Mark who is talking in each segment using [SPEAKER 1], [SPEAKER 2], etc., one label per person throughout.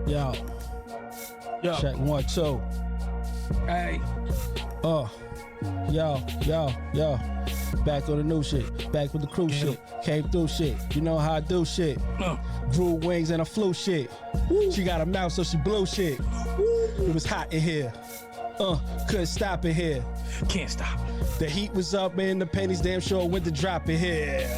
[SPEAKER 1] Yo. Check 1, 2.
[SPEAKER 2] Hey.
[SPEAKER 1] Yo. Back on the new shit. Back with the crew shit. Came through shit. You know how I do shit. Grew wings and I flew shit. She got a mouth so she blew shit. It was hot in here. Couldn't stop in here.
[SPEAKER 2] Can't stop.
[SPEAKER 1] The heat was up, man. The panties damn sure went to drop in here.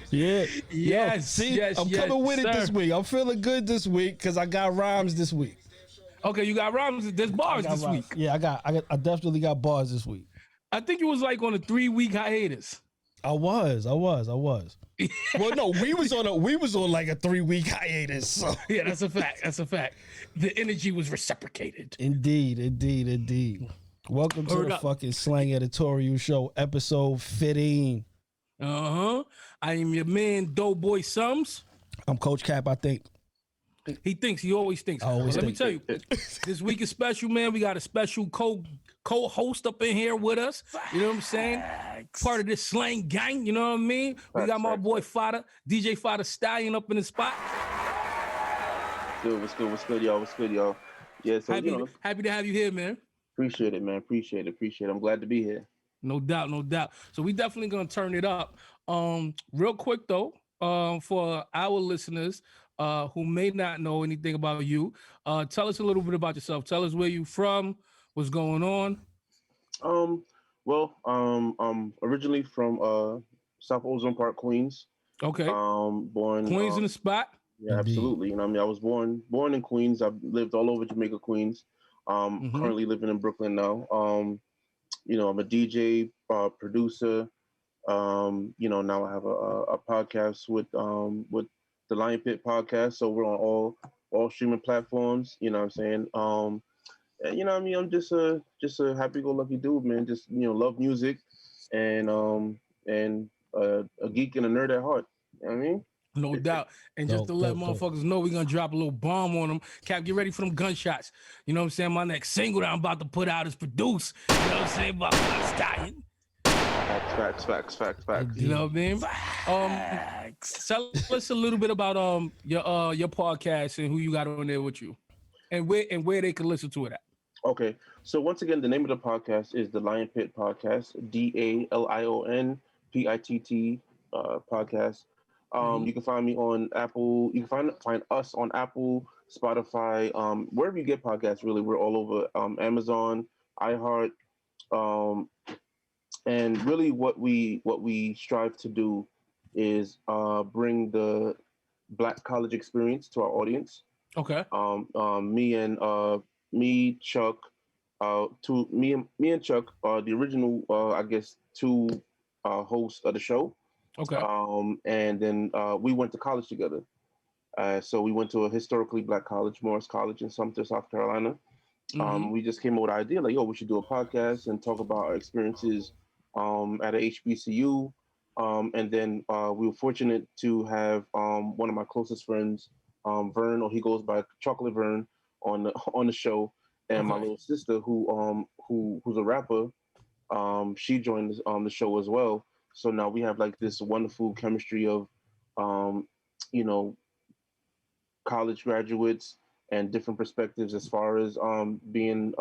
[SPEAKER 1] Yeah.
[SPEAKER 2] Yes.
[SPEAKER 1] I'm coming with it this week. I'm feeling good this week because I got rhymes this week.
[SPEAKER 2] Okay, you got rhymes. There's bars this week.
[SPEAKER 1] Yeah, I definitely got bars this week.
[SPEAKER 2] I think it was like on a 3-week hiatus.
[SPEAKER 1] I was. Well, no, we was on like a 3-week hiatus. So.
[SPEAKER 2] Yeah, that's a fact. The energy was reciprocated.
[SPEAKER 1] Indeed. Welcome to the fucking Slang Editorial Show, episode 15.
[SPEAKER 2] I am your man, Doughboy Sums.
[SPEAKER 1] I'm Coach Cap, I think.
[SPEAKER 2] He always thinks. Let me tell you, this week is special, man. We got a special co-host up in here with us. You know what I'm saying? Part of this Slang gang, you know what I mean? We got my boy Fadda, DJ Fadda Stallion up in the spot.
[SPEAKER 3] What's good, y'all? Yeah, so
[SPEAKER 2] happy to have you here, man.
[SPEAKER 3] Appreciate it, man. Appreciate it. I'm glad to be here.
[SPEAKER 2] No doubt. So we definitely gonna turn it up. Real quick though, for our listeners who may not know anything about you, tell us a little bit about yourself. Tell us where you from, what's going on.
[SPEAKER 3] I'm originally from South Ozone Park, Queens.
[SPEAKER 2] Okay.
[SPEAKER 3] Born
[SPEAKER 2] Queens in the spot.
[SPEAKER 3] Yeah, absolutely. You know what I mean? I was born in Queens. I've lived all over Jamaica, Queens. Currently living in Brooklyn now. I'm a DJ, producer. Now I have a podcast with the Lion Pit podcast. So we're on all streaming platforms. You know what I'm saying? You know what I mean? I'm just a happy-go-lucky dude, man. Just love music and a geek and a nerd at heart. You know what I mean?
[SPEAKER 2] No doubt. And just to let motherfuckers know, we're going to drop a little bomb on them. Cap, get ready for them gunshots. You know what I'm saying? My next single that I'm about to put out is produced. You know what I'm saying? About Stallion.
[SPEAKER 3] Facts.
[SPEAKER 2] You know what I mean? Tell us a little bit about your podcast and who you got on there with you. And where they can listen to it at.
[SPEAKER 3] Okay. So once again, the name of the podcast is the Lion Pit Podcast. DALION PITT podcast. You can find me on Apple. You can find us on Apple, Spotify, wherever you get podcasts. Really, we're all over. Amazon, iHeart, and really, what we strive to do is bring the Black college experience to our audience.
[SPEAKER 2] Okay.
[SPEAKER 3] Me, Chuck, me and Chuck are the original, two hosts of the show.
[SPEAKER 2] Okay.
[SPEAKER 3] And then we went to college together. So we went to a historically Black college, Morris College in Sumter, South Carolina. We just came up with the idea like, we should do a podcast and talk about our experiences at a HBCU. And then we were fortunate to have one of my closest friends, Vern, or he goes by Chocolate Vern, on the show, and my little sister who's a rapper. She joined the show as well. So now we have like this wonderful chemistry of, college graduates and different perspectives as far as being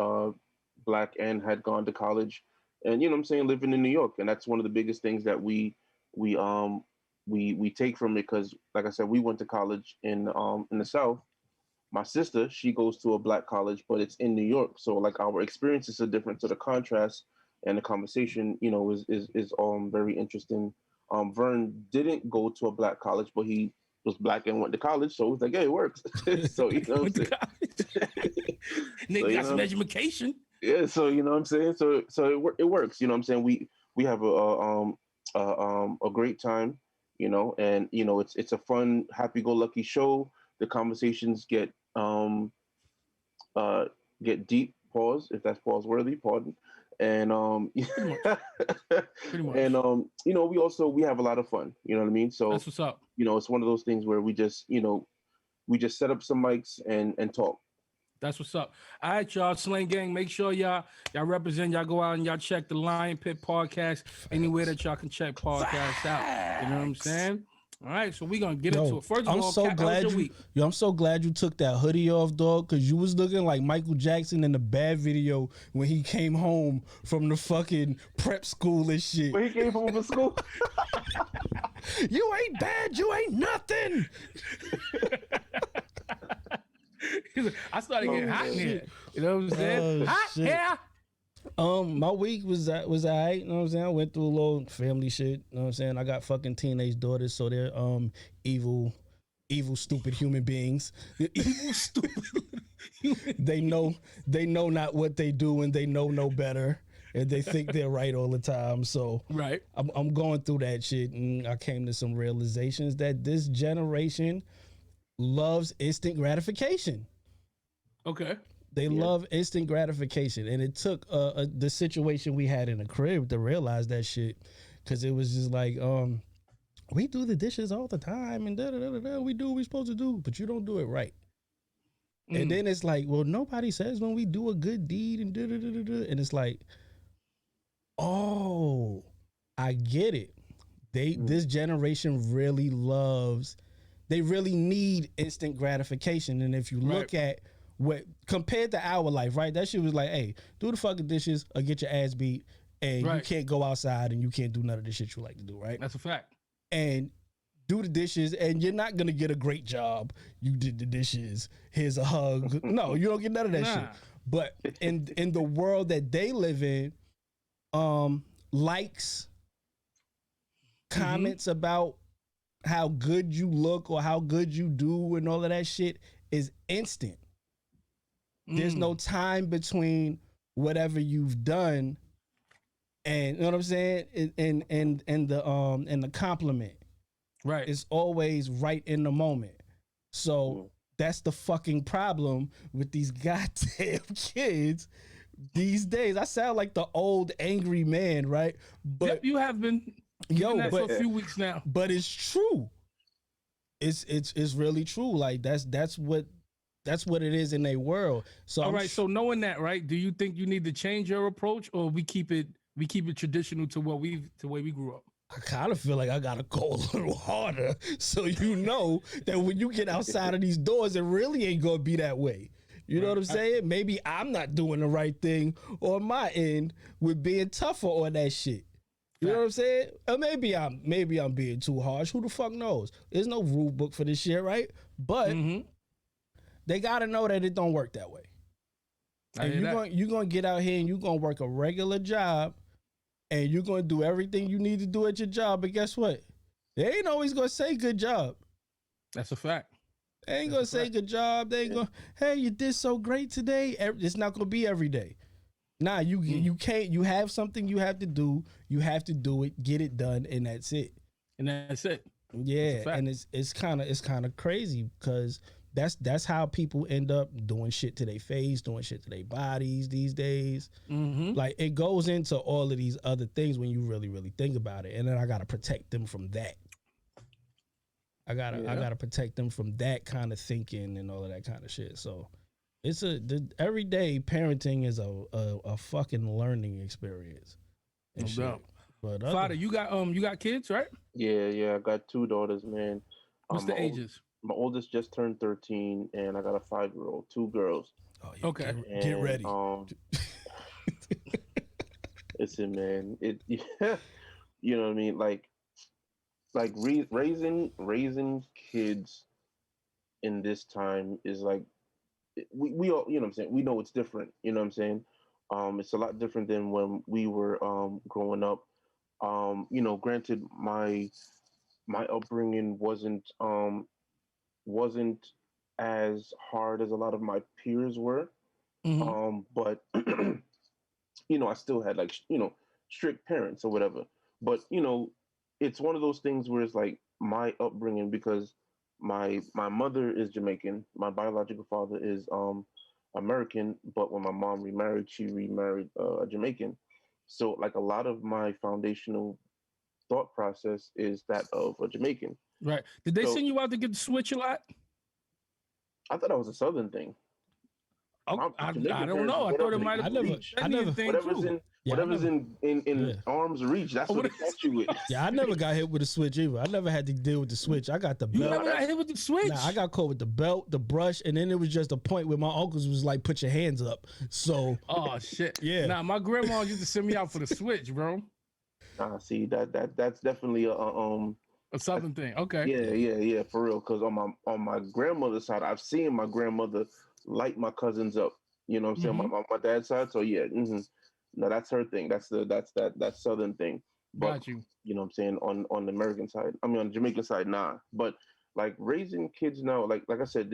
[SPEAKER 3] Black and had gone to college, and living in New York. And that's one of the biggest things that we take from it, because like I said, we went to college in the South. My sister, she goes to a Black college, but it's in New York. So like our experiences are different. So the contrast and the conversation, is very interesting. Vern didn't go to a Black college, but he was Black and went to college, so it's like, it works. So
[SPEAKER 2] Nigga got some education.
[SPEAKER 3] Yeah, so you know what I'm saying. So it works. You know what I'm saying. We have a great time. And it's a fun, happy-go-lucky show. The conversations get deep. Pause, if that's pause worthy. Pardon. And
[SPEAKER 2] Pretty much.
[SPEAKER 3] And we have a lot of fun. You know what I mean? So
[SPEAKER 2] that's what's up.
[SPEAKER 3] It's one of those things where we just set up some mics and talk.
[SPEAKER 2] That's what's up. All right, y'all. Slang Gang, make sure y'all represent. Y'all go out and y'all check the Lion Pit podcast anywhere that y'all can check podcasts out. You know what I'm saying? All right, so we're gonna get into it. First of all, Cap, how was your week?
[SPEAKER 1] I'm so glad you took that hoodie off, dog, because you was looking like Michael Jackson in the Bad video when he came home from the fucking prep school and shit.
[SPEAKER 3] When he came home from school.
[SPEAKER 1] You ain't bad, you ain't nothing.
[SPEAKER 2] I started getting hot in here. You know what I'm saying? Hot here.
[SPEAKER 1] My week was all right, you know what I'm saying? I went through a little family shit, you know what I'm saying? I got fucking teenage daughters, so they're evil, stupid human beings.
[SPEAKER 2] Evil, stupid.
[SPEAKER 1] They know not what they do, and they know no better, and they think they're right all the time. So
[SPEAKER 2] right,
[SPEAKER 1] I'm going through that shit, and I came to some realizations that this generation loves instant gratification.
[SPEAKER 2] Okay.
[SPEAKER 1] They love instant gratification, and it took the situation we had in the crib to realize that shit, because it was just like, we do the dishes all the time, and we do what we're supposed to do, but you don't do it right. And then it's like, well, nobody says when we do a good deed, and and it's like, oh, I get it. This generation really loves. They really need instant gratification, and if you look at what compared to our life, right? That shit was like, hey, do the fucking dishes or get your ass beat, and you can't go outside and you can't do none of the shit you like to do, right?
[SPEAKER 2] That's a fact.
[SPEAKER 1] And do the dishes, and you're not gonna get a great job. You did the dishes. Here's a hug. No, you don't get none of that shit. But in the world that they live in, likes, comments about how good you look or how good you do and all of that shit is instant. There's no time between whatever you've done and, you know what I'm saying, and the compliment.
[SPEAKER 2] Right.
[SPEAKER 1] It's always right in the moment. So that's the fucking problem with these goddamn kids these days. I sound like the old angry man, right? But
[SPEAKER 2] you have been that for a few weeks now.
[SPEAKER 1] But it's true. It's really true. Like that's what it is in their world. So
[SPEAKER 2] all right. So knowing that, right? Do you think you need to change your approach, or we keep it traditional to the way we grew up?
[SPEAKER 1] I kind of feel like I gotta go a little harder, so you know that when you get outside of these doors, it really ain't gonna be that way. You know what I'm saying? Maybe I'm not doing the right thing on my end with being tougher on that shit. You know what I'm saying? Or maybe I'm being too harsh. Who the fuck knows? There's no rule book for this shit, right? But they gotta know that it don't work that way. And you're gonna get out here and you're gonna work a regular job, and you're gonna do everything you need to do at your job. But guess what? They ain't always gonna say good job.
[SPEAKER 2] That's a fact.
[SPEAKER 1] They ain't gonna say good job. They ain't gonna, hey, you did so great today. It's not gonna be every day. Nah, you can't. You have something you have to do. You have to do it, get it done, and that's it.
[SPEAKER 2] And that's it.
[SPEAKER 1] Yeah, and it's kind of crazy because that's how people end up doing shit to their face, doing shit to their bodies these days. Like it goes into all of these other things when you really, really think about it. And then I gotta protect them from that. I gotta protect them from that kind of thinking and all of that kind of shit. So it's everyday parenting is a fucking learning experience.
[SPEAKER 2] No doubt.
[SPEAKER 1] But
[SPEAKER 2] Fadda, you got kids, right?
[SPEAKER 3] Yeah, I got two daughters, man.
[SPEAKER 2] What's the ages?
[SPEAKER 3] My oldest just turned 13, and I got a 5-year-old, two girls.
[SPEAKER 1] Oh, yeah, okay. Get ready.
[SPEAKER 3] Listen, man, you know what I mean? Like raising kids in this time is like, we all, you know what I'm saying? We know it's different, you know what I'm saying? It's a lot different than when we were growing up. You know, granted, my upbringing wasn't as hard as a lot of my peers were. But you know, I still had like, you know, strict parents or whatever. But, you know, it's one of those things where it's like my upbringing, because my mother is Jamaican, my biological father is American, but when my mom remarried, she remarried a Jamaican. So like a lot of my foundational thought process is that of a Jamaican.
[SPEAKER 2] Right. Did they send you out to get the switch a lot?
[SPEAKER 3] I thought that was a Southern thing.
[SPEAKER 2] Oh, I don't know. I thought it might have been
[SPEAKER 3] whatever's in arm's reach. That's what it catch you with.
[SPEAKER 1] Yeah, I never got hit with a switch either. I never had to deal with the switch. I got the belt.
[SPEAKER 2] You never got hit with the switch?
[SPEAKER 1] Nah, I got caught with the belt, the brush, and then it was just a point where my uncles was like, "Put your hands up." So,
[SPEAKER 2] oh shit,
[SPEAKER 1] yeah.
[SPEAKER 2] Nah, my grandma used to send me out for the switch, bro.
[SPEAKER 3] See that's definitely
[SPEAKER 2] a southern thing. Okay.
[SPEAKER 3] Yeah, for real. Because on my grandmother's side, I've seen my grandmother light my cousins up. You know what I'm saying?
[SPEAKER 2] Mm-hmm.
[SPEAKER 3] My dad's side. So yeah, no, that's her thing. That's that southern thing. But,
[SPEAKER 2] got you.
[SPEAKER 3] You know what I'm saying? On the American side, I mean on the Jamaican side, nah. But like raising kids now, like I said,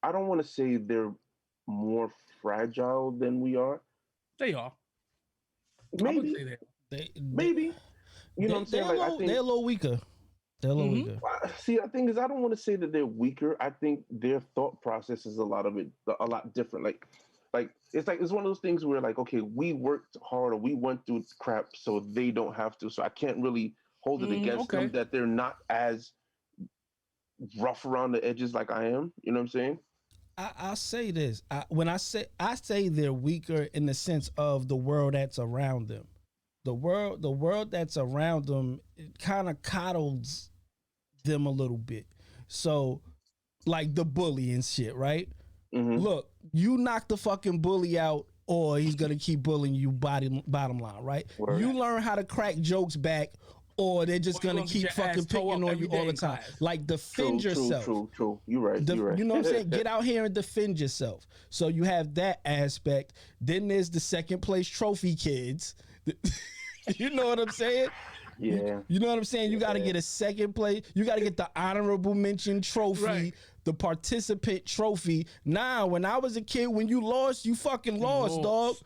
[SPEAKER 3] I don't want to say they're more fragile than we are.
[SPEAKER 2] They are.
[SPEAKER 3] Maybe.
[SPEAKER 2] I would say that.
[SPEAKER 3] Maybe. You know what I'm saying? Like, I think
[SPEAKER 1] they're a little weaker. They're a little weaker.
[SPEAKER 3] See, the thing is, I don't want to say that they're weaker. I think their thought process is a lot different. Like it's one of those things where like, okay, we worked hard or we went through crap, so they don't have to. So I can't really hold it against them that they're not as rough around the edges like I am. You know what I'm saying?
[SPEAKER 1] I'll say this. I say they're weaker in the sense of the world that's around them. The world that's around them kind of coddles them a little bit. So, like the bullying shit, right? Mm-hmm. Look, you knock the fucking bully out, or he's gonna keep bullying you. Bottom line, right? Word. You learn how to crack jokes back, or they're just gonna keep fucking picking on you all the time. Like defend yourself.
[SPEAKER 3] True. You're right.
[SPEAKER 1] You know what I'm saying? Get out here and defend yourself. So you have that aspect. Then there's the second place trophy kids. You know what I'm saying?
[SPEAKER 3] Yeah.
[SPEAKER 1] You know what I'm saying? You got to get a second place. You got to get the honorable mention trophy, the participant trophy. Now, when I was a kid, when you lost, you fucking lost, dog.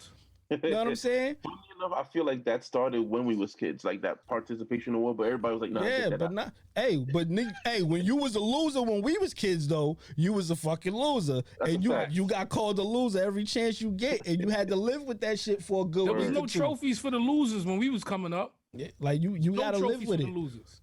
[SPEAKER 1] You know what I'm saying?
[SPEAKER 3] Funny enough, I feel like that started when we was kids, like that participation award. But everybody was like, "Nah,
[SPEAKER 1] yeah, but not." Hey, when you was a loser when we was kids, though, you was a fucking loser, and you got called a loser every chance you get, and you had to live with that shit for a good.
[SPEAKER 2] There was no trophies for the losers when we was coming up.
[SPEAKER 1] Yeah, like you gotta live with it.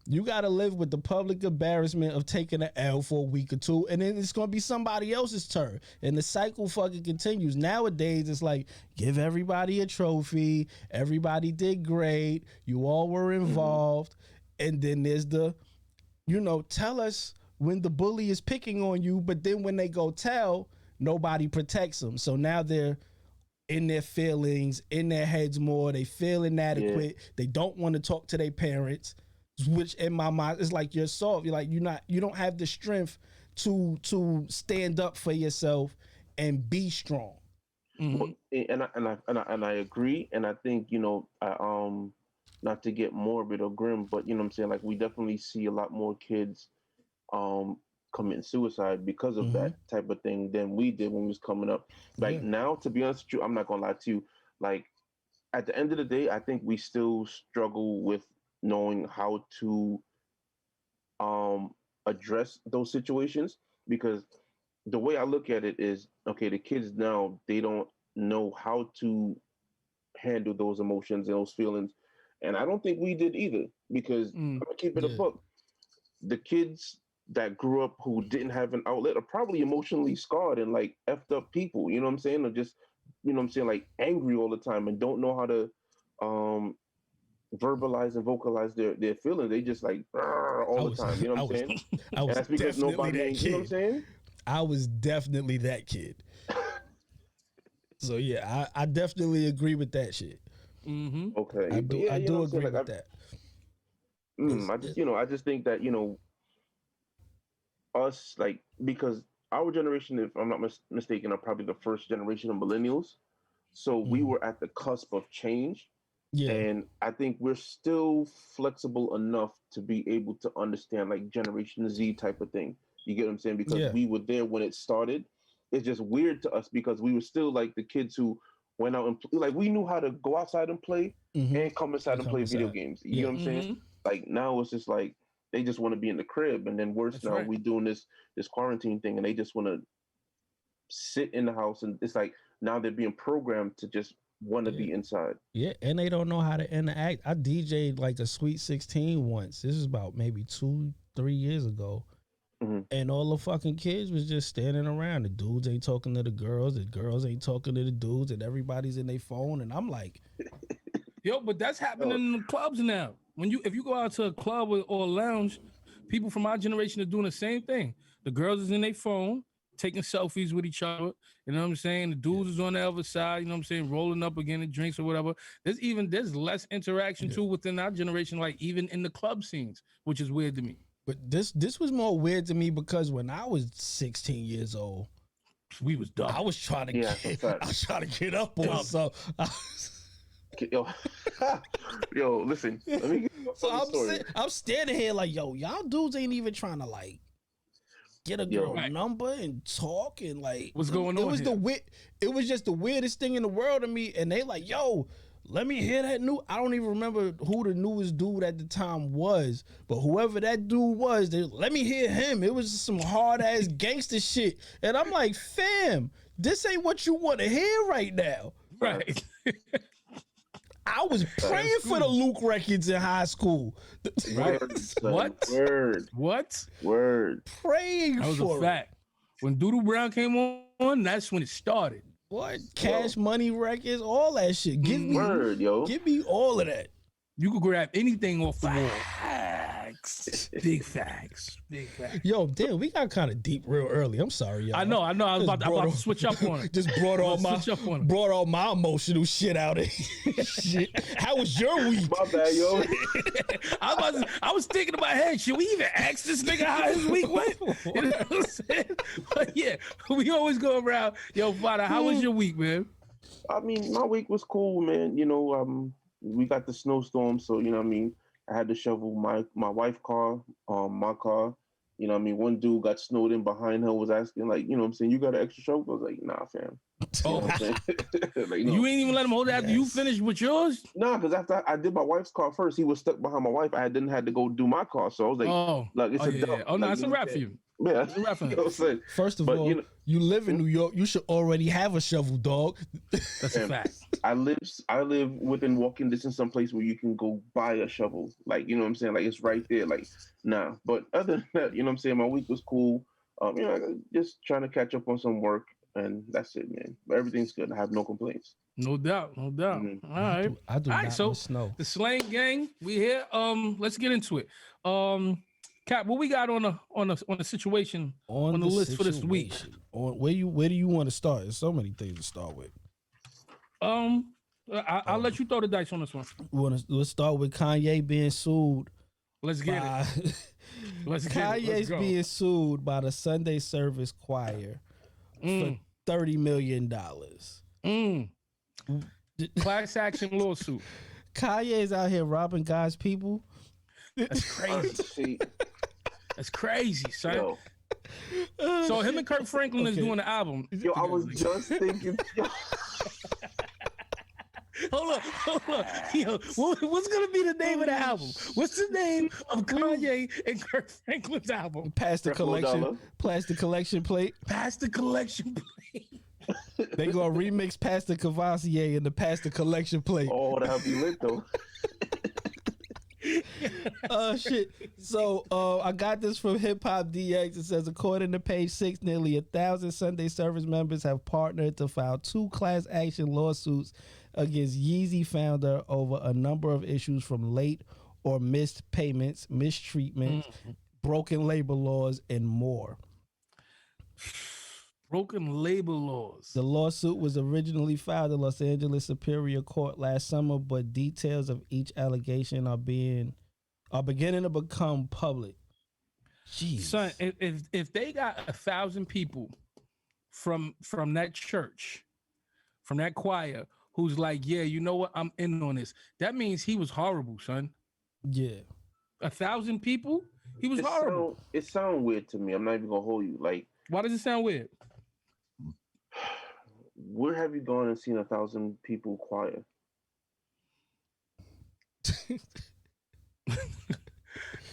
[SPEAKER 1] You gotta live with the public embarrassment of taking an L for a week or two, and then it's gonna be somebody else's turn, and the cycle fucking continues. Nowadays, it's like give everybody a trophy. Everybody did great. You all were involved, and then there's the, tell us when the bully is picking on you, but then when they go tell, nobody protects them. So now they're in their feelings, in their heads more. They feel inadequate. Yeah. They don't want to talk to their parents, which in my mind is like you're soft. You're like you don't have the strength to stand up for yourself and be strong.
[SPEAKER 3] Mm-hmm. And I agree. And I think not to get morbid or grim, but you know what I'm saying, like we definitely see a lot more kids committing suicide because of that type of thing than we did when we was coming up. Like now, to be honest with you, I'm not gonna lie to you. Like at the end of the day, I think we still struggle with knowing how to address those situations, because the way I look at it is, okay, the kids now, they don't know how to handle those emotions and those feelings. And I don't think we did either, because I'm gonna keep it a book. The kids that grew up who didn't have an outlet are probably emotionally scarred and like effed up people, you know what I'm saying? Or just, you know what I'm saying, like angry all the time and don't know how to verbalize and vocalize their feelings. They just like all the time, you know what I'm saying? And that's because nobody, you know what I'm saying?
[SPEAKER 1] I was definitely that kid. So yeah, I definitely agree with that shit.
[SPEAKER 2] Mm-hmm.
[SPEAKER 3] Okay.
[SPEAKER 1] I do agree with that.
[SPEAKER 3] I just think that, us, like, because our generation, if I'm not mistaken, are probably the first generation of millennials. So we were at the cusp of change. Yeah. And I think we're still flexible enough to be able to understand like Generation Z type of thing. You get what I'm saying? Because we were there when it started. It's just weird to us because we were still like the kids who went out and like we knew how to go outside and play and come inside and play video games. You know what I'm saying? Like now it's just like they just want to be in the crib, and then worse, now we doing this quarantine thing, and they just want to sit in the house, and it's like now they're being programmed to just want to be inside. Yeah,
[SPEAKER 1] and they don't know how to interact. I DJ'd like a Sweet 16 once. This is about maybe 2-3 years ago, And all the fucking kids was just standing around. The dudes ain't talking to the girls ain't talking to the dudes, and everybody's in their phone. And I'm like,
[SPEAKER 2] yo, but that's happening in the clubs now. If you go out to a club or a lounge, people from our generation are doing the same thing. The girls is in their phone, taking selfies with each other. You know what I'm saying? The dudes is on the other side, you know what I'm saying, rolling up again in drinks or whatever. There's less interaction too within our generation, like even in the club scenes, which is weird to me.
[SPEAKER 1] But this was more weird to me because when I was 16 years old,
[SPEAKER 2] we was dumb.
[SPEAKER 1] I was trying to get up on so.
[SPEAKER 3] Yo, listen. Let me get you a story.
[SPEAKER 1] I'm standing here like, yo, y'all dudes ain't even trying to like get a girl number and talk and like
[SPEAKER 2] what's going on?
[SPEAKER 1] It was just the weirdest thing in the world to me. And they like, yo, let me hear that new. I don't even remember who the newest dude at the time was, but whoever that dude was, let me hear him. It was some hard ass gangster shit, and I'm like, fam, this ain't what you want to hear right now.
[SPEAKER 2] Right.
[SPEAKER 1] I was praying for the Luke records in high school.
[SPEAKER 2] What?
[SPEAKER 3] Word.
[SPEAKER 1] Praying for it.
[SPEAKER 2] That was a fact. When Doodoo Brown came on, that's when it started.
[SPEAKER 1] What? Cash Money records, all that shit. Give me all of that.
[SPEAKER 2] You could grab anything off the wall. Big facts.
[SPEAKER 1] Yo, damn, we got kind of deep real early. I'm sorry, y'all.
[SPEAKER 2] I know. I was about to switch up on it.
[SPEAKER 1] Just brought all my emotional shit out of shit. How was your week?
[SPEAKER 3] My bad, yo.
[SPEAKER 2] I was thinking about, hey, should we even ask this nigga how his week went? You know what I'm saying? But yeah, we always go around. Yo, Fadda, how was your week, man?
[SPEAKER 3] I mean, my week was cool, man. You know, we got the snowstorm, so you know what I mean. I had to shovel my wife's car, my car. You know what I mean? One dude got snowed in behind her, was asking, like, you know what I'm saying, you got an extra shovel? I was like, nah, fam.
[SPEAKER 2] Oh. Like, no. You ain't even let him hold it after you finished with yours?
[SPEAKER 3] Nah, because after I did my wife's car first, he was stuck behind my wife. I didn't have to go do my car. So I was like, it's a dump.
[SPEAKER 2] Oh, no, it's a wrap for you.
[SPEAKER 3] Yeah. It's a wrap for you. You know what I'm saying?
[SPEAKER 1] First of all, you live in New York. You should already have a shovel, dog.
[SPEAKER 2] That's a fact.
[SPEAKER 3] I live within walking distance someplace where you can go buy a shovel. Like, you know what I'm saying? Like, it's right there. Like, nah. But other than that, you know what I'm saying? My week was cool. You know, just trying to catch up on some work. And that's it, man. But everything's good. I have no complaints.
[SPEAKER 2] No doubt. Mm-hmm. All right.
[SPEAKER 1] I do not
[SPEAKER 2] so
[SPEAKER 1] snow.
[SPEAKER 2] The Slang gang, we here. Let's get into it. Cap, what we got on a situation on the list for this week?
[SPEAKER 1] Where do you want to start? There's so many things to start with.
[SPEAKER 2] I'll let you throw the dice on this one.
[SPEAKER 1] Let's start with Kanye being sued.
[SPEAKER 2] Let's get it.
[SPEAKER 1] Kanye's being sued by the Sunday Service Choir for $30 million.
[SPEAKER 2] Class action lawsuit.
[SPEAKER 1] Kanye's out here robbing God's people.
[SPEAKER 2] That's crazy. That's crazy, son. Yo. So him and Kirk Franklin is doing the album.
[SPEAKER 3] Yo, I was just thinking.
[SPEAKER 2] Hold on. Yo, what's gonna be the name of the album? What's the name of Kanye and Kirk Franklin's album?
[SPEAKER 1] Pass the collection plate.
[SPEAKER 2] Pass the collection plate.
[SPEAKER 1] They gonna remix Pass the Cavassier and the Pass the collection plate.
[SPEAKER 3] Oh, that'll be lit though.
[SPEAKER 1] Shit. So I got this from Hip Hop DX. It says, according to page 6, nearly 1,000 Sunday Service members have partnered to file 2 class action lawsuits against Yeezy founder over a number of issues, from late or missed payments, mistreatment, broken labor laws, and more.
[SPEAKER 2] Broken labor laws.
[SPEAKER 1] The lawsuit was originally filed in Los Angeles Superior Court last summer, but details of each allegation are beginning to become public. Jeez.
[SPEAKER 2] Son, if they got 1,000 people from that church, from that choir, who's like, yeah, you know what, I'm in on this, that means he was horrible, son.
[SPEAKER 1] Yeah.
[SPEAKER 2] 1,000 people? He was horrible.
[SPEAKER 3] It sounds weird to me. I'm not even gonna hold you. Like,
[SPEAKER 2] why does it sound weird?
[SPEAKER 3] Where have you gone and seen 1,000 people choir?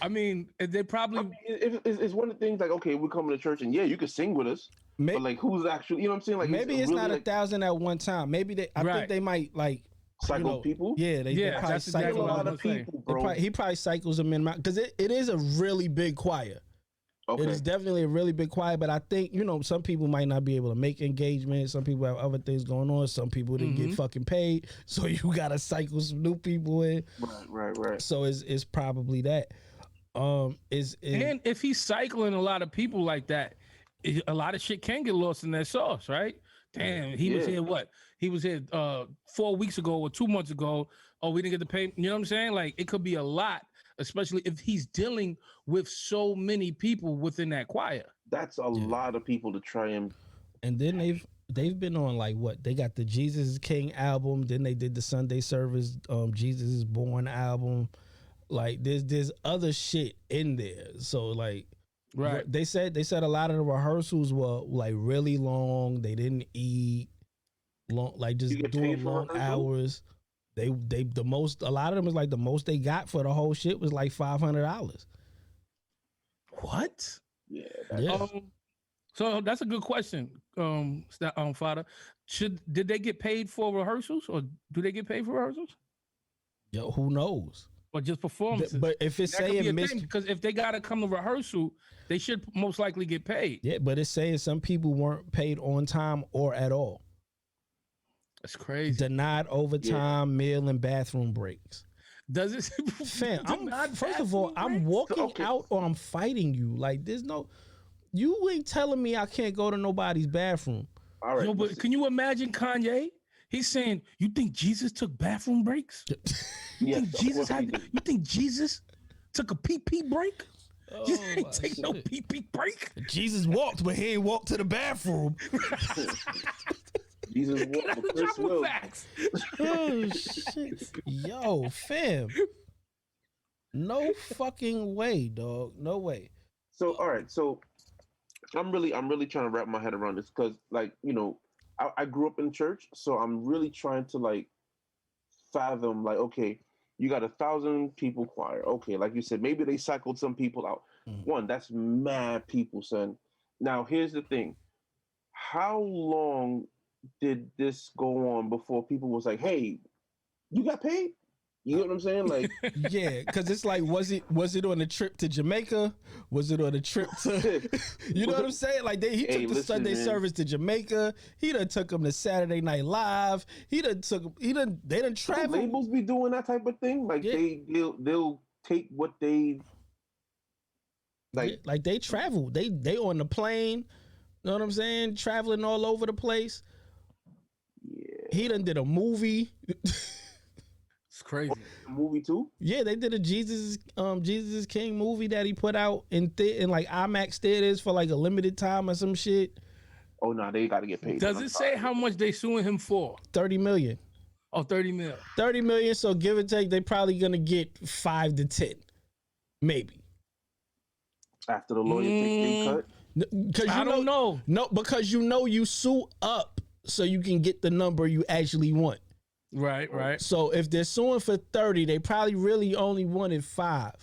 [SPEAKER 2] I mean, they probably.
[SPEAKER 3] It's one of the things, like, okay, we're coming to church and yeah, you can sing with us. But like, who's actually, you know what I'm saying? Like,
[SPEAKER 1] maybe it's really not 1,000 at one time. Maybe I think they might like
[SPEAKER 3] cycle people.
[SPEAKER 1] Yeah, they probably cycle
[SPEAKER 3] a lot of people, bro.
[SPEAKER 1] He probably cycles them in because it is a really big choir.
[SPEAKER 3] Okay.
[SPEAKER 1] It is definitely a really big choir, but I think, some people might not be able to make engagement. Some people have other things going on. Some people didn't get fucking paid. So you got to cycle some new people in.
[SPEAKER 3] Right.
[SPEAKER 1] So it's probably that.
[SPEAKER 2] And if he's cycling a lot of people like that, a lot of shit can get lost in that sauce, right? Damn, he was here, what? He was here 4 weeks ago or 2 months ago. Oh, we didn't get the pay. You know what I'm saying? Like, it could be a lot, especially if he's dealing with so many people within that choir.
[SPEAKER 3] That's a lot of people to try and
[SPEAKER 1] then they've been on like what? They got the Jesus is King album, then they did the Sunday service Jesus is Born album. Like there's other shit in there. So like
[SPEAKER 2] right.
[SPEAKER 1] They said a lot of the rehearsals were like really long. They didn't eat long, like just doing long hours. They the most, a lot of them is like the most they got for the whole shit was like $500.
[SPEAKER 2] What?
[SPEAKER 3] Yeah.
[SPEAKER 2] So that's a good question. Fadda, did they get paid for rehearsals, or do they get paid for rehearsals?
[SPEAKER 1] Yo, who knows?
[SPEAKER 2] Or just performances?
[SPEAKER 1] But if it's saying
[SPEAKER 2] because if they gotta come to rehearsal, they should most likely get paid.
[SPEAKER 1] Yeah, but it's saying some people weren't paid on time or at all.
[SPEAKER 2] That's crazy.
[SPEAKER 1] Denied overtime, meal, and bathroom breaks.
[SPEAKER 2] Does it?
[SPEAKER 1] Fam, first of all, I'm walking out or I'm fighting you. Like, there's no, you ain't telling me I can't go to nobody's bathroom.
[SPEAKER 3] All right.
[SPEAKER 2] Yo, but can you imagine Kanye? He's saying, you think Jesus took bathroom breaks? You think Jesus took a pee-pee break? You ain't take no pee-pee break?
[SPEAKER 1] Jesus walked, but he ain't walked to the bathroom.
[SPEAKER 3] Jesus walked, but Chris will.
[SPEAKER 1] Oh shit. Yo, fam. No fucking way, dog. No way.
[SPEAKER 3] So all right, so I'm really trying to wrap my head around this because, like, I grew up in church, so I'm really trying to like fathom, like, okay, you got 1,000 people choir. Okay, like you said, maybe they cycled some people out. One, that's mad people, son. Now here's the thing: how long did this go on before people was like, "Hey, you got paid"? You know what I'm saying? Like,
[SPEAKER 1] yeah, because it's like, was it on a trip to Jamaica? Was it on a trip to, you know what I'm saying? Like he took the Sunday service to Jamaica. He done took them to Saturday Night Live. They done travel.
[SPEAKER 3] Labels be doing that type of thing. Like they'll take what they
[SPEAKER 1] like they travel. They on the plane. You know what I'm saying? Traveling all over the place.
[SPEAKER 3] Yeah.
[SPEAKER 1] He done did a movie.
[SPEAKER 2] It's crazy.
[SPEAKER 3] A movie too?
[SPEAKER 1] Yeah, they did a Jesus is King movie that he put out in like IMAX theaters for like a limited time or some shit.
[SPEAKER 3] Oh no, they gotta get paid.
[SPEAKER 2] Does it say how much they suing him for?
[SPEAKER 1] 30 million.
[SPEAKER 2] Oh, 30 mil.
[SPEAKER 1] 30 million, so give or take, they probably gonna get 5 to 10. Maybe.
[SPEAKER 3] After the lawyer takes their cut?
[SPEAKER 2] I don't know.
[SPEAKER 1] No, because you sue up so you can get the number you actually want.
[SPEAKER 2] Right.
[SPEAKER 1] So if they're suing for 30, they probably really only wanted 5.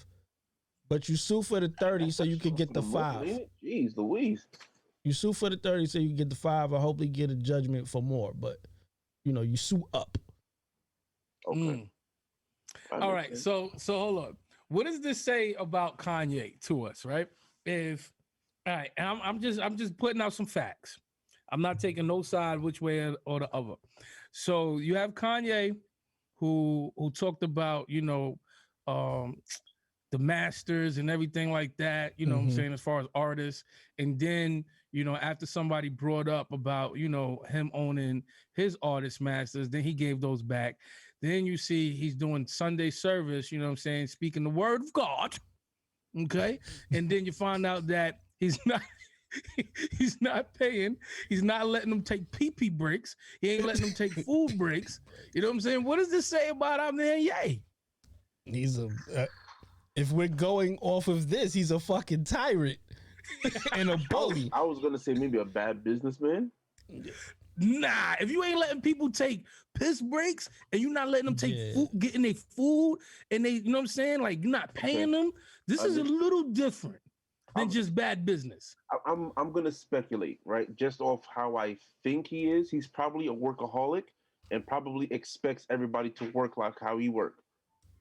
[SPEAKER 1] But you sue for the 30 so you can get the 5.
[SPEAKER 3] Jeez Louise.
[SPEAKER 1] You sue for the 30 so you can get the 5 or hopefully get a judgment for more. But, you sue up.
[SPEAKER 3] Okay.
[SPEAKER 2] All right. So hold on. What does this say about Kanye to us, right? All right, I'm just putting out some facts. I'm not taking no side which way or the other. So you have Kanye who talked about, the masters and everything like that, what I'm saying, as far as artists. And then, after somebody brought up about, him owning his artist masters, then he gave those back. Then you see he's doing Sunday service, what I'm saying, speaking the word of God. Okay. And then you find out that he's not paying. He's not letting them take pee-pee breaks. He ain't letting them take food breaks. You know what I'm saying? What does this say about our man Ye?
[SPEAKER 1] He's if we're going off of this, he's a fucking tyrant and a bully.
[SPEAKER 3] I was gonna say maybe a bad businessman.
[SPEAKER 2] Nah, if you ain't letting people take piss breaks and you're not letting them take food, getting their food, and they, you know what I'm saying? Like, you're not paying them. This is a little different than just bad business.
[SPEAKER 3] I'm gonna speculate, right? Just off how I think he is. He's probably a workaholic and probably expects everybody to work like how he works.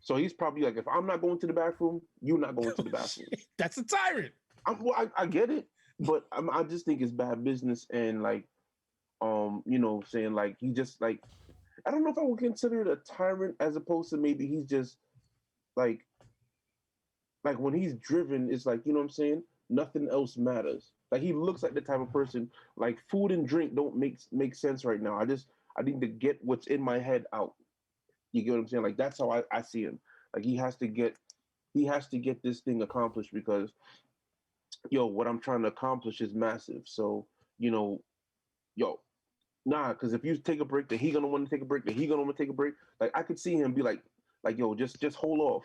[SPEAKER 3] So he's probably like, if I'm not going to the bathroom, you're not going to the bathroom.
[SPEAKER 2] That's a tyrant.
[SPEAKER 3] I get it, but I just think it's bad business and like, saying like he just like, I don't know if I would consider it a tyrant as opposed to maybe he's just like when he's driven, it's like, you know what I'm saying? Nothing else matters. Like he looks like the type of person like food and drink don't make sense right now. I need to get what's in my head out. You get what I'm saying? Like that's how I see him. Like he has to get this thing accomplished because what I'm trying to accomplish is massive. So, because if you take a break, then he gonna want to take a break, then he gonna want to take a break. Like I could see him be like, just hold off.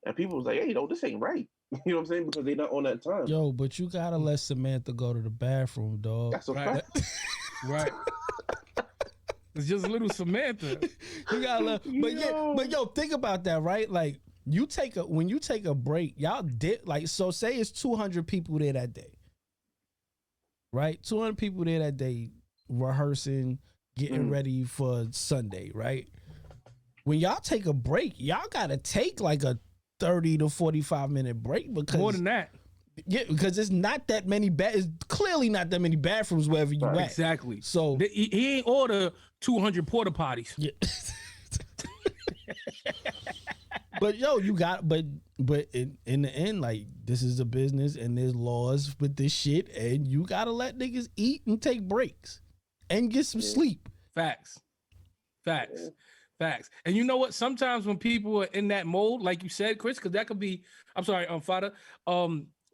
[SPEAKER 3] And people was like, hey, this ain't right. You know what I'm saying? Because they're not on that time.
[SPEAKER 1] Yo, but you gotta let Samantha go to the bathroom, dog.
[SPEAKER 3] That's a fact.
[SPEAKER 2] Right. It's just little Samantha.
[SPEAKER 1] You gotta let, but think about that, right? Like when you take a break, y'all did like, so say it's 200 people there that day, right? 200 people there that day rehearsing, getting ready for Sunday, right? When y'all take a break, y'all gotta take like a 30 to 45 minute break because
[SPEAKER 2] more than that.
[SPEAKER 1] Yeah, because it's not that many it's clearly not that many bathrooms wherever you at.
[SPEAKER 2] Exactly.
[SPEAKER 1] So
[SPEAKER 2] he ain't order 200 porta potties.
[SPEAKER 1] Yeah. But you got but in the end, like this is a business and there's laws with this shit, and you gotta let niggas eat and take breaks and get some sleep.
[SPEAKER 2] Facts. And you know what? Sometimes when people are in that mode, like you said, Chris, because that could be, I'm sorry, Fadda.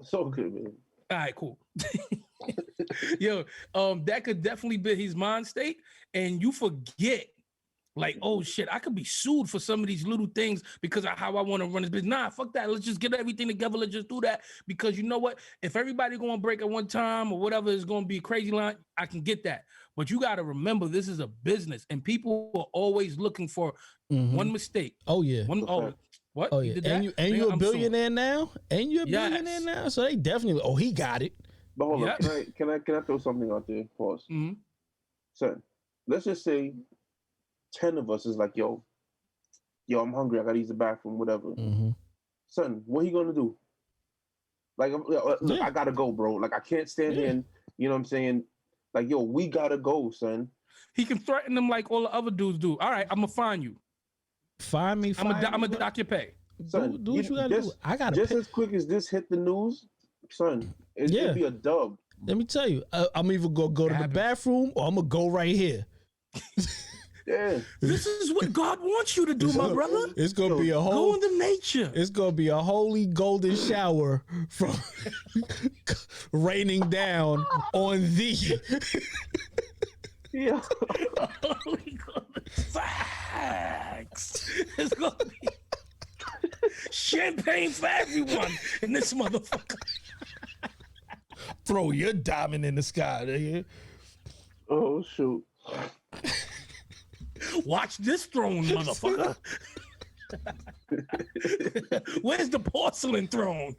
[SPEAKER 3] So good, man.
[SPEAKER 2] All right, cool. That could definitely be his mind state, and you forget, like, oh shit, I could be sued for some of these little things because of how I want to run this business. Nah, fuck that. Let's just get everything together. Let's just do that because you know what? If everybody going to break at one time or whatever is going to be a crazy line, I can get that. But you got to remember, this is a business, and people are always looking for one mistake.
[SPEAKER 1] Oh yeah.
[SPEAKER 2] What?
[SPEAKER 1] Oh yeah. And you a billionaire now? And you're a billionaire now? So they definitely. Oh, he got it.
[SPEAKER 3] But hold on. Can I throw something out there? Pause.
[SPEAKER 2] Mm-hmm.
[SPEAKER 3] Son, let's just say 10 of us is like, yo, I'm hungry. I gotta use the bathroom. Whatever.
[SPEAKER 1] Mm-hmm.
[SPEAKER 3] Son, what he gonna do? Like, look, I gotta go, bro. Like, I can't stand here and, you know what I'm saying? Like, yo, we gotta go, son.
[SPEAKER 2] He can threaten them like all the other dudes do. All right, I'm gonna fine you.
[SPEAKER 1] Fine me.
[SPEAKER 2] I'm gonna dock your pay.
[SPEAKER 1] Son, do what you gotta do. I gotta
[SPEAKER 3] just as quick as this hit the news, son. It'd be a dub.
[SPEAKER 1] Let me tell you, I'm either gonna go to the bathroom or I'm gonna go right here.
[SPEAKER 3] Yeah.
[SPEAKER 2] This is what God wants you to do, my brother.
[SPEAKER 1] It's gonna be a
[SPEAKER 2] go into nature.
[SPEAKER 1] It's gonna be a holy golden shower from raining down on thee.
[SPEAKER 3] Yeah.
[SPEAKER 2] Holy golden facts. It's gonna be champagne for everyone in this motherfucker.
[SPEAKER 1] Throw your diamond in the sky, nigga.
[SPEAKER 3] Oh shoot.
[SPEAKER 2] Watch this throne, motherfucker. Where's the porcelain throne?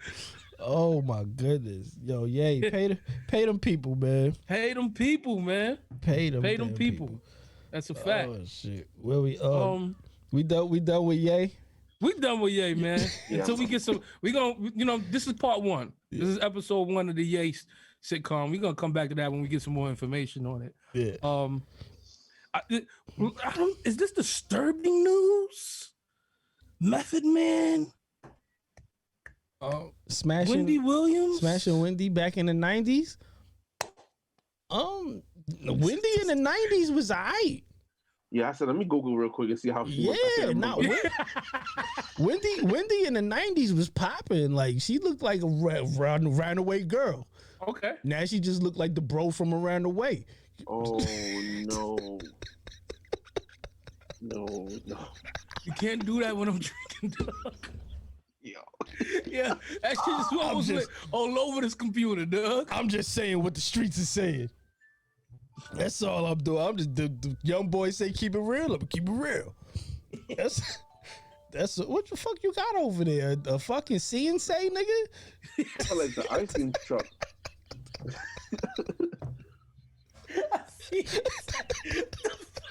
[SPEAKER 1] Oh my goodness. Yo, yay. Pay them people, man.
[SPEAKER 2] Pay them people, man.
[SPEAKER 1] Pay them
[SPEAKER 2] people. That's a fact.
[SPEAKER 1] Oh shit. Where we we done with yay?
[SPEAKER 2] We done with yay, man. Until we get some, we gonna, this is part 1. This is episode 1 of the Yay sitcom. We're gonna come back to that when we get some more information on it.
[SPEAKER 1] Yeah.
[SPEAKER 2] Is this disturbing news? Method Man?
[SPEAKER 1] Smashing
[SPEAKER 2] Wendy Williams?
[SPEAKER 1] Smashing Wendy back in the 90s? Wendy in the 90s was aight.
[SPEAKER 3] Yeah, I said, let me Google real quick and see how she
[SPEAKER 1] Wendy in the 90s was popping. Like, she looked like a round away girl.
[SPEAKER 2] Okay.
[SPEAKER 1] Now she just looked like the bro from Around the Way.
[SPEAKER 3] Oh, no. No.
[SPEAKER 2] You can't do that when I'm drinking, dog. Yeah, that shit is almost like all over this computer, dog.
[SPEAKER 1] I'm just saying what the streets are saying. That's all I'm doing. I'm just the young boy say keep it real. I'm keep it real. That's what the fuck you got over there? A fucking CNC, nigga?
[SPEAKER 3] I like the ice cream truck.
[SPEAKER 2] The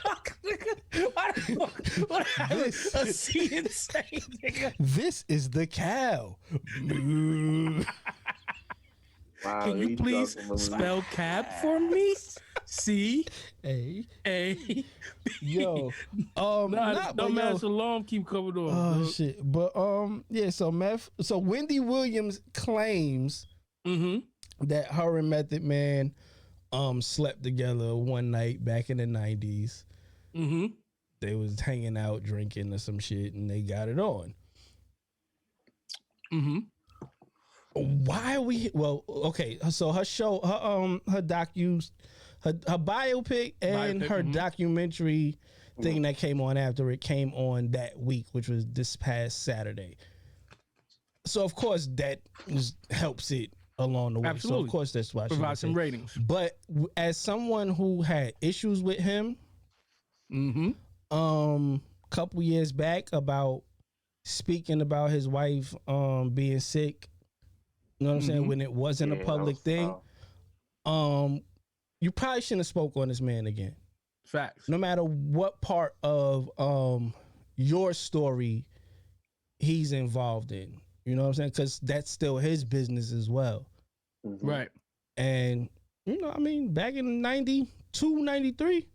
[SPEAKER 2] fuck, nigga? Why the fuck? What a CNC, nigga?
[SPEAKER 1] This is the cow.
[SPEAKER 2] Can you please spell cap for me? C-A-A.
[SPEAKER 1] Yo,
[SPEAKER 2] dumbass alarm keep coming on.
[SPEAKER 1] Oh shit! But yeah. So Wendy Williams claims that her and Method Man slept together one night back in the 90s. They was hanging out drinking or some shit, and they got it on. Why are we? Well, okay. So her show, her biopic and her documentary thing that came on after it came on that week, which was this past Saturday. So of course that helps it along the way.
[SPEAKER 2] Absolutely.
[SPEAKER 1] So of course that's why she
[SPEAKER 2] provide some ratings.
[SPEAKER 1] But as someone who had issues with him, couple years back about speaking about his wife being sick, you know what I'm saying, when it wasn't a public thing, you probably shouldn't have spoke on this man again.
[SPEAKER 2] Facts.
[SPEAKER 1] No matter what part of your story he's involved in, you know what I'm saying, because that's still his business as well.
[SPEAKER 2] Right. And
[SPEAKER 1] I mean, back in 92, 93,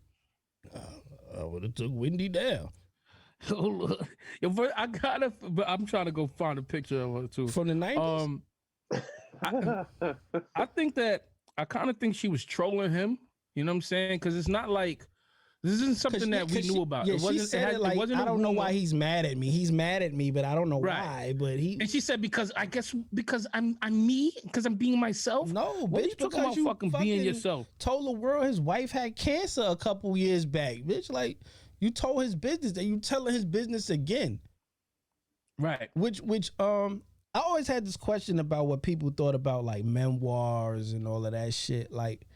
[SPEAKER 1] I would have took Wendy down.
[SPEAKER 2] Oh, look. But I'm trying to go find a picture of her too.
[SPEAKER 1] From the 90s?
[SPEAKER 2] I think that, I kind of think she was trolling him. You know what I'm saying? Because it's not like, this isn't something that we knew about.
[SPEAKER 1] Yeah, she said it like, I don't know why he's mad at me. He's mad at me, but I don't know why. But
[SPEAKER 2] and she said, because I'm me, because I'm being myself.
[SPEAKER 1] No,
[SPEAKER 2] what
[SPEAKER 1] bitch,
[SPEAKER 2] are you talking about? Fucking being yourself.
[SPEAKER 1] Told the world his wife had cancer a couple years back, bitch. Like, you told his business, that you telling his business again.
[SPEAKER 2] Right.
[SPEAKER 1] Which I always had this question about what people thought about like memoirs and all of that shit. Like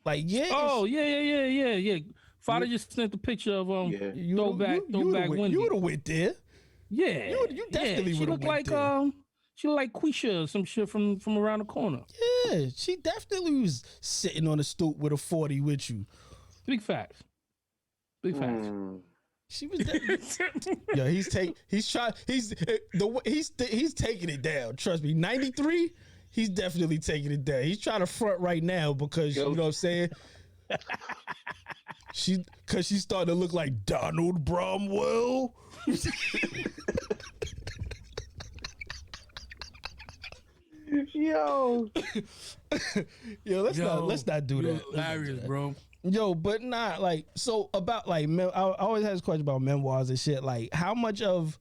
[SPEAKER 1] yeah.
[SPEAKER 2] Oh yeah. Fadda just sent the picture of throwback Wendy.
[SPEAKER 1] You would have went there.
[SPEAKER 2] Yeah.
[SPEAKER 1] You definitely would have went
[SPEAKER 2] there.
[SPEAKER 1] She
[SPEAKER 2] looked like Quisha or some shit from around the corner.
[SPEAKER 1] Yeah, she definitely was sitting on the stoop with a 40 with you.
[SPEAKER 2] Big facts.
[SPEAKER 1] She was yo, he's taking it down. Trust me, 93, he's definitely taking it down. He's trying to front right now because you know what I'm saying? She's starting to look like Donald Bromwell.
[SPEAKER 3] Yo,
[SPEAKER 1] let's not do that.
[SPEAKER 2] Hilarious, bro.
[SPEAKER 1] Yo, but not like, so about like, I always had this question about memoirs and shit. Like, how much of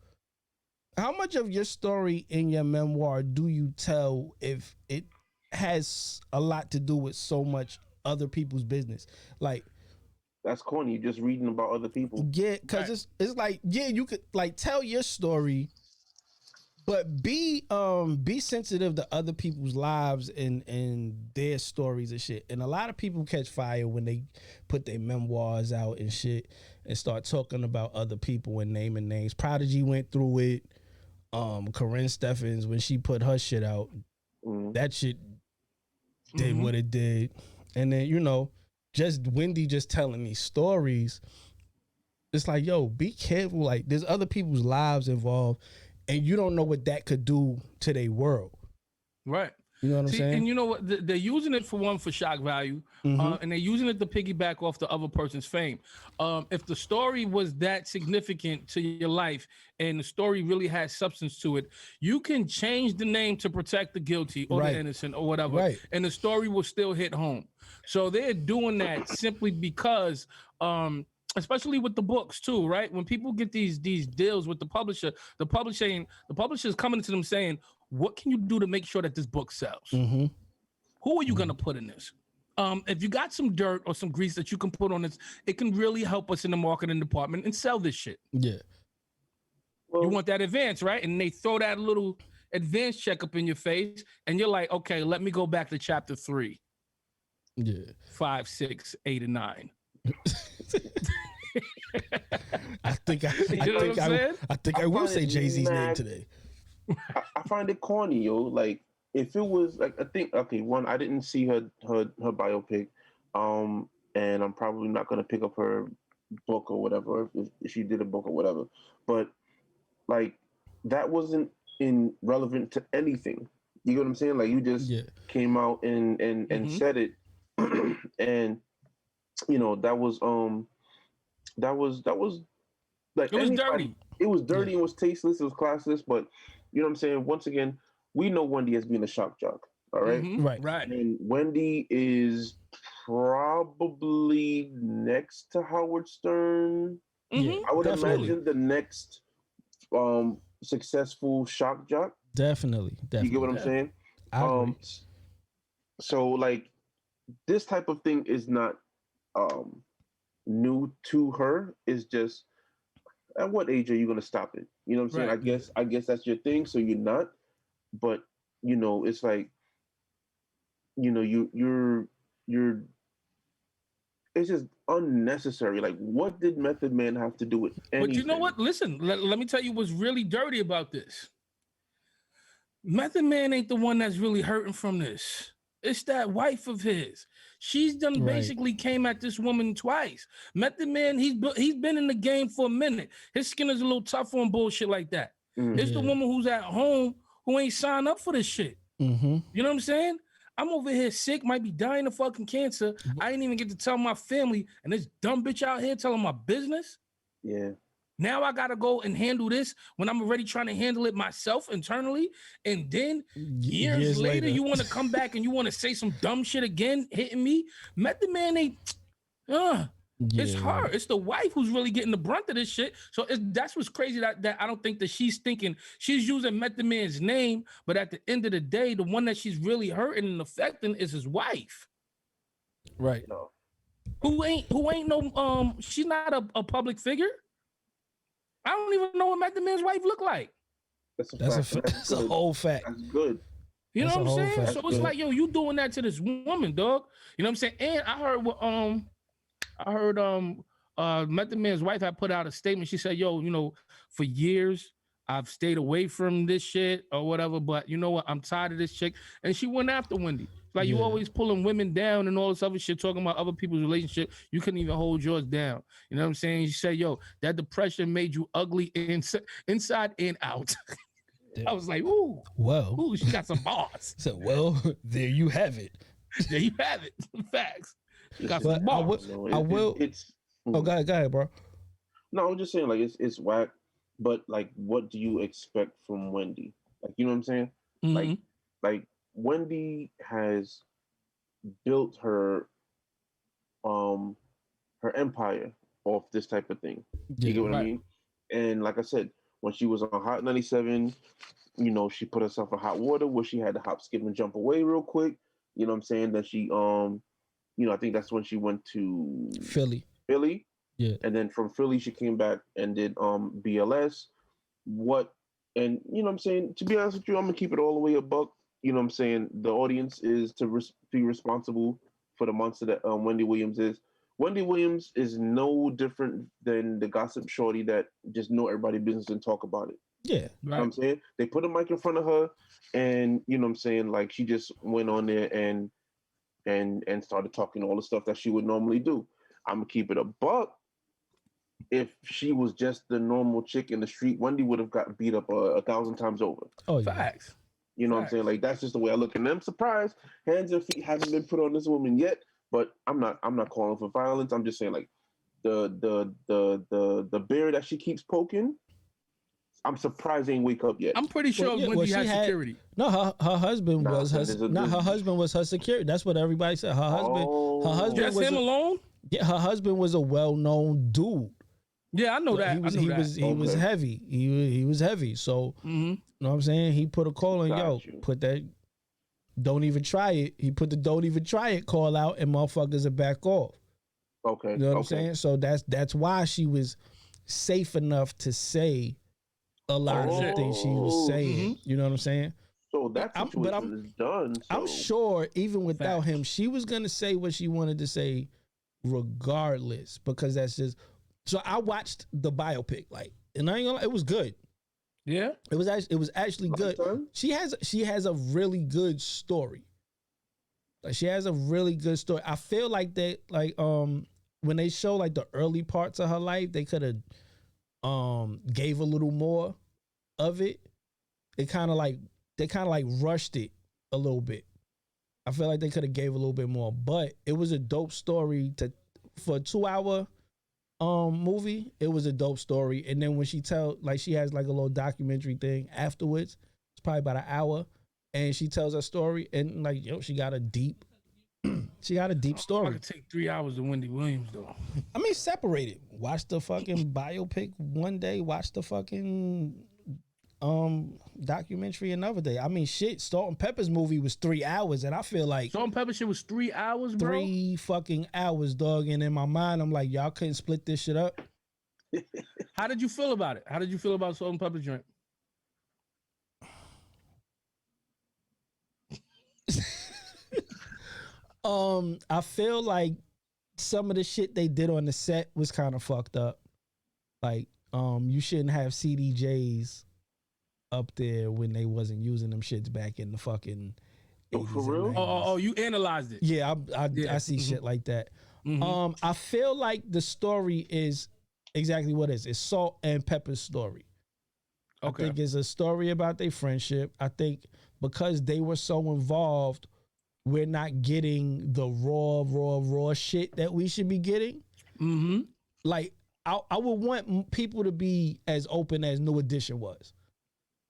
[SPEAKER 1] your story in your memoir do you tell if it has a lot to do with so much other people's business? Like,
[SPEAKER 3] that's corny. You're just reading about other people.
[SPEAKER 1] Yeah, because it's like, yeah, you could like tell your story, but be sensitive to other people's lives and their stories and shit. And a lot of people catch fire when they put their memoirs out and shit and start talking about other people and naming names. Prodigy went through it. Corinne Steffens, when she put her shit out, that shit did what it did. And then, just Wendy just telling these stories. It's like, yo, be careful. Like, there's other people's lives involved, and you don't know what that could do to their world.
[SPEAKER 2] Right.
[SPEAKER 1] You know what I'm saying?
[SPEAKER 2] And you know what? They're using it for shock value, and they're using it to piggyback off the other person's fame. If the story was that significant to your life and the story really has substance to it, you can change the name to protect the guilty or the innocent or whatever, and the story will still hit home. So they're doing that simply because, especially with the books too, right? When people get these deals with the publisher is coming to them saying, what can you do to make sure that this book sells? Who are you going to put in this? If you got some dirt or some grease that you can put on this, it can really help us in the marketing department and sell this shit.
[SPEAKER 1] Yeah.
[SPEAKER 2] Well, you want that advance, right? And they throw that little advance check up in your face, and you're like, okay, let me go back to chapter 3.
[SPEAKER 1] Yeah.
[SPEAKER 2] 5, 6, 8, and 9.
[SPEAKER 1] I think I will say Jay-Z's name today.
[SPEAKER 3] I find it corny, yo. Like, if it was like, I think, okay, one, I didn't see her biopic, and I'm probably not gonna pick up her book or whatever if she did a book or whatever. But like, that wasn't relevant to anything. You get what I'm saying? Like you just came out and said it, and you know that was like
[SPEAKER 2] it was dirty.
[SPEAKER 3] It was dirty. It was tasteless. It was classless. But you know what I'm saying? Once again, we know Wendy as being a shock jock. All right?
[SPEAKER 2] Right.
[SPEAKER 3] And Wendy is probably next to Howard Stern. I would imagine the next successful shock jock.
[SPEAKER 1] Definitely.
[SPEAKER 3] You get what I'm saying?
[SPEAKER 1] I agree.
[SPEAKER 3] So like this type of thing is not new to her. It's just at what age are you gonna stop it? You know what I'm saying? I guess that's your thing, so you're not. But you know, it's like, you know, you're it's just unnecessary. Like, what did Method Man have to do with anything?
[SPEAKER 2] But you know what? Listen, let me tell you what's really dirty about this. Method Man ain't the one that's really hurting from this. It's that wife of his. She's done basically came at this woman twice. Method Man, he's been in the game for a minute. His skin is a little tough on bullshit like that. It's the woman who's at home who ain't signed up for this shit. You know what I'm saying? I'm over here sick, might be dying of fucking cancer. I ain't even get to tell my family, and this dumb bitch out here telling my business.
[SPEAKER 3] Yeah.
[SPEAKER 2] Now I gotta go and handle this when I'm already trying to handle it myself internally. And then years later, you want to come back and you want to say some dumb shit again, hitting me. Method Man ain't. It's her. It's the wife who's really getting the brunt of this shit. So that's what's crazy that I don't think that she's thinking she's using Method Man's name, but at the end of the day, the one that she's really hurting and affecting is his wife.
[SPEAKER 1] Right.
[SPEAKER 2] Who ain't no she's not a public figure. I don't even know what Method Man's wife look like.
[SPEAKER 1] That's a whole fact.
[SPEAKER 3] That's good.
[SPEAKER 2] You know what I'm saying?
[SPEAKER 1] Fact.
[SPEAKER 2] So it's like, yo, you doing that to this woman, dog. You know what I'm saying? And I heard Method Man's wife had put out a statement. She said, yo, you know, for years I've stayed away from this shit or whatever, but you know what? I'm tired of this chick. And she went after Wendy. Like you always pulling women down and all this other shit, talking about other people's relationship. You couldn't even hold yours down. You know what I'm saying? She said, yo, that depression made you ugly inside and out. I was like, ooh.
[SPEAKER 1] Well.
[SPEAKER 2] Ooh, she got some bars.
[SPEAKER 1] So, well, there you have it.
[SPEAKER 2] There you have it. Facts. She got some bars.
[SPEAKER 1] I will. Go ahead, bro.
[SPEAKER 3] No, I'm just saying, like, it's whack, but, like, what do you expect from Wendy? Like, you know what I'm saying? Like, Wendy has built her her empire off this type of thing. You get what I mean? And like I said, when she was on Hot 97, you know, she put herself in hot water where she had to hop, skip, and jump away real quick. You know what I'm saying? Then she you know, I think that's when she went to
[SPEAKER 1] Philly.
[SPEAKER 3] Yeah. And then from Philly she came back and did BLS. And you know what I'm saying? To be honest with you, I'm gonna keep it all the way a buck. You know what I'm saying? The audience is to be responsible for the monster that Wendy Williams is. Wendy Williams is no different than the gossip shorty that just know everybody's business and talk about it.
[SPEAKER 1] Yeah.
[SPEAKER 3] Right. You know what I'm saying? They put a mic in front of her and, you know what I'm saying, like she just went on there and started talking all the stuff that she would normally do. I'm going to keep it a buck. If she was just the normal chick in the street, Wendy would have got beat up 1,000 times over.
[SPEAKER 1] Oh, yeah.
[SPEAKER 2] Facts.
[SPEAKER 3] You know what I'm saying? Like that's just the way I look. And I'm surprised hands and feet haven't been put on this woman yet. But I'm not calling for violence. I'm just saying like the bear that she keeps poking. I'm surprised they ain't wake up yet.
[SPEAKER 2] I'm pretty sure Wendy had security.
[SPEAKER 1] No, her husband was her husband was her security. That's what everybody said. Her husband
[SPEAKER 2] just
[SPEAKER 1] was
[SPEAKER 2] him alone?
[SPEAKER 1] Yeah, her husband was a well-known dude.
[SPEAKER 2] Yeah, I know that.
[SPEAKER 1] He was heavy. He was heavy. So, you know what I'm saying? He put a call on, put that, don't even try it. He put the don't even try it call out and motherfuckers are back off.
[SPEAKER 3] Okay.
[SPEAKER 1] You know what I'm saying? So that's why she was safe enough to say a lot of the things she was saying. You know what I'm saying?
[SPEAKER 3] So that situation is done. So.
[SPEAKER 1] I'm sure even without him, she was going to say what she wanted to say regardless, because that's just... So I watched the biopic, and I ain't gonna lie, it was good.
[SPEAKER 2] Yeah,
[SPEAKER 1] it was actually good. She has a really good story. Like she has a really good story. I feel like that, when they show like the early parts of her life, they could have gave a little more of it. It kind of like they kind of like rushed it a little bit. I feel like they could have gave a little bit more, but it was a dope story for a 2-hour movie. It was a dope story. And then when she she has like a little documentary thing afterwards. It's probably about an hour, and she tells her story, and like she got a deep story.
[SPEAKER 2] I could take 3 hours to Wendy Williams though.
[SPEAKER 1] I mean, separate it. Watch the fucking biopic one day. Watch the fucking documentary another day. I mean, shit. Salt and Pepper's movie was 3 hours, and I feel like
[SPEAKER 2] Salt and Pepper shit was 3 hours, bro.
[SPEAKER 1] 3 fucking hours, dog. And in my mind, I'm like, y'all couldn't split this shit up.
[SPEAKER 2] How did you feel about it? How did you feel about Salt and Pepper joint?
[SPEAKER 1] I feel like some of the shit they did on the set was kind of fucked up. Like, you shouldn't have CDJs up there when they wasn't using them shits back in the fucking 80s.
[SPEAKER 3] For real?
[SPEAKER 2] Oh, you analyzed it.
[SPEAKER 1] Yeah, I see shit like that. I feel like the story is exactly what it is. It's Salt and Pepper's story. Okay. I think it's a story about their friendship. I think because they were so involved, we're not getting the raw shit that we should be getting. Like, I would want people to be as open as New Edition was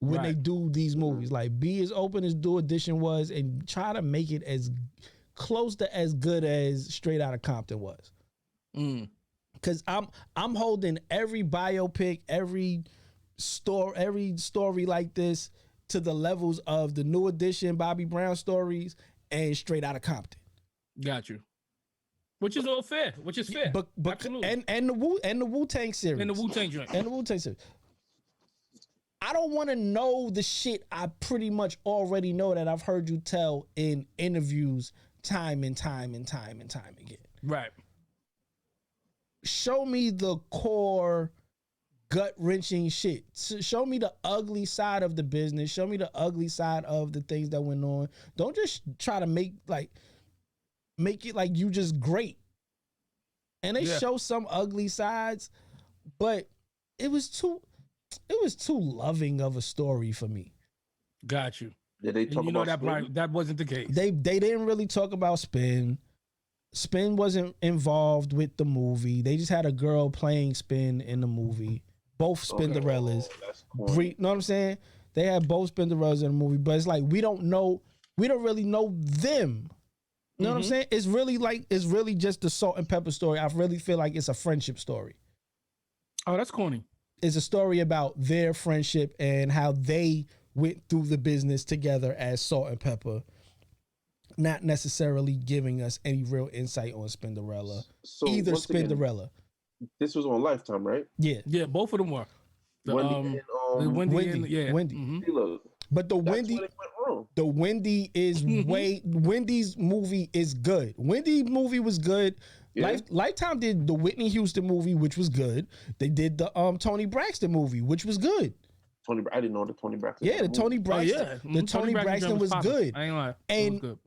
[SPEAKER 1] when they do these movies. Like, be as open as New Edition was and try to make it as close to as good as Straight Outta Compton was. Because I'm holding every biopic, every story like this to the levels of the New Edition Bobby Brown stories and Straight Outta Compton.
[SPEAKER 2] Got you. Which is all fair. Which is fair.
[SPEAKER 1] But
[SPEAKER 2] absolutely.
[SPEAKER 1] And the Wu-Tang series.
[SPEAKER 2] And the Wu-Tang joint.
[SPEAKER 1] And the Wu-Tang series. I don't want to know the shit I pretty much already know that I've heard you tell in interviews time and time again.
[SPEAKER 2] Right.
[SPEAKER 1] Show me the core gut-wrenching shit. Show me the ugly side of the business. Show me the ugly side of the things that went on. Don't just try to make it like you just great. And they show some ugly sides, but it was too loving of a story for me.
[SPEAKER 2] Got you.
[SPEAKER 3] Did they talk about
[SPEAKER 2] that wasn't the case.
[SPEAKER 1] They didn't really talk about Spin. Spin wasn't involved with the movie. They just had a girl playing Spin in the movie. Both Spinderellas. You know what I'm saying? They had both Spinderellas in the movie, but it's like we don't really know them. You know what I'm saying? It's really just the Salt and Pepper story. I really feel like it's a friendship story.
[SPEAKER 2] Oh, that's corny.
[SPEAKER 1] It's a story about their friendship and how they went through the business together as Salt and Pepper, not necessarily giving us any real insight on Spinderella.
[SPEAKER 3] So
[SPEAKER 1] either Spinderella.
[SPEAKER 3] Again, this was on Lifetime, right?
[SPEAKER 2] Yeah, both of them were.
[SPEAKER 3] Wendy.
[SPEAKER 1] But the Wendy is Wendy's movie is good. Wendy's movie was good. Yeah. Lifetime did the Whitney Houston movie, which was good. They did the Tony Braxton movie, which was good.
[SPEAKER 3] I didn't know the Tony Braxton.
[SPEAKER 1] Yeah, the Tony Braxton. The Tony Braxton was good.
[SPEAKER 2] I ain't lying.
[SPEAKER 1] And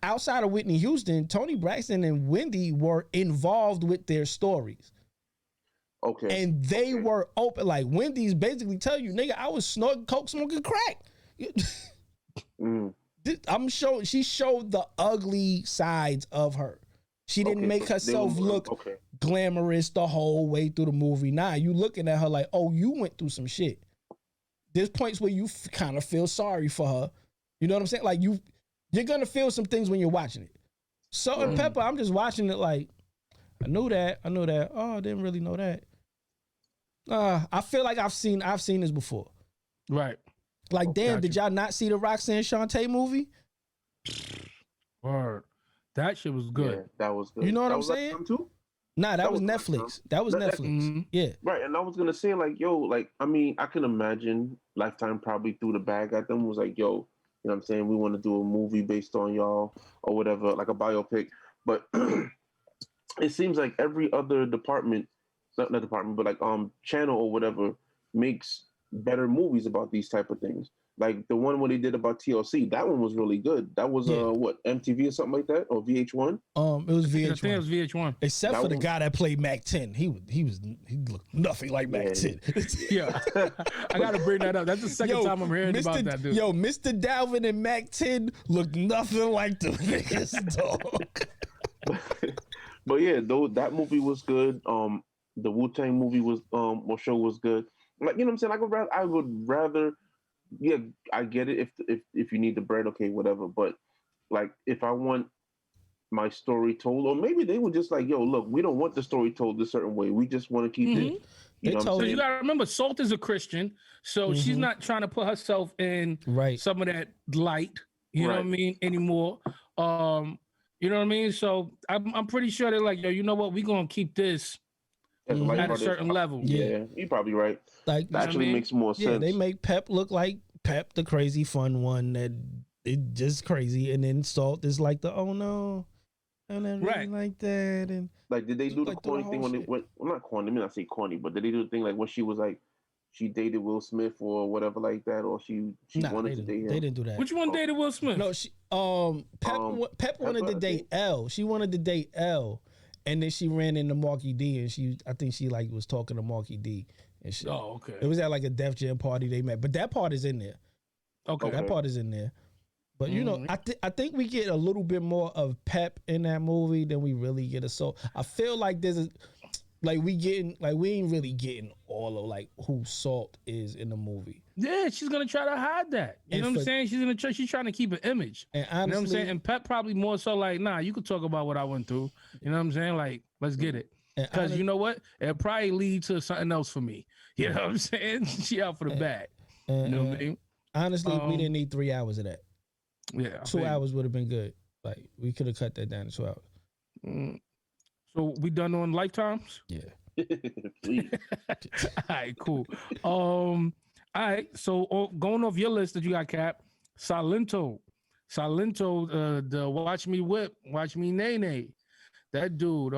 [SPEAKER 1] outside of Whitney Houston, Tony Braxton and Wendy were involved with their stories.
[SPEAKER 3] Okay.
[SPEAKER 1] And they were open. Like, Wendy's basically tell you, nigga, I was snorting coke, smoking crack. She showed the ugly sides of her. She didn't make herself look glamorous the whole way through the movie. Nah, you looking at her like, oh, you went through some shit. There's points where you kind of feel sorry for her. You know what I'm saying? Like, you're gonna feel some things when you're watching it. Salt and Pepper, I'm just watching it like, I knew that. Oh, I didn't really know that. I feel like I've seen this before.
[SPEAKER 2] Right.
[SPEAKER 1] Like, damn, did y'all not see the Roxanne Shante movie?
[SPEAKER 2] Word. That shit was good.
[SPEAKER 3] Yeah, that was good.
[SPEAKER 1] You know what I'm saying?
[SPEAKER 3] Too?
[SPEAKER 1] Nah, that was Netflix. That was Netflix. Mm-hmm. Yeah.
[SPEAKER 3] Right. And I was gonna say, like, yo, like, I mean, I can imagine Lifetime probably threw the bag at them, was like, yo, you know what I'm saying? We want to do a movie based on y'all or whatever, like a biopic. But it seems like every other department, not department, but like channel or whatever makes better movies about these type of things. Like the one when they did about TLC, that one was really good. That was what, MTV or something like that, or VH1?
[SPEAKER 1] It was VH1.
[SPEAKER 2] I think it was VH1.
[SPEAKER 1] Except
[SPEAKER 3] That
[SPEAKER 1] for the
[SPEAKER 3] one-
[SPEAKER 1] guy that played Mac 10. He looked nothing like Mac 10.
[SPEAKER 2] Yeah, I gotta bring that up. That's the second time I'm hearing about that dude.
[SPEAKER 1] Yo, Mr. Dalvin and Mac 10 look nothing like the niggas, dog.
[SPEAKER 3] But yeah, though that movie was good. The Wu-Tang movie was or show was good. Like, you know what I'm saying? I would rather. Yeah, I get it. If you need the bread, okay, whatever. But like, if I want my story told, or maybe they were just like, yo, look, we don't want the story told a certain way. We just want to keep it. You know what I'm
[SPEAKER 2] So
[SPEAKER 3] saying?
[SPEAKER 2] you gotta remember, Salt is a Christian, so she's not trying to put herself in some of that light. You know what I mean? Anymore. You know what I mean? So I'm pretty sure they're like, yo, you know what? We're gonna keep this at a certain level.
[SPEAKER 3] Yeah, you're probably right.
[SPEAKER 1] Like,
[SPEAKER 3] that actually makes more sense.
[SPEAKER 1] Yeah, they make Pep look like Pep, the crazy fun one that it just crazy, and then Salt is like the oh no, and then really like that, and
[SPEAKER 3] like did they do the
[SPEAKER 1] like
[SPEAKER 3] corny thing when they went? Well, not corny. I mean, I say corny, but did they do the thing like when she was like she dated Will Smith or whatever like that, or she wanted to date him?
[SPEAKER 1] They didn't do that.
[SPEAKER 2] Which one dated Will Smith?
[SPEAKER 1] No, she Pep wanted to date L. She wanted to date L. And then she ran into Marky D, and I think she like was talking to Marky D and shit.
[SPEAKER 2] Oh, okay.
[SPEAKER 1] It was at like a Def Jam party they met, but that part is in there.
[SPEAKER 2] Okay,
[SPEAKER 1] that part is in there. But you know, I think we get a little bit more of Pep in that movie than we really get of Salt. I feel like we ain't really getting all of like who Salt is in the movie.
[SPEAKER 2] Yeah, she's gonna try to hide that. You know what I'm saying? She's trying to keep an image.
[SPEAKER 1] And honestly,
[SPEAKER 2] you know what I'm saying? And Pep probably more so like, nah, you could talk about what I went through. You know what I'm saying? Like, let's get it. Because you know what? It'll probably lead to something else for me. You know what I'm saying? She out for the bag. You know what I mean?
[SPEAKER 1] Honestly, we didn't need 3 hours of that.
[SPEAKER 2] Yeah.
[SPEAKER 1] 2 hours would have been good. Like, we could have cut that down to 2 hours.
[SPEAKER 2] So we done on Lifetimes?
[SPEAKER 1] Yeah.
[SPEAKER 2] All right, cool. All right, so going off your list that you got, Cap, Salento, the Watch Me Whip, Watch Me Nay Nay, that dude,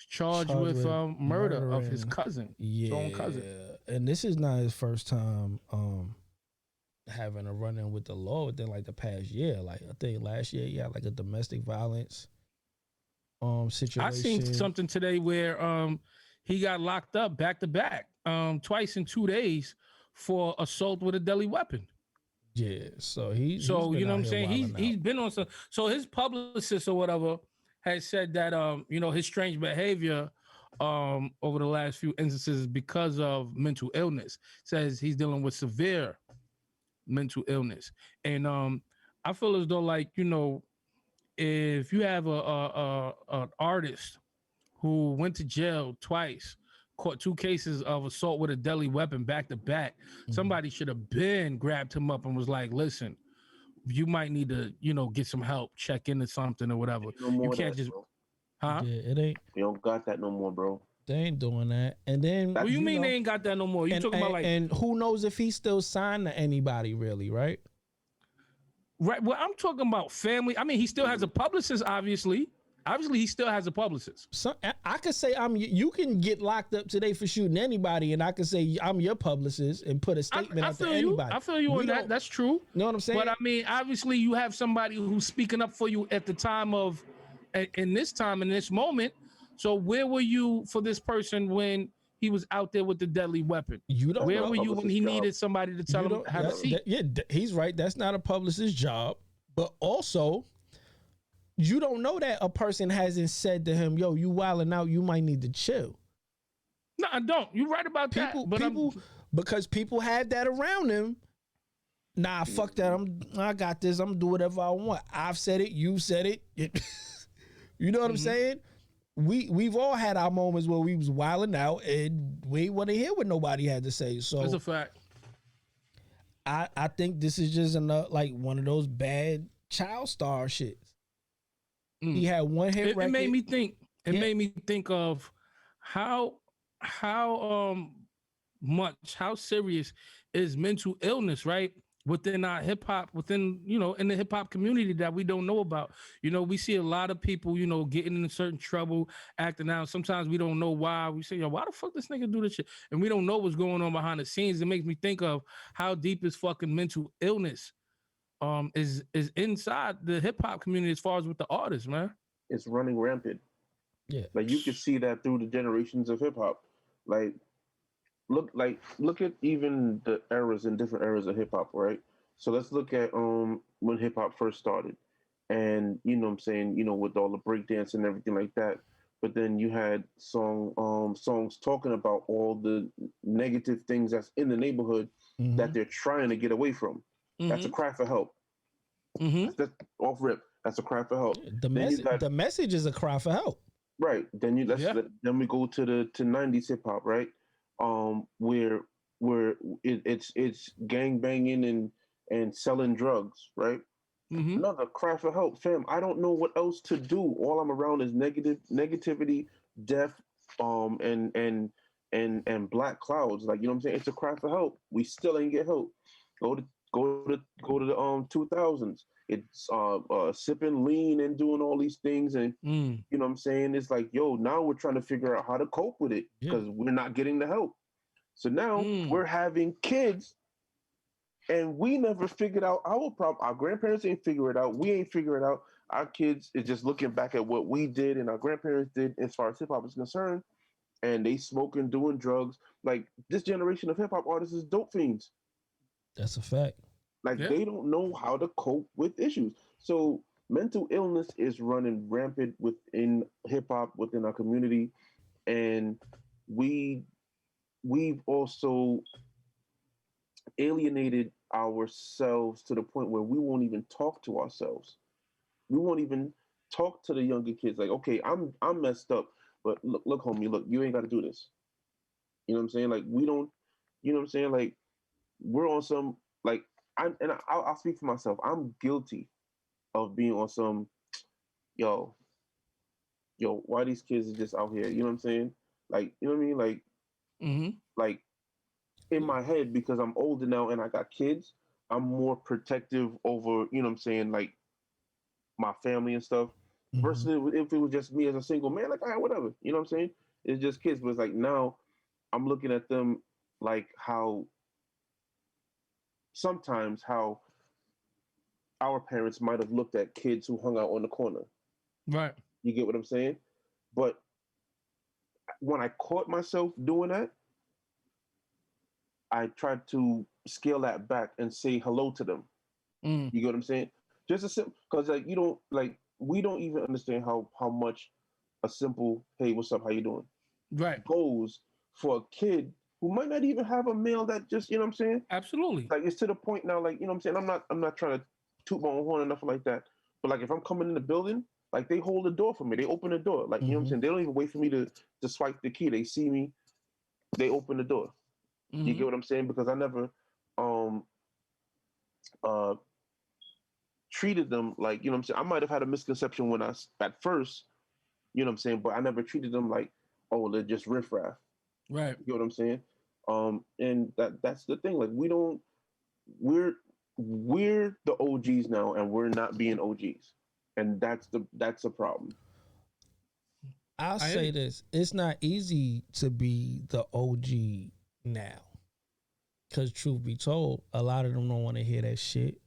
[SPEAKER 2] charged with murder of his cousin, his own cousin.
[SPEAKER 1] And this is not his first time having a run-in with the law within like the past year. Like I think last year he had like a domestic violence situation.
[SPEAKER 2] I seen something today where he got locked up back to back twice in 2 days for assault with a deadly weapon.
[SPEAKER 1] Yeah, so he's
[SPEAKER 2] you know
[SPEAKER 1] been
[SPEAKER 2] what I'm saying? He's been on some. So his publicist or whatever has said that you know, his strange behavior over the last few instances is because of mental illness. Says he's dealing with severe mental illness, and I feel as though, like, you know, if you have an artist who went to jail twice, caught 2 cases of assault with a deadly weapon back to back, somebody should have been grabbed him up and was like, listen, you might need to, you know, get some help, check into something or whatever. You can't just,
[SPEAKER 3] bro.
[SPEAKER 2] huh?
[SPEAKER 1] Yeah, it ain't.
[SPEAKER 3] We don't got that no more, bro.
[SPEAKER 1] They ain't doing that. And then
[SPEAKER 2] What do you mean they ain't got that no more? You talking about like,
[SPEAKER 1] and who knows if he's still signed to anybody really, right?
[SPEAKER 2] right? Well, I'm talking about family. I mean, he still has a publicist, obviously. Obviously, he still has a publicist.
[SPEAKER 1] So I could say you can get locked up today for shooting anybody, and I could say I'm your publicist and put a statement out to anybody.
[SPEAKER 2] I feel you on that. That's true.
[SPEAKER 1] Know what I'm saying?
[SPEAKER 2] But I mean, obviously, you have somebody who's speaking up for you at the time of, in this time, in this moment. So where were you for this person when he was out there with the deadly weapon?
[SPEAKER 1] You don't.
[SPEAKER 2] Where
[SPEAKER 1] know.
[SPEAKER 2] were you when he needed somebody to tell him have a seat?
[SPEAKER 1] He's right. That's not a publicist's job. But also, you don't know that a person hasn't said to him, yo, you wilding out, you might need to chill.
[SPEAKER 2] No, I don't. You're right about that. But
[SPEAKER 1] because people had that around him. Nah, fuck that. I got this. I'm gonna do whatever I want. I've said it. You said it. You know what I'm saying? We've all had our moments where we was wilding out and we want to hear what nobody had to say. So
[SPEAKER 2] that's a fact.
[SPEAKER 1] I think this is just like one of those bad child star shits. He had one hit record.
[SPEAKER 2] It made me think. It made me think of how serious is mental illness, right? within our hip hop, within, in the hip hop community that we don't know about. We see a lot of people, getting in certain trouble, acting out. Sometimes we don't know why. We say, yo, why the fuck this nigga do this shit? And we don't know what's going on behind the scenes. It makes me think of how deep is fucking mental illness is inside the hip hop community as far as with the artists, man.
[SPEAKER 3] It's running rampant.
[SPEAKER 1] Yeah.
[SPEAKER 3] Like you can see that through the generations of hip hop. Like look at even the eras and different eras of hip hop, right? So let's look at when hip hop first started, and you know what I'm saying, with all the breakdance and everything like that. But then you had songs talking about all the negative things that's in the neighborhood that they're trying to get away from. That's a cry for help. That's off rip. That's a cry for help.
[SPEAKER 1] The message is a cry for help.
[SPEAKER 3] Right. Then then we go to the 90s hip hop, right? Where it's gang banging and selling drugs, right? Another cry for help, fam. I don't know what else to do. All I'm around is negativity, death, and black clouds. Like, you know what I'm saying? It's a cry for help. We still ain't get help. Go to the 2000s. It's sipping lean and doing all these things, and you know what I'm saying? It's like, yo, now we're trying to figure out how to cope with it because we're not getting the help. So now we're having kids, and we never figured out our problem. Our grandparents ain't figure it out. We ain't figure it out. Our kids is just looking back at what we did and our grandparents did as far as hip hop is concerned, and they smoking, doing drugs. Like, this generation of hip hop artists is dope fiends.
[SPEAKER 1] That's a fact.
[SPEAKER 3] Like, they don't know how to cope with issues. So mental illness is running rampant within hip hop, within our community. And we've also alienated ourselves to the point where we won't even talk to ourselves. We won't even talk to the younger kids. Like, okay, I'm messed up, but look, homie, look, you ain't got to do this. You know what I'm saying? Like, we don't, you know what I'm saying? Like, we're on some, like, I'll speak for myself. I'm guilty of being on some, yo, why these kids are just out here? You know what I'm saying? Like, you know what I mean? Like, like in my head, because I'm older now and I got kids, I'm more protective over, you know what I'm saying, like my family and stuff. Versus if it was just me as a single man, like, all right, whatever. You know what I'm saying? It's just kids, but it's like now I'm looking at them like how sometimes how our parents might have looked at kids who hung out on the corner.
[SPEAKER 2] Right.
[SPEAKER 3] You get what I'm saying? But when I caught myself doing that, I tried to scale that back and say hello to them. You get what I'm saying? Just a simple, because like we don't even understand how much a simple "Hey, what's up? How you doing?"
[SPEAKER 2] right
[SPEAKER 3] goes for a kid who might not even have a male that just, you know what I'm saying?
[SPEAKER 2] Absolutely.
[SPEAKER 3] Like, it's to the point now, like, you know what I'm saying? I'm not trying to toot my own horn or nothing like that. But like, if I'm coming in the building, like, they hold the door for me. They open the door. Like, you know what I'm saying? They don't even wait for me to swipe the key. They see me, they open the door. You get what I'm saying? Because I never treated them like, you know what I'm saying? I might have had a misconception when at first, you know what I'm saying? But I never treated them like, oh, they're just riffraff.
[SPEAKER 2] Right.
[SPEAKER 3] You know what I'm saying? And that's the thing. Like, we're the OGs now, and we're not being OGs, and that's the problem.
[SPEAKER 1] I'll say this: it's not easy to be the OG now, because truth be told, a lot of them don't want to hear that shit.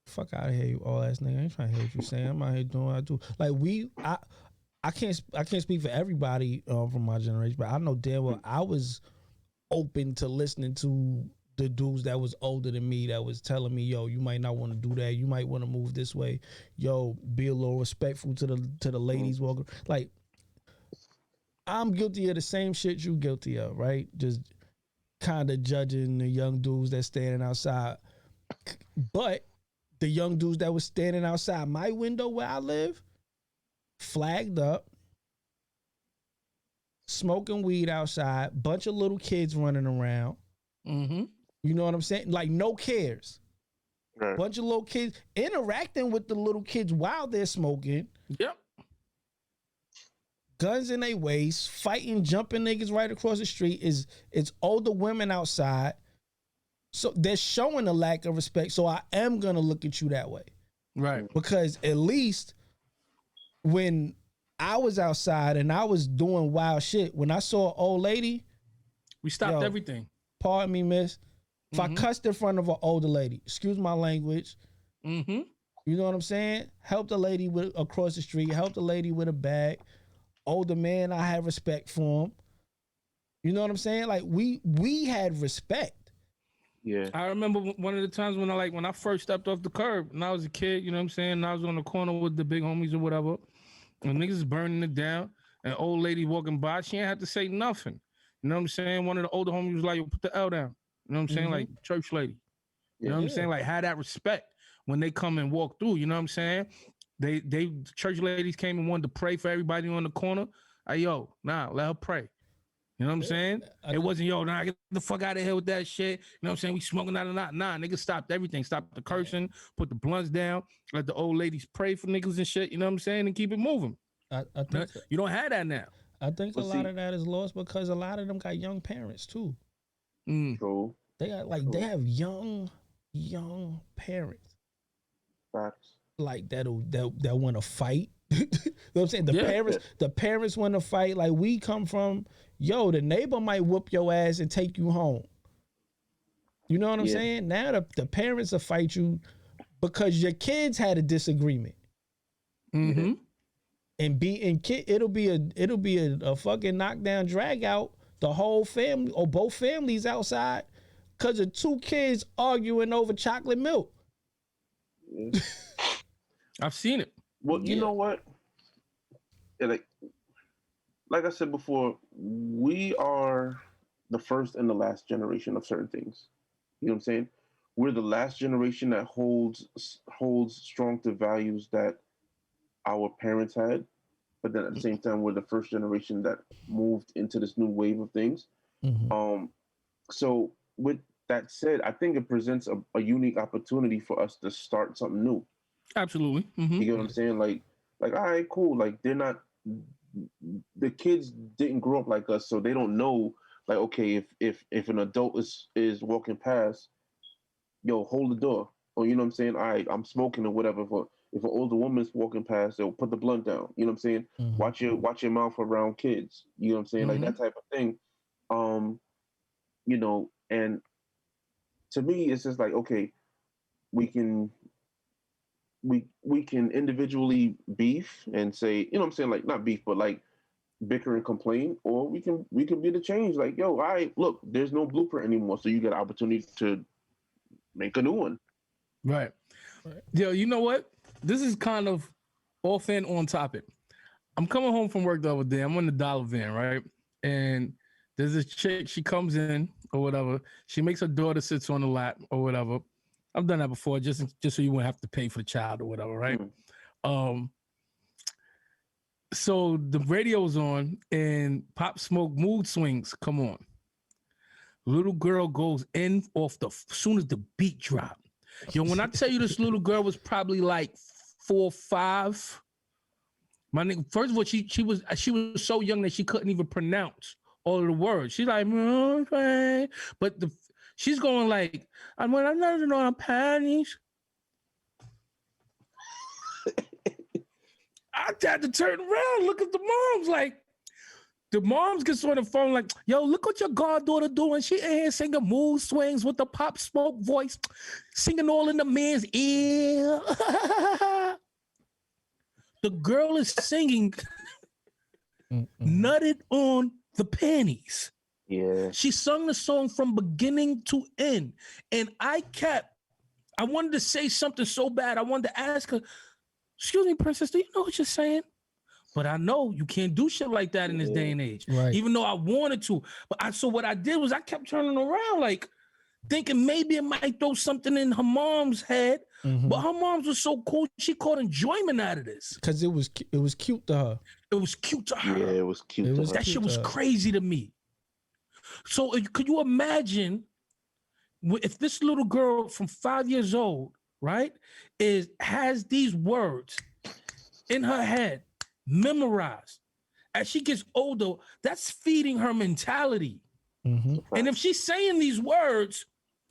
[SPEAKER 1] Fuck out of here, you all ass nigga. I ain't trying to hear what you saying. I'm out here doing what I do. Like, I can't speak for everybody from my generation, but I know damn well I was open to listening to the dudes that was older than me that was telling me, yo, you might not want to do that. You might want to move this way. Yo, be a little respectful to the ladies walking. Like, I'm guilty of the same shit you guilty of, right? Just kind of judging the young dudes that's standing outside. But the young dudes that was standing outside my window where I live, flagged up, smoking weed outside, bunch of little kids running around. You know what I'm saying? Like, no cares.
[SPEAKER 3] Right.
[SPEAKER 1] Bunch of little kids interacting with the little kids while they're smoking.
[SPEAKER 2] Yep.
[SPEAKER 1] Guns in their waist, fighting, jumping niggas right across the street. It's older women outside. So they're showing a lack of respect. So I am gonna look at you that way.
[SPEAKER 2] Right.
[SPEAKER 1] Because at least when I was outside and I was doing wild shit, when I saw an old lady,
[SPEAKER 2] we stopped everything.
[SPEAKER 1] Pardon me, miss. If I cussed in front of an older lady, excuse my language.
[SPEAKER 2] Mm-hmm.
[SPEAKER 1] You know what I'm saying? Help the lady across the street. Help the lady with a bag. Older man, I have respect for him. You know what I'm saying? Like we had respect.
[SPEAKER 3] Yeah.
[SPEAKER 2] I remember one of the times when I first stepped off the curb and I was a kid, you know what I'm saying? And I was on the corner with the big homies or whatever. And niggas is burning it down. An old lady walking by, she ain't have to say nothing. You know what I'm saying? One of the older homies was like, yo, put the L down. You know what I'm saying? Like church lady. You know what I'm saying? Like had that respect when they come and walk through. You know what I'm saying? They church ladies came and wanted to pray for everybody on the corner. Hey, yo, nah, let her pray. You know what I'm saying? It wasn't, yo, nah, get the fuck out of here with that shit. You know what I'm saying? We smoking out of that. Nah, niggas stopped everything. Stopped the cursing, put the blunts down, let the old ladies pray for niggas and shit. You know what I'm saying? And keep it moving.
[SPEAKER 1] I think so.
[SPEAKER 2] You don't have that now.
[SPEAKER 1] I think a lot of that is lost because a lot of them got young parents too.
[SPEAKER 3] True.
[SPEAKER 1] They got they have young parents.
[SPEAKER 3] Facts.
[SPEAKER 1] Like that want to fight. You know what I'm saying? The parents want to fight. Like we come from, yo, the neighbor might whoop your ass and take you home. You know what I'm saying? Now the parents will fight you because your kids had a disagreement.
[SPEAKER 2] Mm-hmm.
[SPEAKER 1] And it'll be a fucking knockdown drag out. The whole family or both families outside because of two kids arguing over chocolate milk.
[SPEAKER 2] I've seen it.
[SPEAKER 3] Well, you know what? Like I said before, we are the first and the last generation of certain things. You know what I'm saying? We're the last generation that holds strong to values that our parents had, but then at the same time, we're the first generation that moved into this new wave of things. Mm-hmm. So with that said, I think it presents a unique opportunity for us to start something new.
[SPEAKER 2] Absolutely. Mm-hmm.
[SPEAKER 3] You get what I'm saying? Like, all right, cool. Like the kids didn't grow up like us, so they don't know. Like, okay, if an adult is walking past, yo, hold the door. Or you know what I'm saying? All right, I'm smoking or whatever. If an older woman's walking past, they'll put the blunt down. You know what I'm saying? Mm-hmm. Watch your mouth around kids. You know what I'm saying? Mm-hmm. Like that type of thing. You know, and to me, it's just like, okay, we can individually beef and say, you know what I'm saying? Like not beef, but like bicker and complain, or we can be the change. Like, yo, all right, look, there's no blueprint anymore, so you get an opportunity to make a new one.
[SPEAKER 2] Right. Yo, you know what? This is kind of off and on topic. I'm coming home from work the other day. I'm on the dollar van, right? And there's this chick, she comes in or whatever. She makes her daughter sits on the lap or whatever. I've done that before, just so you won't have to pay for the child or whatever, right? Mm. So the radio's on and Pop Smoke Mood Swings come on. Little girl goes in off soon as the beat drop. Yo, when I tell you this little girl was probably like 4 or 5, my nigga, first of all, she was so young that she couldn't even pronounce all of the words. She's like, okay. But she's going like, I'm not on panties. I had to turn around, look at the moms. Like, the moms gets on the phone like, yo, look what your goddaughter doing. She in here singing Mood Swings with the Pop Smoke voice, singing all in the man's ear. The girl is singing Nutted on the Panties.
[SPEAKER 3] Yeah.
[SPEAKER 2] She sung the song from beginning to end. And I wanted to say something so bad. I wanted to ask her, excuse me, princess, do you know what you're saying? But I know you can't do shit like that in this day and age.
[SPEAKER 1] Right. Even
[SPEAKER 2] though I wanted to. But so what I did was I kept turning around like thinking maybe it might throw something in her mom's head. Mm-hmm. But her mom's was so cool, she caught enjoyment out of this.
[SPEAKER 1] Because it was cute to her.
[SPEAKER 2] It was cute to her.
[SPEAKER 3] Yeah, it was cute to her.
[SPEAKER 2] That shit was crazy to me. So could you imagine if this little girl from 5 years old, right, has these words in her head, memorized. As she gets older, that's feeding her mentality. Mm-hmm. And if she's saying these words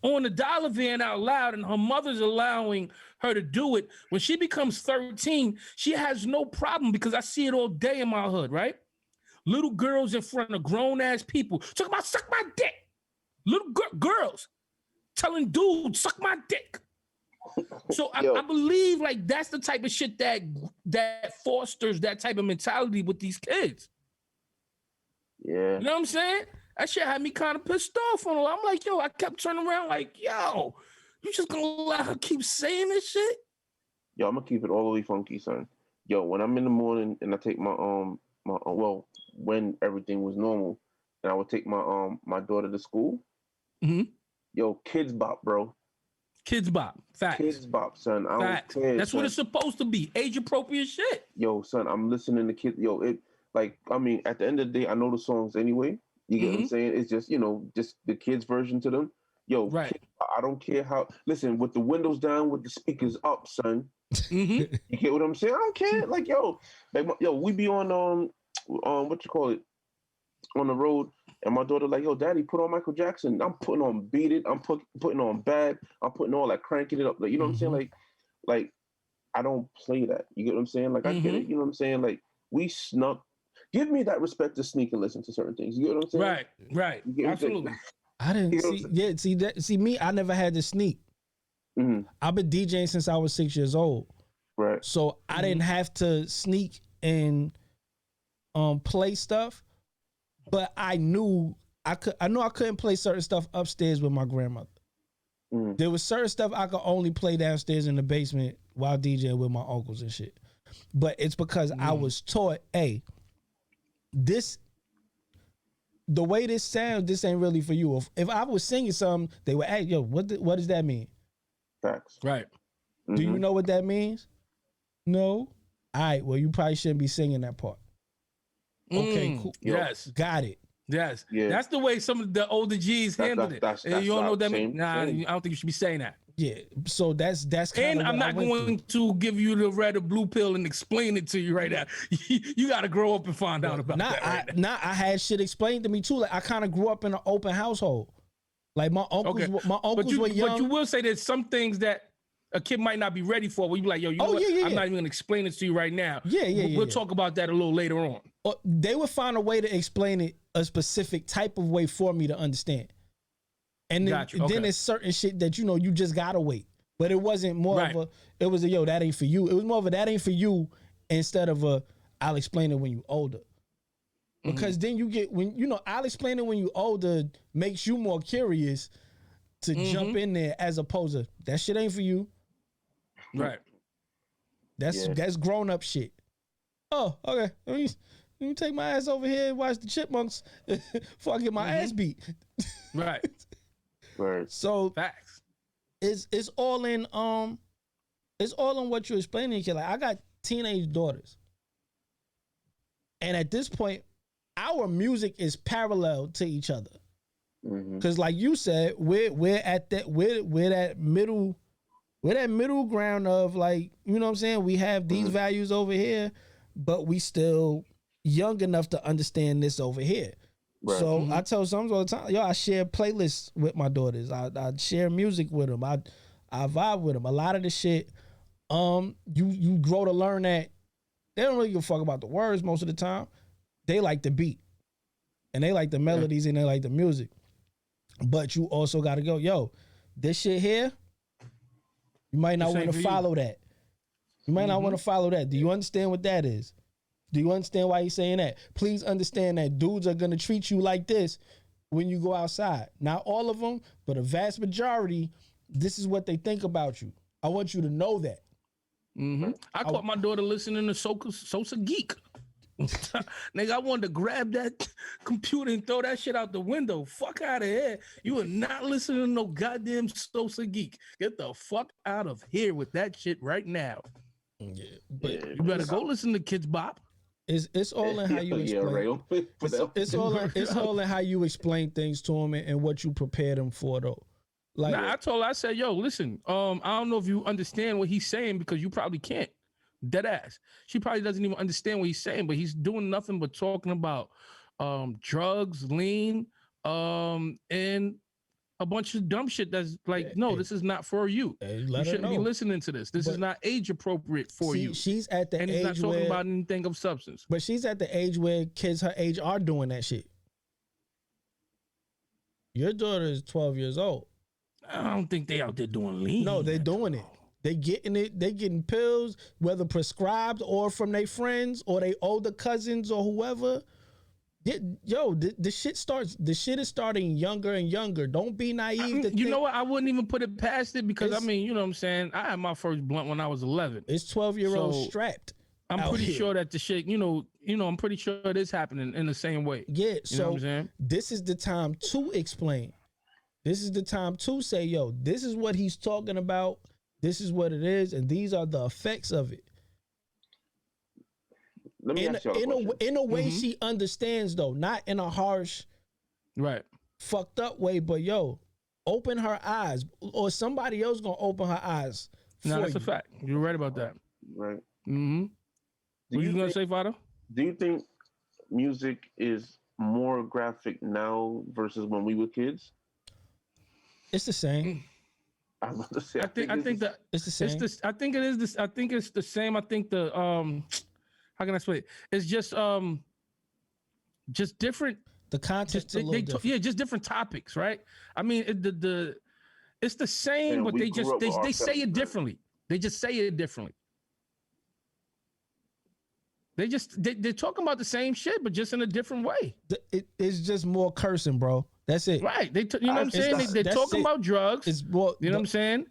[SPEAKER 2] on the dollar van out loud, and her mother's allowing her to do it. When she becomes 13, she has no problem, because I see it all day in my hood, right? Little girls in front of grown-ass people talking about suck my dick. Little girls telling dudes, suck my dick. So I believe like that's the type of shit that fosters that type of mentality with these kids.
[SPEAKER 3] Yeah.
[SPEAKER 2] You know what I'm saying? That shit had me kind of pissed off on her. I'm like, yo, I kept turning around like, yo, you just gonna let her keep saying this shit?
[SPEAKER 3] Yo, I'm gonna keep it all the way funky, son. Yo, when I'm in the morning and I take my when everything was normal, and I would take my daughter to school.
[SPEAKER 2] Mm-hmm.
[SPEAKER 3] Yo, kids bop, bro.
[SPEAKER 2] Kids bop. Facts.
[SPEAKER 3] Kids bop, son. I
[SPEAKER 2] Facts.
[SPEAKER 3] don't care,
[SPEAKER 2] That's
[SPEAKER 3] son.
[SPEAKER 2] what it's supposed to be. Age appropriate shit.
[SPEAKER 3] Yo, son, I'm listening to kids. Yo, it like, I mean, at the end of the day, I know the songs anyway. You get what I'm saying? It's just, just the kids' version to them. Yo,
[SPEAKER 2] right.
[SPEAKER 3] Kids, I don't care how. Listen, with the windows down, with the speakers up, son. You get what I'm saying? I don't care. Like, we be on what you call it, on the road, and my daughter like, yo, daddy, put on Michael Jackson. I'm putting on Beat It. I'm putting on Bad. I'm putting all that, cranking it up. Like, you know what I'm saying? Like, I don't play that. You get what I'm saying? Like, I get it. You know what I'm saying? Like, we snuck. Give me that respect to sneak and listen to certain things. You get what I'm saying?
[SPEAKER 2] Right. Absolutely.
[SPEAKER 1] I didn't see me. I never had to sneak. I've been DJing since I was 6 years old.
[SPEAKER 3] Right.
[SPEAKER 1] So I didn't have to sneak and play stuff, but I knew I couldn't play certain stuff upstairs with my grandmother. There was certain stuff I could only play downstairs in the basement while DJing with my uncles and shit. But it's because I was taught, hey, the way this sounds, this ain't really for you. If I was singing something, they would ask, yo, what does that mean?
[SPEAKER 3] Facts.
[SPEAKER 2] Right.
[SPEAKER 1] Do you know what that means? No. All right, well, you probably shouldn't be singing that part. Okay, cool.
[SPEAKER 2] Yes.
[SPEAKER 1] Got it.
[SPEAKER 2] Yes.
[SPEAKER 3] Yeah.
[SPEAKER 2] That's the way some of the older G's handled it. You don't know what that means? Nah, I don't think you should be saying that.
[SPEAKER 1] Yeah. So that's kind
[SPEAKER 2] of. And I'm not going to give you the red or blue pill and explain it to you right now. You got to grow up and find out about that.
[SPEAKER 1] I had shit explained to me too. Like, I kind of grew up in an open household. Like, my uncles were young.
[SPEAKER 2] But you will say there's some things that a kid might not be ready for. Where you be like, yo, you know what? I'm not even gonna explain it to you right now. We'll talk about that a little later on.
[SPEAKER 1] They would find a way to explain it a specific type of way for me to understand. And then there's certain shit that you just gotta wait. But it wasn't more of it was yo, that ain't for you. It was more of a that ain't for you instead of I'll explain it when you older. Because then you get I'll explain it when you older makes you more curious to jump in there, as opposed to that shit ain't for you.
[SPEAKER 2] Right.
[SPEAKER 1] That's grown up shit. Oh, okay. Let me take my ass over here and watch the Chipmunks before I get my ass beat.
[SPEAKER 2] Right.
[SPEAKER 1] So
[SPEAKER 2] facts.
[SPEAKER 1] It's all in what you're explaining. Like, I got teenage daughters, and at this point, our music is parallel to each other. Because, like you said, we're that middle ground of, like, you know what I'm saying? We have these values over here, but we still young enough to understand this over here. Right. So I tell some all the time, yo, I share playlists with my daughters. I share music with them. I vibe with them. A lot of the shit, you grow to learn that they don't really give a fuck about the words most of the time. They like the beat, and they like the melodies, and they like the music. But you also got to go, yo, this shit here, you might not want to follow that. You might not want to follow that. Do you understand what that is? Do you understand why he's saying that? Please understand that dudes are going to treat you like this when you go outside. Not all of them, but a vast majority, this is what they think about you. I want you to know that.
[SPEAKER 2] I caught my daughter listening to Sosa Geek. Nigga, I wanted to grab that computer and throw that shit out the window. Fuck out of here. You are not listening to no goddamn Sosa Geek. Get the fuck out of here with that shit right now. Yeah, but you better go listen to Kids Bop.
[SPEAKER 1] It's all in how you explain. It's all in how you explain things to them and what you prepare them for, though. Like,
[SPEAKER 2] I said, yo, listen, I don't know if you understand what he's saying, because you probably can't. Dead ass. She probably doesn't even understand what he's saying, but he's doing nothing but talking about drugs, lean, and a bunch of dumb shit that's like, no, this is not for you. You shouldn't be listening to this. This is not age appropriate for you.
[SPEAKER 1] She's at the age
[SPEAKER 2] he's not talking about anything of substance.
[SPEAKER 1] But she's at the age where kids her age are doing that shit. Your daughter is 12 years old.
[SPEAKER 2] I don't think they out there doing lean.
[SPEAKER 1] No, they're doing it. They getting it. They getting pills, whether prescribed or from their friends or they older cousins or whoever. The shit starts. The shit is starting younger and younger. Don't be naive.
[SPEAKER 2] You know what? I wouldn't even put it past it because you know what I'm saying. I had my first blunt when I was 11.
[SPEAKER 1] It's 12-year-olds strapped.
[SPEAKER 2] I'm pretty sure that the shit. You know. I'm pretty sure it is happening in the same way.
[SPEAKER 1] Yeah.
[SPEAKER 2] You know what I'm saying?
[SPEAKER 1] This is the time to explain. This is the time to say, yo, this is what he's talking about. This is what it is, and these are the effects of it.
[SPEAKER 3] Let me ask you
[SPEAKER 1] in a way she understands, though, not in a harsh, fucked up way, but yo, open her eyes, or somebody else gonna open her eyes.
[SPEAKER 2] No, that's a fact. You're right about that.
[SPEAKER 3] Right.
[SPEAKER 2] Mm-hmm. What you gonna say, Fadda?
[SPEAKER 3] Do you think music is more graphic now versus when we were kids?
[SPEAKER 1] It's the same.
[SPEAKER 3] I was about to say,
[SPEAKER 2] I think that
[SPEAKER 1] it's the same.
[SPEAKER 2] I think it is this. I think it's the same. I think the how can I explain it? It's just different.
[SPEAKER 1] The content,
[SPEAKER 2] just different topics, right? I mean, it's the same, but they say it differently. They just say it differently. They're talking about the same shit, but just in a different way.
[SPEAKER 1] It's just more cursing, bro. That's it.
[SPEAKER 2] Right. You know what I'm saying? They're talking about drugs. You know what I'm saying?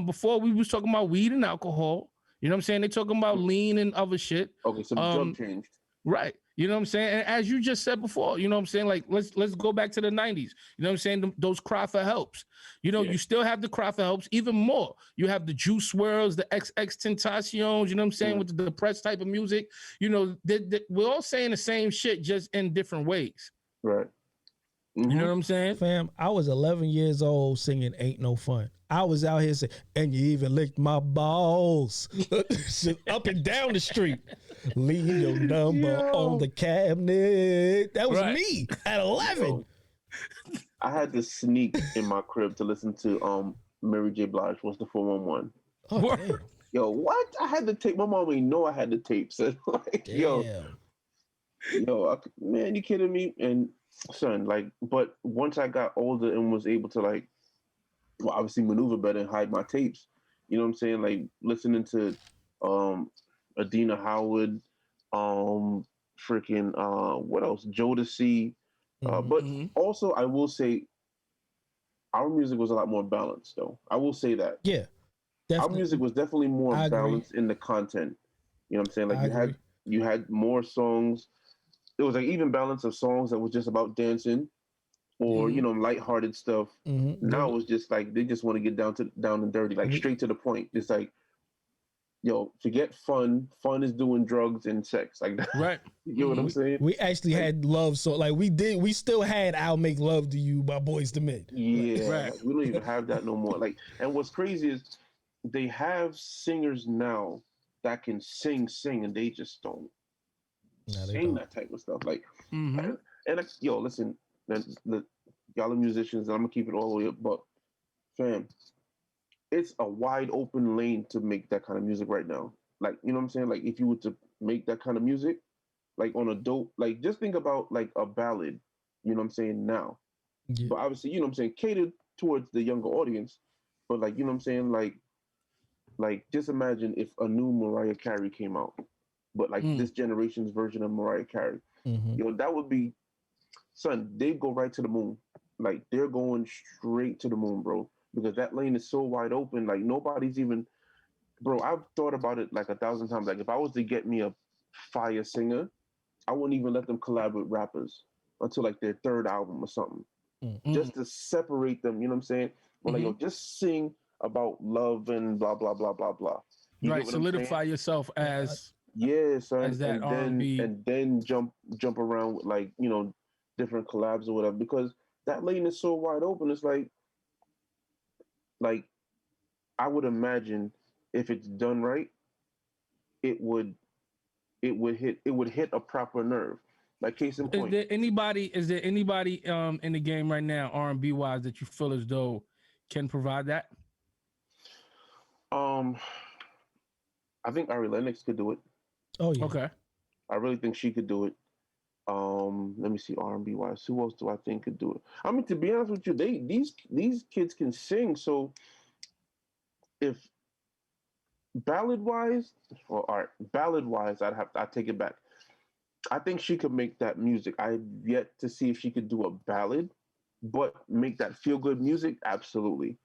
[SPEAKER 2] Before we was talking about weed and alcohol. You know what I'm saying? They're talking about lean and other shit.
[SPEAKER 3] Okay, so the drug changed.
[SPEAKER 2] Right. You know what I'm saying? And as you just said before, you know what I'm saying? Like, let's go back to the 90s. You know what I'm saying? Those cry for helps. You know, you still have the cry for helps, even more. You have the Juice WRLDs, the XX Tentaciones, you know what I'm saying? With the depressed type of music. You know, we're all saying the same shit, just in different ways.
[SPEAKER 3] Right.
[SPEAKER 2] Mm-hmm. You know what I'm saying?
[SPEAKER 1] Fam, I was 11 years old singing Ain't No Fun. I was out here saying, and you even licked my balls. Up and down the street. Leave your number on the cabinet. That was me at 11.
[SPEAKER 3] Yo, I had to sneak in my crib to listen to Mary J. Blige, What's the 411.
[SPEAKER 1] Oh, damn.
[SPEAKER 3] Yo, what? I had the tape. My mom ain't know I had the tape. So like, yo, man, you kidding me? And son, like, but once I got older and was able to like, well, obviously maneuver better and hide my tapes, you know what I'm saying? Like listening to Adina Howard, what else? Jodeci. But also I will say our music was a lot more balanced though. I will say that.
[SPEAKER 1] Yeah. Definitely.
[SPEAKER 3] Our music was definitely more balanced in the content. You know what I'm saying? Like you had more songs. It was like even balance of songs that was just about dancing or, you know, lighthearted stuff. Now it was just like, they just want to get down and dirty, like straight to the point. It's like, yo, forget fun. Fun is doing drugs and sex. Like that.
[SPEAKER 2] Right.
[SPEAKER 3] You know what I'm saying?
[SPEAKER 1] We actually had love. So like we still had I'll Make Love to You by Boyz II Men.
[SPEAKER 3] Yeah. Right. We don't even have that no more. Like, and what's crazy is they have singers now that can sing, and they just don't sing that type of stuff. Like, and yo, listen, y'all are musicians, and I'm gonna keep it all the way up, but fam, it's a wide open lane to make that kind of music right now. Like, you know what I'm saying? Like, if you were to make that kind of music, like on a dope, like just think about like a ballad, you know what I'm saying, now. Yeah. But obviously, you know what I'm saying, catered towards the younger audience. But like, you know what I'm saying, like just imagine if a new Mariah Carey came out, but like this generation's version of Mariah Carey. You know, that would be, son, they go right to the moon. Like they're going straight to the moon, bro. Because that lane is so wide open. Like nobody's even, bro, I've thought about it like 1,000 times. Like if I was to get me a fire singer, I wouldn't even let them collab with rappers until like their third album or something. Just to separate them, you know what I'm saying? But like, yo, just sing about love and blah, blah, blah, blah, blah.
[SPEAKER 2] Right, solidify yourself as...
[SPEAKER 3] Yeah, son,
[SPEAKER 2] as that
[SPEAKER 3] and then jump around with like, you know, different collabs or whatever, because that lane is so wide open. It's like I would imagine if it's done right, it would hit a proper nerve. Like case in point.
[SPEAKER 2] Is there anybody in the game right now, R&B wise, that you feel as though can provide that?
[SPEAKER 3] I think Ari Lennox could do it.
[SPEAKER 1] Oh yeah.
[SPEAKER 2] Okay.
[SPEAKER 3] I really think she could do it. Let me see R&B wise. Who else do I think could do it? I mean, to be honest with you, these kids can sing. So if ballad wise, I'd take it back. I think she could make that music. I've yet to see if she could do a ballad, but make that feel good music. Absolutely.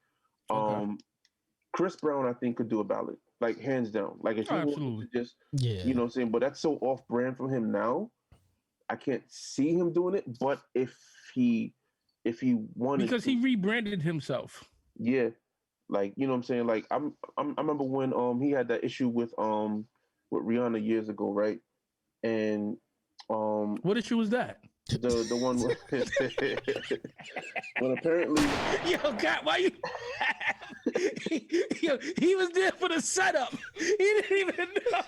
[SPEAKER 2] Okay.
[SPEAKER 3] Chris Brown, I think, could do a ballad, like hands down. Like if he wanted to just, you know what I'm saying? But that's so off brand from him now. I can't see him doing it. But if he wanted,
[SPEAKER 2] because he rebranded himself.
[SPEAKER 3] Yeah, like you know what I'm saying. Like I remember when he had that issue with Rihanna years ago, right? And
[SPEAKER 2] what issue was that?
[SPEAKER 3] The one with when apparently
[SPEAKER 2] yo God, why you he was there for the setup. He didn't even know.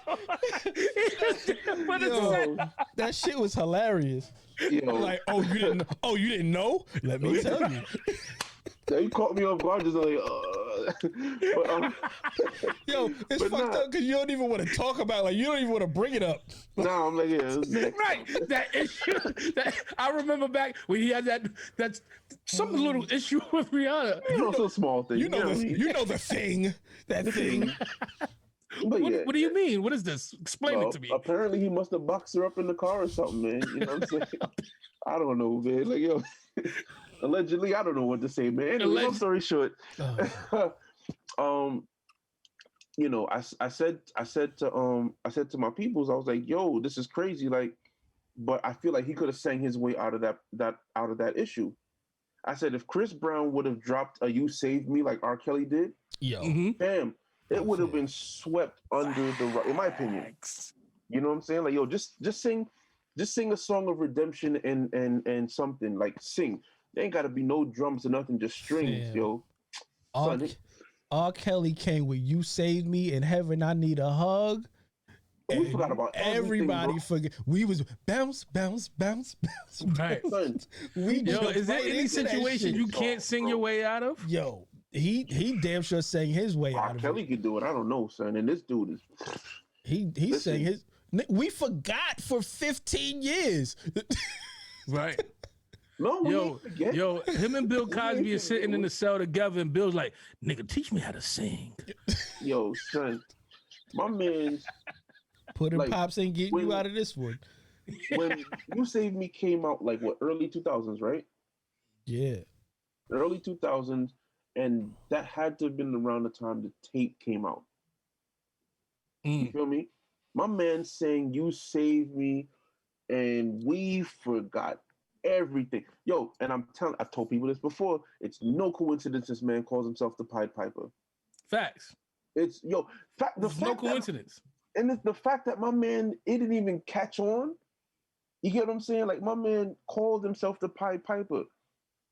[SPEAKER 2] He was there for the setup.
[SPEAKER 1] That shit was hilarious.
[SPEAKER 3] Yo.
[SPEAKER 1] Like, you didn't know? Let me tell you.
[SPEAKER 3] Yeah, you caught me off guard, just like, but,
[SPEAKER 1] yo, it's fucked up because you don't even want to talk about it. Like, you don't even want to bring it up.
[SPEAKER 3] No, I'm like, yeah,
[SPEAKER 2] right. That issue. That I remember back when he had that some little issue with Rihanna.
[SPEAKER 3] You know, some small thing.
[SPEAKER 1] You know the thing. That thing.
[SPEAKER 3] But
[SPEAKER 2] what do you mean? What is this? Explain it to me.
[SPEAKER 3] Apparently, he must have boxed her up in the car or something, man. You know what I'm saying? I don't know, man. Like, yo. Allegedly, I don't know what to say, man. Anyway, long story short, you know, I said to my peoples, I was like, yo, this is crazy, like, but I feel like he could have sang his way out of that issue. I said if Chris Brown would have dropped a "You Saved Me" like R. Kelly did, damn, it would have been swept under the rug, in my opinion. You know what I'm saying? Like, yo, just sing a song of redemption and something, like sing. There ain't got to be no drums or nothing, just strings, yo.
[SPEAKER 1] R. Kelly came with "You Saved Me" in Heaven I Need a Hug.
[SPEAKER 3] We forgot about
[SPEAKER 1] everybody. We was bounce, bounce, bounce, bounce.
[SPEAKER 2] Right.
[SPEAKER 1] Bounce.
[SPEAKER 2] Is there any situation you can't sing your way out of?
[SPEAKER 1] Yo, he damn sure sang his way out of it.
[SPEAKER 3] R. Kelly could do it. I don't know, son. And this dude is.
[SPEAKER 1] He sang his. We forgot for 15 years.
[SPEAKER 2] Right.
[SPEAKER 3] No,
[SPEAKER 2] yo, him and Bill Cosby are sitting in the cell together, and Bill's like, "Nigga, teach me how to sing."
[SPEAKER 3] Yo, son, my man's
[SPEAKER 1] putting like, pops ain't getting you out of this one.
[SPEAKER 3] When "You Saved Me" came out, like what, early 2000s, right?
[SPEAKER 1] Yeah,
[SPEAKER 3] early 2000s, and that had to have been around the time the tape came out. You feel me? My man saying "You Saved Me," and we forgot everything. Yo, and I've told people this before. It's no coincidence this man calls himself the Pied Piper.
[SPEAKER 2] Facts.
[SPEAKER 3] It's no
[SPEAKER 2] coincidence.
[SPEAKER 3] And it's the fact that my man, it didn't even catch on. You get what I'm saying? Like, my man called himself the Pied Piper.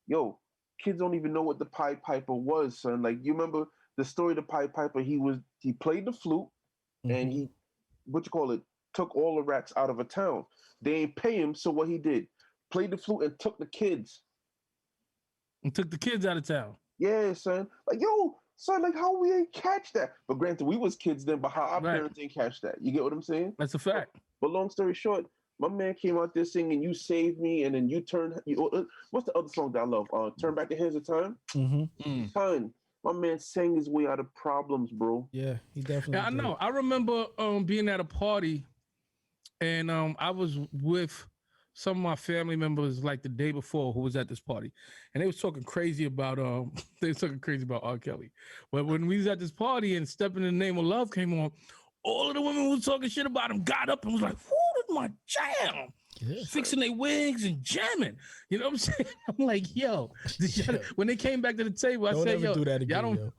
[SPEAKER 3] Yo, kids don't even know what the Pied Piper was, son. Like, you remember the story of the Pied Piper? He played the flute, and he, took all the rats out of a town. They ain't pay him, so what he did? Played the flute and took the kids.
[SPEAKER 2] And took the kids out of town.
[SPEAKER 3] Yeah, son. Like, yo, son, like, how we ain't catch that? But granted, we was kids then, but how our parents ain't catch that? You get what I'm saying?
[SPEAKER 2] That's a fact.
[SPEAKER 3] But long story short, my man came out there singing "You Saved Me," and then what's the other song that I love? Turn Back the Hands of Time. Son, my man sang his way out of problems, bro.
[SPEAKER 1] Yeah, he definitely did.
[SPEAKER 2] I know. I remember being at a party, and I was with some of my family members like the day before who was at this party, and they was talking crazy about R. Kelly. But when we was at this party and "Step in the Name of Love" came on, all of the women who was talking shit about him got up and was like, "Whoo, that's my jam!" Yeah. Fixing their wigs and jamming. You know what I'm saying? I'm like, yo. When they came back to the table, I said, yo,
[SPEAKER 1] do that again,
[SPEAKER 2] y'all don't.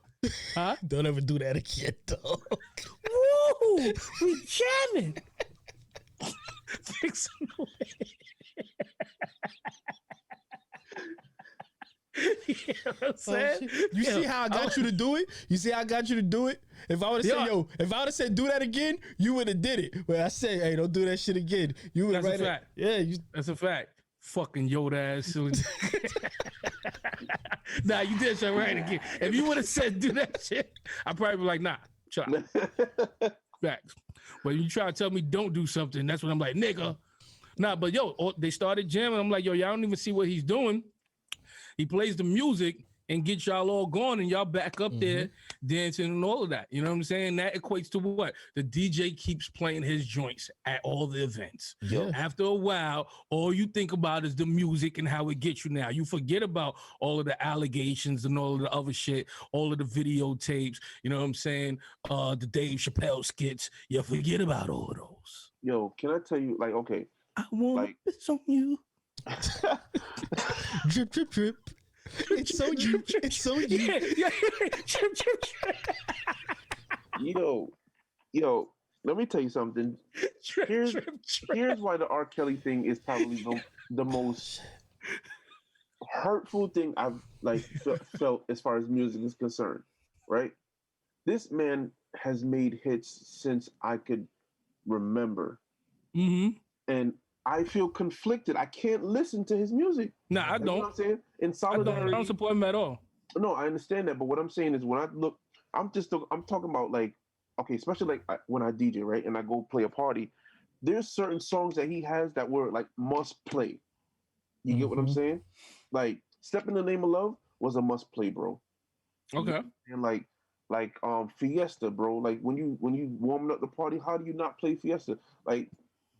[SPEAKER 2] Huh?
[SPEAKER 1] Don't ever do that again, dog.
[SPEAKER 2] Woo, we jamming. Fixing the wigs. You know what I'm saying?
[SPEAKER 1] You see how I got you to do it? You see how I got you to do it? If I would have said, yo, if I would have said do that again, you would have did it. But I said, hey, don't do that shit again. You would have
[SPEAKER 2] That's a fact.
[SPEAKER 1] Yeah,
[SPEAKER 2] that's a fact. Fucking Yoda ass. Nah, you did something right again. If you would have said do that shit, I'd probably be like, nah, chill out. Facts. But you try to tell me don't do something, that's when I'm like, nigga. Nah, but yo, they started jamming. I'm like, yo, y'all don't even see what he's doing. He plays the music and gets y'all all going, and y'all back up there dancing and all of that. You know what I'm saying? That equates to what? The DJ keeps playing his joints at all the events.
[SPEAKER 1] Yeah.
[SPEAKER 2] After a while, all you think about is the music and how it gets you now. You forget about all of the allegations and all of the other shit, all of the videotapes, you know what I'm saying? The Dave Chappelle skits. You forget about all of those.
[SPEAKER 3] Yo, can I tell you, like, okay.
[SPEAKER 2] I want this on you.
[SPEAKER 1] Drip, drip, drip. It's so you. It's so you.
[SPEAKER 2] Yeah. Drip, drip, drip.
[SPEAKER 3] Yo, let me tell you something. Here's why the R. Kelly thing is probably the most hurtful thing I've felt as far as music is concerned, right? This man has made hits since I could remember.
[SPEAKER 2] Mm-hmm.
[SPEAKER 3] And I feel conflicted. I can't listen to his music.
[SPEAKER 2] Nah, I don't.
[SPEAKER 3] You know what I'm saying? In solidarity.
[SPEAKER 2] I don't support him at all.
[SPEAKER 3] No, I understand that. But what I'm saying is when I look, I'm talking about like, okay, especially like when I DJ, right? And I go play a party, there's certain songs that he has that were like must play. You get what I'm saying? Like Step in the Name of Love was a must play, bro.
[SPEAKER 2] Okay.
[SPEAKER 3] And like Fiesta, bro. Like when you warming up the party, how do you not play Fiesta? Like,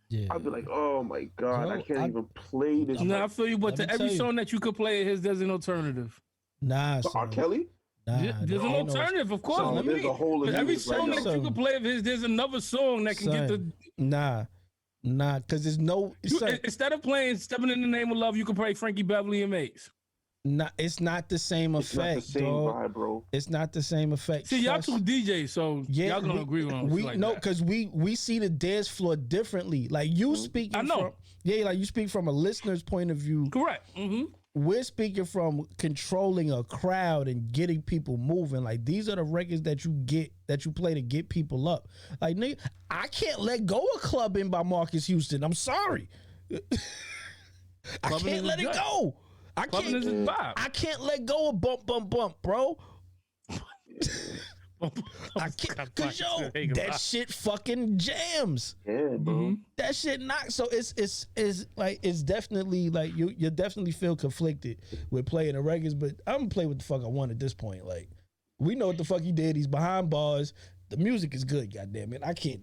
[SPEAKER 3] yeah. I'd be like, oh my God, I can't even play this.
[SPEAKER 2] No, I feel you, but to every song that you could play of his, there's an alternative.
[SPEAKER 1] Nah,
[SPEAKER 3] R. Kelly?
[SPEAKER 2] Nah, there's an alternative, of course.
[SPEAKER 3] So there's a whole
[SPEAKER 2] every song that you could play of his, there's another song that can get the.
[SPEAKER 1] Nah, because there's no.
[SPEAKER 2] Instead of playing Stepping in the Name of Love, you could play Frankie Beverly and Maze.
[SPEAKER 1] Nah, it's not the same effect.
[SPEAKER 3] It's not the same vibe, bro.
[SPEAKER 1] It's not the same effect.
[SPEAKER 2] See, y'all two DJs, so y'all gonna agree on
[SPEAKER 1] we know because we see the dance floor differently. Like you speaking,
[SPEAKER 2] I know.
[SPEAKER 1] Like you speak from a listener's point of view.
[SPEAKER 2] Correct. Mm-hmm.
[SPEAKER 1] We're speaking from controlling a crowd and getting people moving. Like these are the records that you play to get people up. Like nigga, I can't let go of Clubbing by Marcus Houston. I'm sorry. I can't let it go. I can't let go of Bump Bump Bump, bro. I can't, cause yo, that shit fucking jams.
[SPEAKER 3] Yeah, bro.
[SPEAKER 1] That shit knocks. So it's definitely like you definitely feel conflicted with playing the records, but I'm gonna play what the fuck I want at this point. Like we know what the fuck he did. He's behind bars. The music is good. Goddamn it, I can't.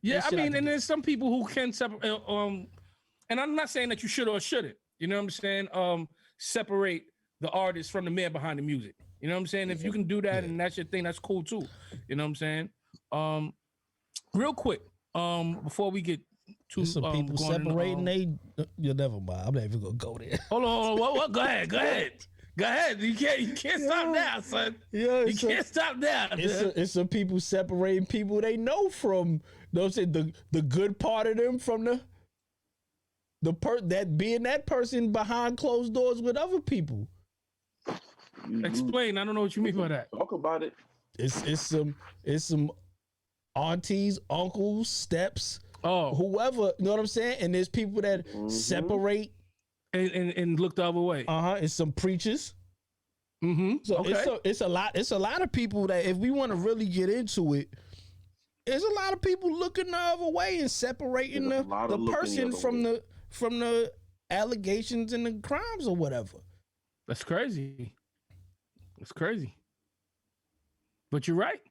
[SPEAKER 2] Yeah, I mean, and there's some people who can separate. And I'm not saying that you should or shouldn't. You know what I'm saying? Separate the artist from the man behind the music. You know what I'm saying? If you can do that and that's your thing, that's cool too. You know what I'm saying? Real quick, before we get to
[SPEAKER 1] some people separating, you'll never mind. I'm not even gonna go there.
[SPEAKER 2] Hold on. What? Go ahead. You can't stop now, son. Yeah, you can't stop now.
[SPEAKER 1] It's some people separating people they know from. Don't say the good part of them from that person behind closed doors with other people.
[SPEAKER 2] Explain. I don't know what you mean by that.
[SPEAKER 3] Talk about it.
[SPEAKER 1] It's some aunties, uncles, steps, whoever. You know what I'm saying? And there's people that separate
[SPEAKER 2] and look the other way.
[SPEAKER 1] It's some preachers. So it's a lot of people that if we want to really get into it, there's a lot of people looking the other way and separating the person from the allegations and the crimes or whatever.
[SPEAKER 2] That's crazy. It's crazy. But you're right.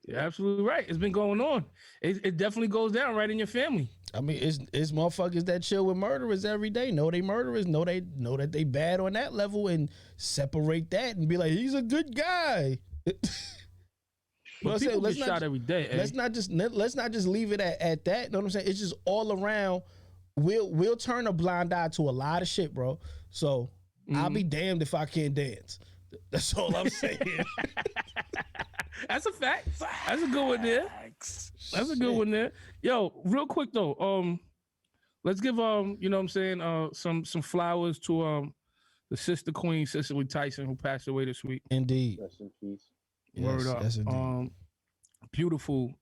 [SPEAKER 2] You're absolutely right. It's been going on. It definitely goes down right in your family.
[SPEAKER 1] I mean, it's motherfuckers that chill with murderers every day. Know they murderers. Know that they bad on that level and separate that and be like, he's a good guy.
[SPEAKER 2] Well, people get shot every day.
[SPEAKER 1] Let's not just leave it at that. You know what I'm saying? It's just all around. We'll turn a blind eye to a lot of shit, bro. So I'll be damned if I can't dance. That's all I'm saying.
[SPEAKER 2] That's a fact. That's a good one there. That's a good one there. Yo, real quick though, let's give you know what I'm saying, some flowers to the sister queen Cicely Tyson who passed away this week.
[SPEAKER 1] Indeed.
[SPEAKER 3] Rest in peace.
[SPEAKER 2] Word up. beautiful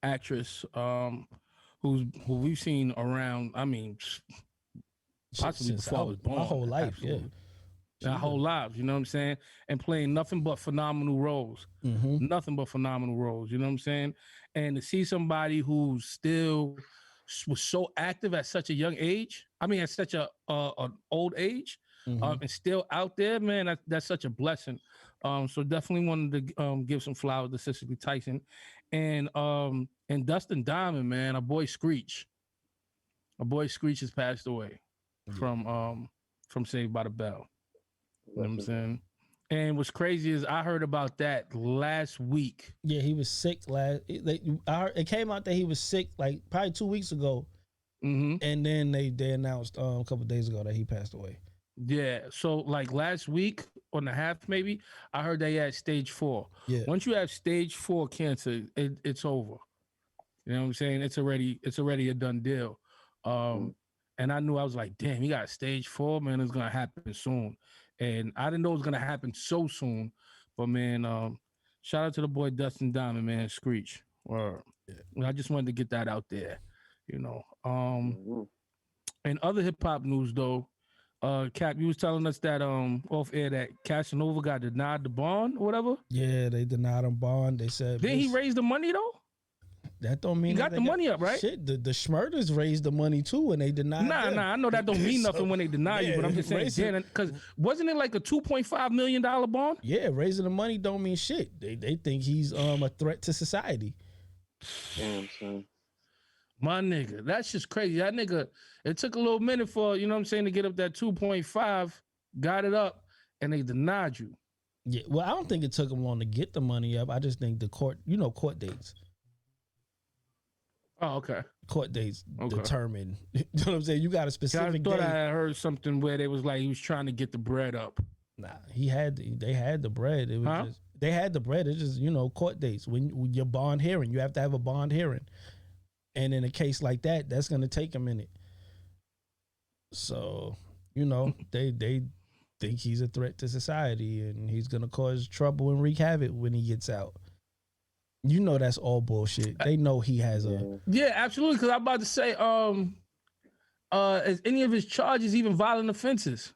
[SPEAKER 2] actress who we've seen around. I mean, possibly before I was born.
[SPEAKER 1] My whole life,
[SPEAKER 2] absolutely. Our whole lives, you know what I'm saying? And playing nothing but phenomenal roles. Nothing but phenomenal roles, you know what I'm saying? And to see somebody who still was so active at such a young age, I mean, at such an old age, and still out there, man, that's such a blessing. So definitely wanted to give some flowers to Cicely Tyson. And Dustin Diamond, man, our boy Screech. Our boy Screech has passed away from Saved by the Bell. You know what I'm saying? And what's crazy is I heard about that last week.
[SPEAKER 1] Yeah, he was sick it came out that he was sick like probably 2 weeks ago. And then they announced a couple of days ago that he passed away.
[SPEAKER 2] Yeah, so like last week on the half maybe, I heard they had stage 4.
[SPEAKER 1] Yeah.
[SPEAKER 2] Once you have stage 4 cancer, it's over. You know what I'm saying? It's already a done deal. And I knew, I was like, damn, he got stage 4, man, it's gonna happen soon. And I didn't know it was gonna happen so soon. But man, shout out to the boy Dustin Diamond, man, Screech. I just wanted to get that out there, you know. And other hip hop news though, Cap, you was telling us that off air that Casanova got denied the bond or whatever.
[SPEAKER 1] Yeah, they denied him bond. They said
[SPEAKER 2] then he raised the money though.
[SPEAKER 1] That don't mean
[SPEAKER 2] he got the money up, right?
[SPEAKER 1] Shit, the Schmurders raised the money too, and they denied.
[SPEAKER 2] Nah, I know that don't mean nothing when they deny you, but I'm just saying, because wasn't it like a $2.5 million bond?
[SPEAKER 1] Yeah, raising the money don't mean shit. They think he's a threat to society.
[SPEAKER 3] Damn, son.
[SPEAKER 2] My nigga, that's just crazy. That nigga, it took a little minute for, you know what I'm saying, to get up that 2.5, got it up, and they denied you.
[SPEAKER 1] Yeah, well, I don't think it took him long to get the money up. I just think the court dates.
[SPEAKER 2] Oh, okay.
[SPEAKER 1] Court dates determine. You know what I'm saying? You got a specific.
[SPEAKER 2] I thought I had heard something where they was like he was trying to get the bread up.
[SPEAKER 1] Nah, they had the bread. It was just they had the bread. It's just, you know, court dates. When your bond hearing, you have to have a bond hearing, and in a case like that, that's gonna take a minute. So, you know, they think he's a threat to society and he's gonna cause trouble and wreak havoc when he gets out. You know that's all bullshit. They know he has a...
[SPEAKER 2] Yeah, absolutely, because I'm about to say, is any of his charges even violent offenses?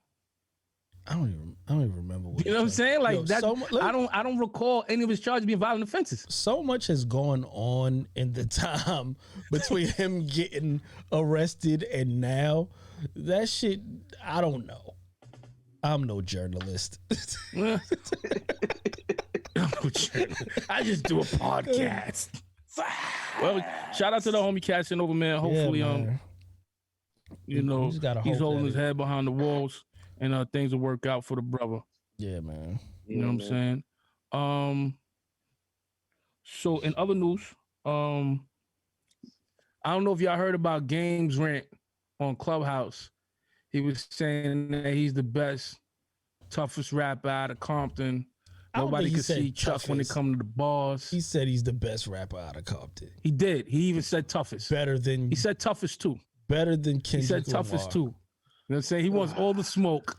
[SPEAKER 1] I don't even remember what.
[SPEAKER 2] You know what I'm saying? Like that. I don't recall any of his charges being violent offenses.
[SPEAKER 1] So much has gone on in the time between him getting arrested and now. That shit, I don't know. I'm no journalist.
[SPEAKER 2] I just do a podcast. Well, shout out to the homie Casanova, man. Hopefully, you know, he's holding his head behind the walls, and things will work out for the brother.
[SPEAKER 1] Yeah, man.
[SPEAKER 2] You know what I'm saying? So in other news, I don't know if y'all heard about Game's rant on Clubhouse. He was saying that he's the best, toughest rapper out of Compton. Nobody can see Chuck when it comes to the bars.
[SPEAKER 1] He said he's the best rapper out of Compton.
[SPEAKER 2] He did. He even said toughest.
[SPEAKER 1] He
[SPEAKER 2] said toughest too.
[SPEAKER 1] Better than Kendrick.
[SPEAKER 2] He said toughest too. You know what I'm saying? He wants all the smoke.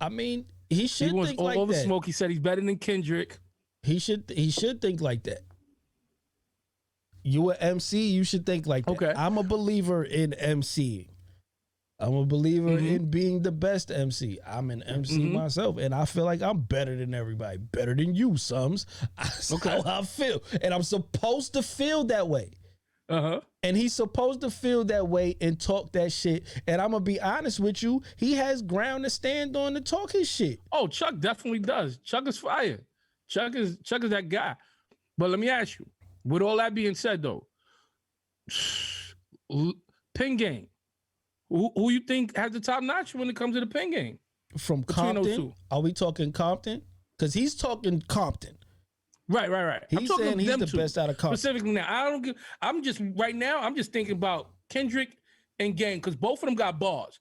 [SPEAKER 1] I mean, he should
[SPEAKER 2] think like that. He wants all the smoke. He said he's better than Kendrick.
[SPEAKER 1] He should think like that. You an MC, you should think like that.
[SPEAKER 2] Okay.
[SPEAKER 1] I'm a believer in MCing. I'm a believer in being the best MC. I'm an MC myself, and I feel like I'm better than everybody. Better than you, Sums. That's how I feel. And I'm supposed to feel that way. And he's supposed to feel that way and talk that shit. And I'm going to be honest with you, he has ground to stand on to talk his shit.
[SPEAKER 2] Oh, Chuck definitely does. Chuck is fire. Chuck is that guy. But let me ask you, with all that being said, though, pin game. Who you think has the top notch when it comes to the pin game?
[SPEAKER 1] From Compton? Are we talking Compton? Because he's talking Compton.
[SPEAKER 2] Right.
[SPEAKER 1] He's saying he's the best out of Compton.
[SPEAKER 2] Specifically now, I'm just thinking about Kendrick and Game, because both of them got bars.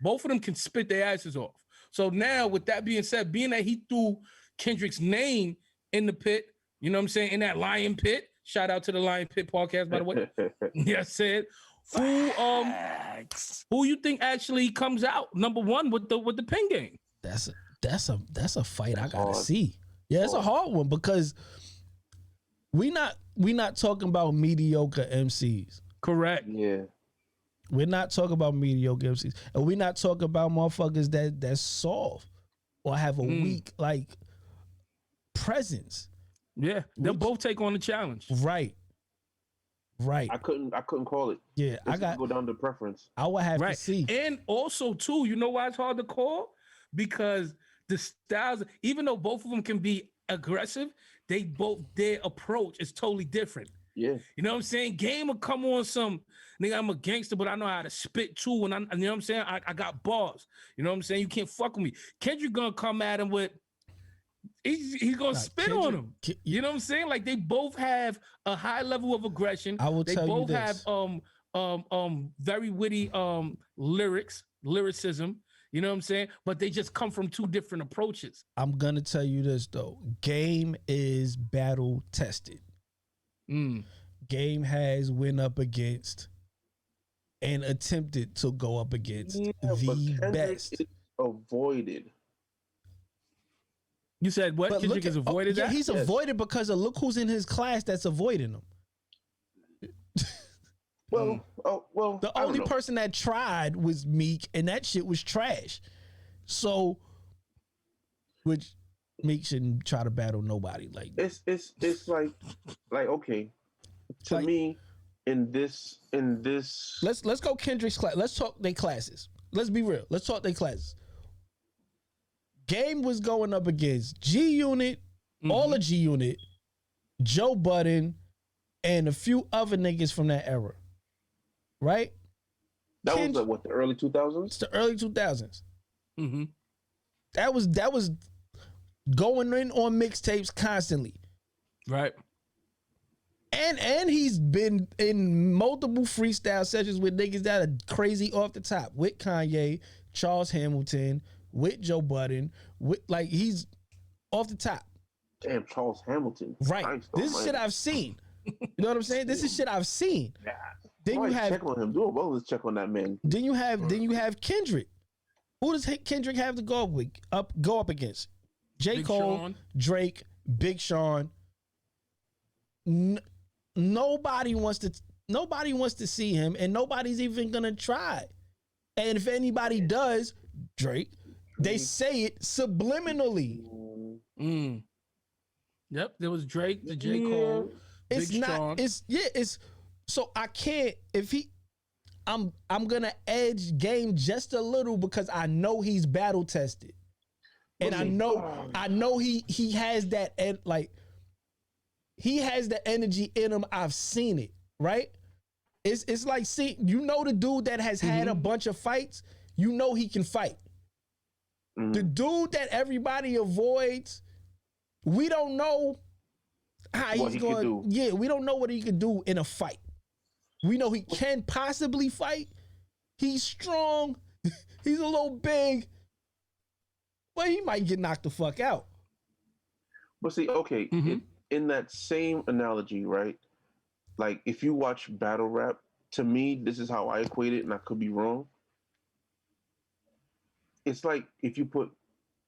[SPEAKER 2] Both of them can spit their asses off. So now, with that being said, being that he threw Kendrick's name in the pit, you know what I'm saying, in that Lion Pit. Shout out to the Lion Pit podcast, by the way. Yeah, I said. Who you think actually comes out number one with the pin game?
[SPEAKER 1] That's a fight I gotta see. Yeah, it's a hard one because we not talking about mediocre MCs.
[SPEAKER 2] Correct.
[SPEAKER 3] Yeah.
[SPEAKER 1] We're not talking about mediocre MCs, and we're not talking about motherfuckers that's soft or have a weak like presence.
[SPEAKER 2] Yeah, they'll both take on the challenge.
[SPEAKER 1] Right.
[SPEAKER 3] I couldn't call it.
[SPEAKER 1] Yeah,
[SPEAKER 3] I got go down to preference.
[SPEAKER 1] I would have to see.
[SPEAKER 2] And also too, you know why it's hard to call? Because the styles, even though both of them can be aggressive, their approach is totally different.
[SPEAKER 3] Yeah.
[SPEAKER 2] You know what I'm saying? Game will come on some, nigga, I'm a gangster, but I know how to spit too. And you know what I'm saying? I got bars. You know what I'm saying? You can't fuck with me. Kendrick gonna come at him with, he's gonna spit on him. You know what I'm saying? Like they both have a high level of aggression.
[SPEAKER 1] I will
[SPEAKER 2] they
[SPEAKER 1] tell
[SPEAKER 2] both
[SPEAKER 1] you this.
[SPEAKER 2] have very witty lyricism. You know what I'm saying? But they just come from two different approaches.
[SPEAKER 1] I'm gonna tell you this though. Game is battle tested. Game has went up against and attempted to go up against the best.
[SPEAKER 3] Avoided.
[SPEAKER 2] You said what?
[SPEAKER 1] But
[SPEAKER 2] Kendrick has avoided that?
[SPEAKER 1] Yeah, he's avoided because of look who's in his class that's avoiding him. The only person that tried was Meek, and that shit was trash. So, which Meek shouldn't try to battle nobody. Like
[SPEAKER 3] it's like okay. To me, in this
[SPEAKER 1] let's go Kendrick's class. Let's talk their classes. Let's be real. Let's talk their classes. Game was going up against G Unit, all of G Unit, Joe Budden, and a few other niggas from that era. Right?
[SPEAKER 3] That was what, the early 2000s?
[SPEAKER 1] It's the early 2000s. That was going in on mixtapes constantly.
[SPEAKER 2] Right.
[SPEAKER 1] And he's been in multiple freestyle sessions with niggas that are crazy off the top. With Kanye, Charles Hamilton, with Joe Budden, with like he's off the top.
[SPEAKER 3] Damn, Charles Hamilton.
[SPEAKER 1] Right. This is shit I've seen. You know what I'm saying? This is shit I've seen. Yeah. Then you have
[SPEAKER 3] check on him. Do a wellness check on that man.
[SPEAKER 1] Then you have Kendrick. Who does Kendrick have to go up against? J.
[SPEAKER 2] Big
[SPEAKER 1] Cole,
[SPEAKER 2] Sean.
[SPEAKER 1] Drake, Big Sean. Nobody wants to see him, and nobody's even gonna try. And if anybody does, Drake, they say it subliminally.
[SPEAKER 2] Yep, there was Drake, the J. Cole.
[SPEAKER 1] It's
[SPEAKER 2] Big
[SPEAKER 1] not.
[SPEAKER 2] Sean.
[SPEAKER 1] It's so I can't. If he, I'm gonna edge Game just a little because I know he's battle tested, and I know he has that like. He has the energy in him. I've seen it, right? It's like, see, you know the dude that has had a bunch of fights, you know he can fight. The dude that everybody avoids, we don't know how he's going. Yeah, we don't know what he can do in a fight. We know he can possibly fight. He's strong. He's a little big. But he might get knocked the fuck out.
[SPEAKER 3] But see, okay, in that same analogy, right? Like if you watch battle rap, to me, this is how I equate it, and I could be wrong. It's like if you put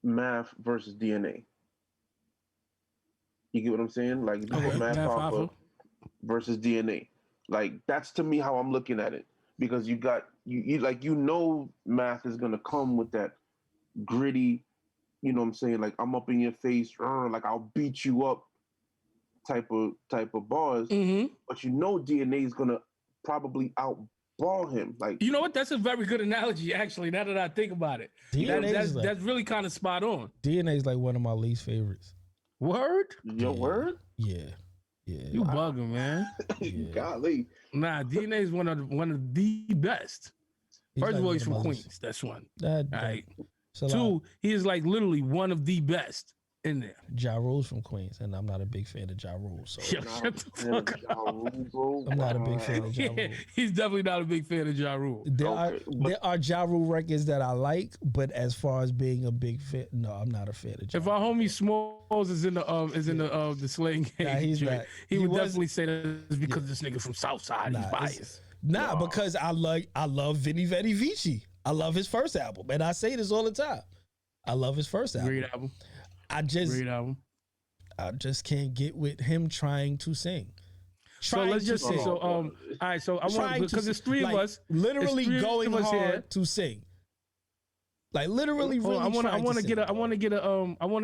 [SPEAKER 3] math versus DNA. You get what I'm saying? Like if you put math alpha versus DNA. Like that's to me how I'm looking at it. Because you know math is gonna come with that gritty, you know what I'm saying? Like I'm up in your face, like I'll beat you up type of bars. But you know DNA is gonna probably outball him. Like, you
[SPEAKER 2] know what? That's a very good analogy, actually, now that I think about it. That's really kind of spot on.
[SPEAKER 1] DNA is like one of my least favorites.
[SPEAKER 2] Word?
[SPEAKER 3] Your word?
[SPEAKER 1] Yeah.
[SPEAKER 2] You bugging, man.
[SPEAKER 3] Golly.
[SPEAKER 2] Nah, DNA is one of the best. First of all, he's from Queens. That's one. All right. Two, he is like literally one of the best in there.
[SPEAKER 1] Ja Rule's from Queens, and I'm not a big fan of Ja Rule. So
[SPEAKER 2] shut the fuck up.
[SPEAKER 1] I'm not a big fan of Ja Rule.
[SPEAKER 2] He's definitely not a big fan of Ja Rule.
[SPEAKER 1] There are Ja Rule records that I like, but as far as being a big fan, no, I'm not a fan of Ja
[SPEAKER 2] If
[SPEAKER 1] Rule.
[SPEAKER 2] our homie Smalls is in the Slang game,
[SPEAKER 1] he's not.
[SPEAKER 2] He would definitely say that it's because this nigga from Southside, he's biased.
[SPEAKER 1] Because I love Vinny Vetti Vici. I love his first album, and I say this all the time. I love his first album.
[SPEAKER 2] Great album.
[SPEAKER 1] Great
[SPEAKER 2] album.
[SPEAKER 1] I just can't get with him trying to sing.
[SPEAKER 2] So let's just say, all right. So I want, because there's three of us,
[SPEAKER 1] literally going hard here to sing. Like literally, really. I want to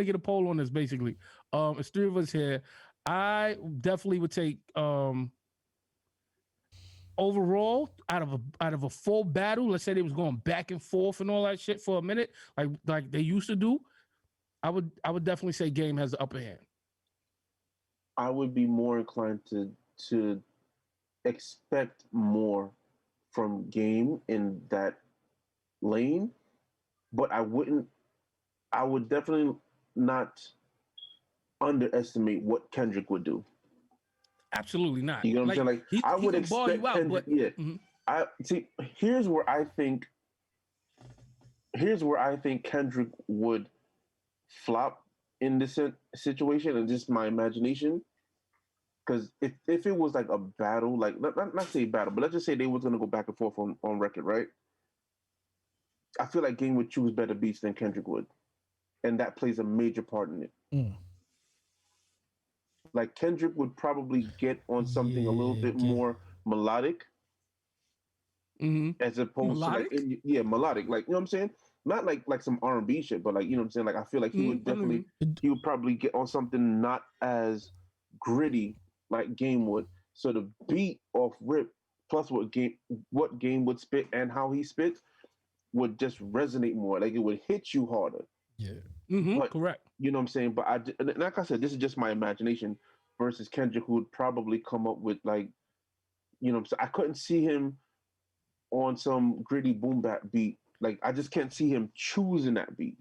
[SPEAKER 1] get a poll on this. Basically, it's three of us here. I definitely would take overall out of a full battle. Let's say they was going back and forth and all that shit for a minute, like they used to do. I would definitely say Game has the upper hand.
[SPEAKER 3] I would be more inclined to expect more from Game in that lane, but I would definitely not underestimate what Kendrick would do.
[SPEAKER 2] Absolutely not.
[SPEAKER 3] You know what I'm saying? Like I would expect you out, Kendrick, but, yeah. Mm-hmm. I see. Here's where I think Kendrick would flop in this situation, and just my imagination. Because if it was like a battle, like not say battle, but let's just say they was gonna go back and forth on record, right? I feel like Game would choose better beats than Kendrick would, and that plays a major part in it. Like Kendrick would probably get on something a little bit more melodic, as opposed to melodic. Like, you know what I'm saying? Not like some R&B shit, but like, you know what I'm saying? Like I feel like he would definitely he would probably get on something not as gritty like Game would. So the beat off rip plus what Game would spit and how he spits would just resonate more. Like it would hit you harder.
[SPEAKER 1] Yeah.
[SPEAKER 3] But, correct. You know what I'm saying? But like I said, this is just my imagination versus Kendrick, who would probably come up with like, you know what I'm saying? I couldn't see him on some gritty boom bap beat. Like I just can't see him choosing that beat.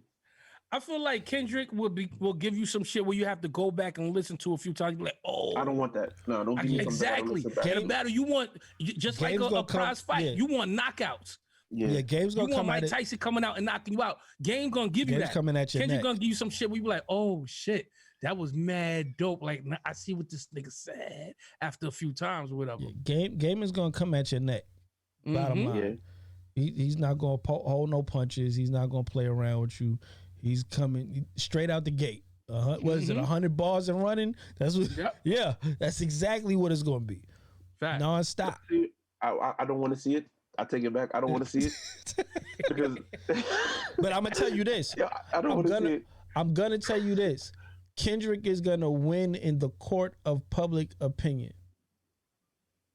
[SPEAKER 2] I feel like Kendrick will give you some shit where you have to go back and listen to a few times. Be like, oh,
[SPEAKER 3] I don't want that. No, don't give me
[SPEAKER 2] exactly. Get a battle. You want just like a prize fight. Yeah. You want knockouts.
[SPEAKER 1] Yeah, Game's gonna come.
[SPEAKER 2] You want Mike Tyson coming out and knocking you out. Game gonna give you that.
[SPEAKER 1] Coming at your
[SPEAKER 2] Kendrick
[SPEAKER 1] neck.
[SPEAKER 2] Gonna give you some shit where you be like, oh shit, that was mad dope. Like I see what this nigga said after a few times or whatever.
[SPEAKER 1] Yeah, Game is gonna come at your neck. Bottom line, he's not gonna hold no punches. He's not gonna play around with you. He's coming straight out the gate. What is it? 100 bars and running. That's what. Yep. Yeah, that's exactly what it's gonna be.
[SPEAKER 2] Fact.
[SPEAKER 1] Non-stop.
[SPEAKER 3] I don't want to see it. I take it back. I don't want to see it because.
[SPEAKER 1] But I'm gonna tell you this.
[SPEAKER 3] Yeah, I don't want to see it.
[SPEAKER 1] I'm gonna tell you this. Kendrick is gonna win in the court of public opinion.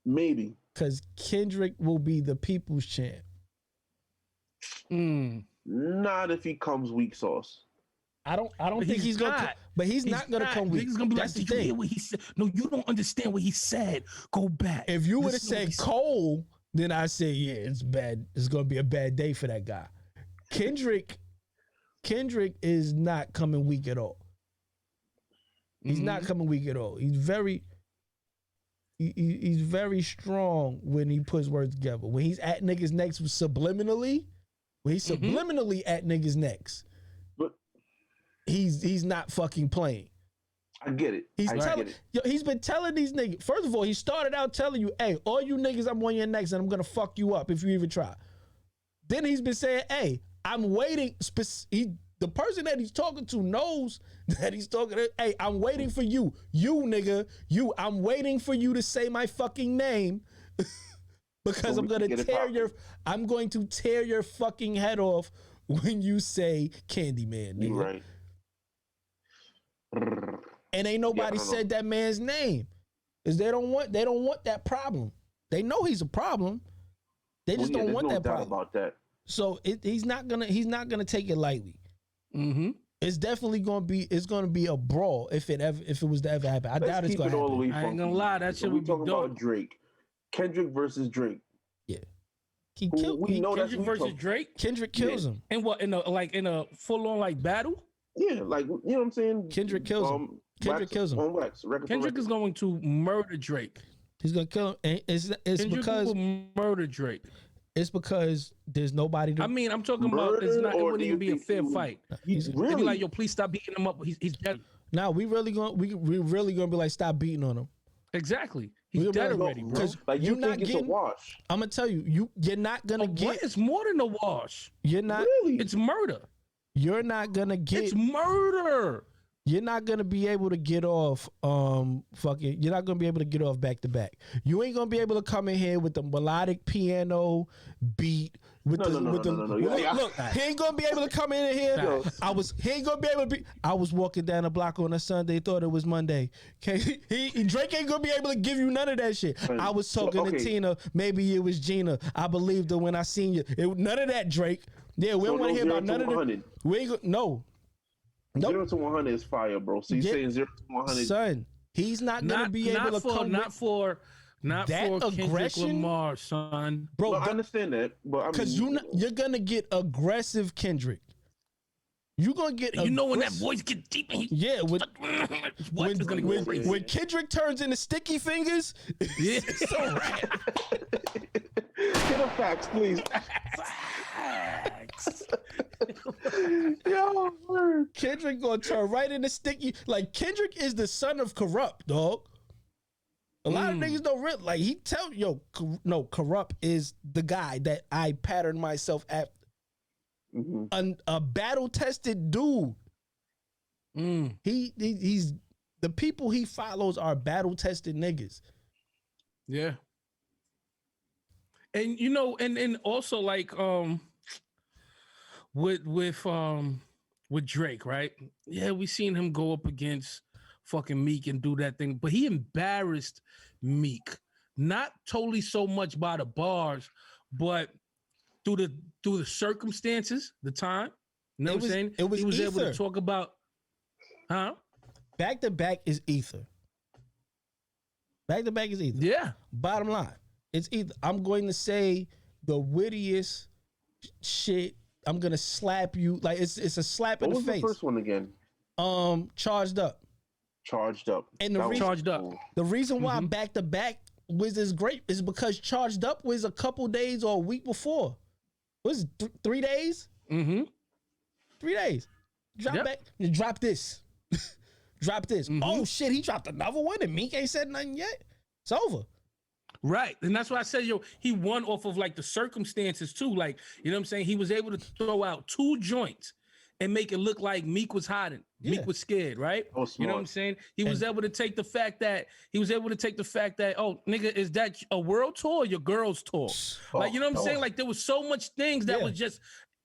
[SPEAKER 3] Maybe
[SPEAKER 1] because Kendrick will be the people's champ.
[SPEAKER 3] Not if he comes weak sauce.
[SPEAKER 1] I don't think he's gonna. But he's not gonna come weak.
[SPEAKER 2] He's gonna be like, did you hear what he said? No, you don't understand what he said. Go back.
[SPEAKER 1] If you would have said Cole, then I say, yeah, it's bad. It's gonna be a bad day for that guy. Kendrick is not coming weak at all. He's not coming weak at all. He's very strong when he puts words together. When he's at niggas' necks subliminally, at niggas' necks, but he's not fucking playing.
[SPEAKER 3] I get it.
[SPEAKER 1] He's been telling these niggas. First of all, he started out telling you, hey, all you niggas, I'm on your necks and I'm gonna fuck you up if you even try. Then he's been saying, hey, I'm waiting. The person that he's talking to knows that he's talking to, hey, I'm waiting for you. You nigga, I'm waiting for you to say my fucking name because I'm going to tear your fucking head off when you say Candyman, nigga.
[SPEAKER 3] Right.
[SPEAKER 1] And ain't nobody said that man's name. Because they don't want that problem. They know he's a problem. They just don't want that problem.
[SPEAKER 3] About that.
[SPEAKER 1] So he's not gonna take it lightly. It's definitely gonna be a brawl if it was to ever happen. I doubt it's gonna happen.
[SPEAKER 2] I ain't gonna lie, that shit would be dope.
[SPEAKER 3] Talking about Drake, Kendrick versus Drake.
[SPEAKER 1] Yeah,
[SPEAKER 2] Kendrick versus Drake.
[SPEAKER 1] Kendrick kills him.
[SPEAKER 2] And what in a full on like battle?
[SPEAKER 3] Yeah, like you know what I'm saying.
[SPEAKER 1] Kendrick kills him. Kendrick kills him.
[SPEAKER 3] On wax,
[SPEAKER 2] Kendrick is going to murder Drake.
[SPEAKER 1] He's gonna kill him. And it's because
[SPEAKER 2] will murder Drake.
[SPEAKER 1] It's because there's nobody to.
[SPEAKER 2] I mean, I'm talking about it wouldn't even be a fair fight.
[SPEAKER 3] He's
[SPEAKER 2] really be like, yo, please stop beating him up. He's dead.
[SPEAKER 1] Now we really gonna be like, stop beating on him.
[SPEAKER 2] Exactly. He's dead already, bro.
[SPEAKER 3] Like you're not getting. It's a wash.
[SPEAKER 1] I'm gonna tell you, you're not gonna get.
[SPEAKER 2] It's more than a wash.
[SPEAKER 1] You're not.
[SPEAKER 3] Really?
[SPEAKER 2] It's murder.
[SPEAKER 1] You're not gonna get.
[SPEAKER 2] It's murder.
[SPEAKER 1] you're not gonna be able to get off you're not gonna be able to get off back to back. You ain't gonna be able to come in here with the melodic piano beat with
[SPEAKER 3] No.
[SPEAKER 1] Look, he ain't gonna be able to come in here. He ain't gonna be able to be. I was walking down the block on a Sunday, thought it was Monday. Okay, Drake ain't gonna be able to give you none of that shit. I was talking to Tina, maybe it was Gina. I believed her when I seen you. None of that, Drake. Yeah, we don't want to hear about none of it. We ain't no. Nope.
[SPEAKER 3] 0 to 100 is fire, bro. So you saying 0 to 100?
[SPEAKER 1] Son, he's not gonna be able to come
[SPEAKER 2] not for Kendrick
[SPEAKER 1] aggression?
[SPEAKER 2] Lamar, son.
[SPEAKER 3] Bro, I understand that, but
[SPEAKER 1] because you're gonna get aggressive Kendrick. You're gonna get
[SPEAKER 2] when that voice get deep.
[SPEAKER 1] When Kendrick turns into sticky fingers, it's so rap.
[SPEAKER 3] Get a facts, please. Yo, word.
[SPEAKER 1] Kendrick gonna turn right into sticky. Like Kendrick is the son of Corrupt, dog. A lot of niggas don't really like. He tell Corrupt is the guy that I patterned myself after. A battle tested dude. He's the people he follows are battle tested niggas.
[SPEAKER 2] Yeah. And and also like with Drake, right? Yeah, we seen him go up against fucking Meek and do that thing, but he embarrassed Meek. Not totally so much by the bars, but through the circumstances, the time. You know what I'm saying?
[SPEAKER 1] He was
[SPEAKER 2] able to talk about,
[SPEAKER 1] Back to back is ether. Back to back is ether.
[SPEAKER 2] Yeah.
[SPEAKER 1] Bottom line, it's either I'm going to say the wittiest shit. I'm gonna slap you like it's a slap in the face.
[SPEAKER 3] What was the first one again?
[SPEAKER 1] Charged up.
[SPEAKER 3] Charged up.
[SPEAKER 1] And the reason why back to back was as great is because Charged Up was a couple days or a week before. Was 3 days? 3 days. Drop this. Drop this. Oh shit, he dropped another one and Meek ain't said nothing yet. It's over.
[SPEAKER 2] Right. And that's why I said, he won off of like the circumstances too. Like, you know what I'm saying? He was able to throw out 2 joints and make it look like Meek was hiding. Yeah. Meek was scared, right? You know what I'm saying? He was able to take the fact that, oh, nigga, is that a world tour or your girl's tour? Like, you know what I'm saying? Like there was so much things that was just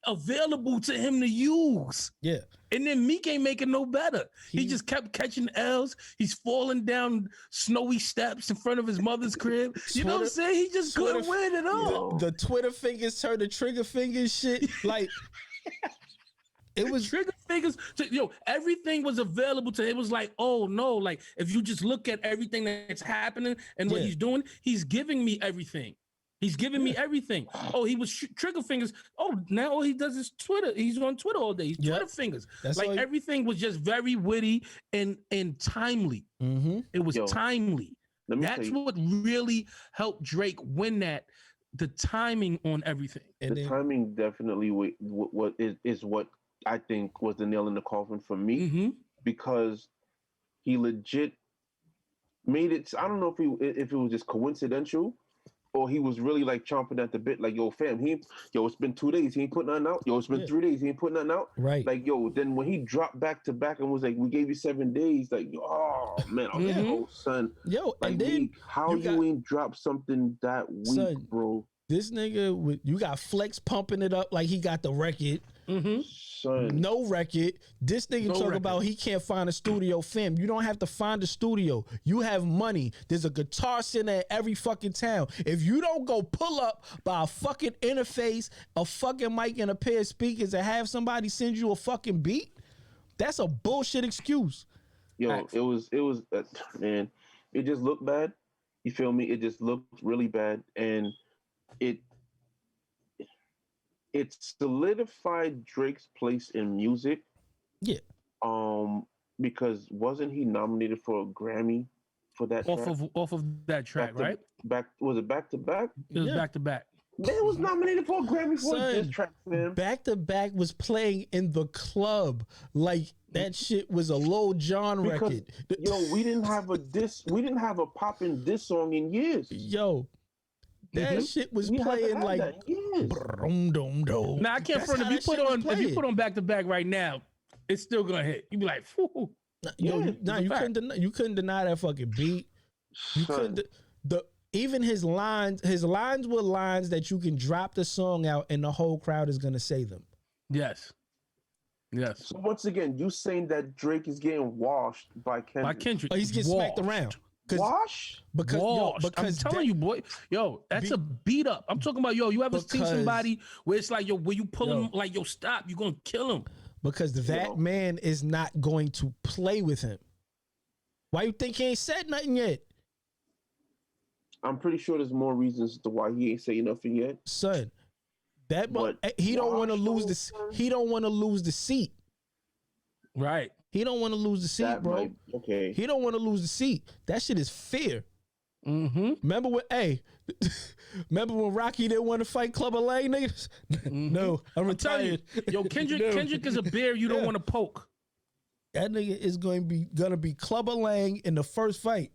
[SPEAKER 2] available to him to use.
[SPEAKER 1] Yeah.
[SPEAKER 2] And then Meek ain't making no better. He just kept catching L's. He's falling down snowy steps in front of his mother's crib. You know what I'm saying? He just couldn't win at all.
[SPEAKER 1] The Twitter fingers turned to trigger fingers shit. Like it was
[SPEAKER 2] trigger fingers. Everything was available to him. It was like, oh no, like if you just look at everything that's happening and what he's doing, he's giving me everything. He's giving me everything. Oh, he was trigger fingers. Oh, now all he does is Twitter. He's on Twitter all day. He's Twitter fingers. That's like everything was just very witty and timely. It was timely. That's what really helped Drake win that. The timing on everything.
[SPEAKER 3] The timing definitely what is what I think was the nail in the coffin for me because he legit made it. I don't know if it was just coincidental. Or he was really like chomping at the bit, like, yo, fam, it's been 2 days, he ain't putting nothing out. Yo, it's been 3 days, he ain't putting nothing out.
[SPEAKER 1] Right.
[SPEAKER 3] Like, yo, then when he dropped back to back and was like, we gave you 7 days, like, oh man, son.
[SPEAKER 1] Yo,
[SPEAKER 3] like,
[SPEAKER 1] and then
[SPEAKER 3] you ain't dropped something that week, bro?
[SPEAKER 1] This nigga, you got Flex pumping it up like he got the record.
[SPEAKER 3] Son.
[SPEAKER 1] No record. This nigga talk about he can't find a studio. Fam, you don't have to find a studio. You have money. There's a guitar center in every fucking town. If you don't go pull up by a fucking interface, a fucking mic, and a pair of speakers and have somebody send you a fucking beat, that's a bullshit excuse.
[SPEAKER 3] Yo, it was man, it just looked bad. You feel me? It just looked really bad, and it solidified Drake's place in music.
[SPEAKER 1] Yeah.
[SPEAKER 3] Because wasn't he nominated for a Grammy for that
[SPEAKER 2] off of that track, right?
[SPEAKER 3] Was it back to back?
[SPEAKER 2] It was back to back.
[SPEAKER 3] Man was nominated for a Grammy for this track, man.
[SPEAKER 1] Back to back was playing in the club like that shit was a Lil Jon record.
[SPEAKER 3] Yo, we didn't have a poppin' diss song in years.
[SPEAKER 1] Yo. That shit was playing like
[SPEAKER 2] Now I can't front. If you put on back to back right now, it's still gonna hit. You be like, whoo.
[SPEAKER 1] You couldn't deny that fucking beat. You couldn't. Even his lines were lines that you can drop the song out and the whole crowd is gonna say them.
[SPEAKER 2] Yes.
[SPEAKER 3] So once again, you saying that Drake is getting washed by Kendrick?
[SPEAKER 1] Oh, he's getting smacked around.
[SPEAKER 3] Wash?
[SPEAKER 1] Because
[SPEAKER 2] I'm telling you, boy. That's a beat up. I'm talking about, you ever seen somebody where it's like, where you pull him, like, stop, you're going to kill him.
[SPEAKER 1] Because that man is not going to play with him. Why you think he ain't said nothing yet?
[SPEAKER 3] I'm pretty sure there's more reasons to why he ain't saying nothing yet.
[SPEAKER 1] Son, he don't want to lose he don't want to lose the seat.
[SPEAKER 2] Right.
[SPEAKER 1] He don't want to lose the seat, bro.
[SPEAKER 3] Okay.
[SPEAKER 1] He don't want to lose the seat. That shit is fear.
[SPEAKER 2] Mm-hmm.
[SPEAKER 1] Remember when Rocky didn't want to fight Clubber Lang, niggas? No, I'm retired.
[SPEAKER 2] Kendrick is a bear you don't want to poke.
[SPEAKER 1] That nigga is gonna be Clubber Lang in the first fight.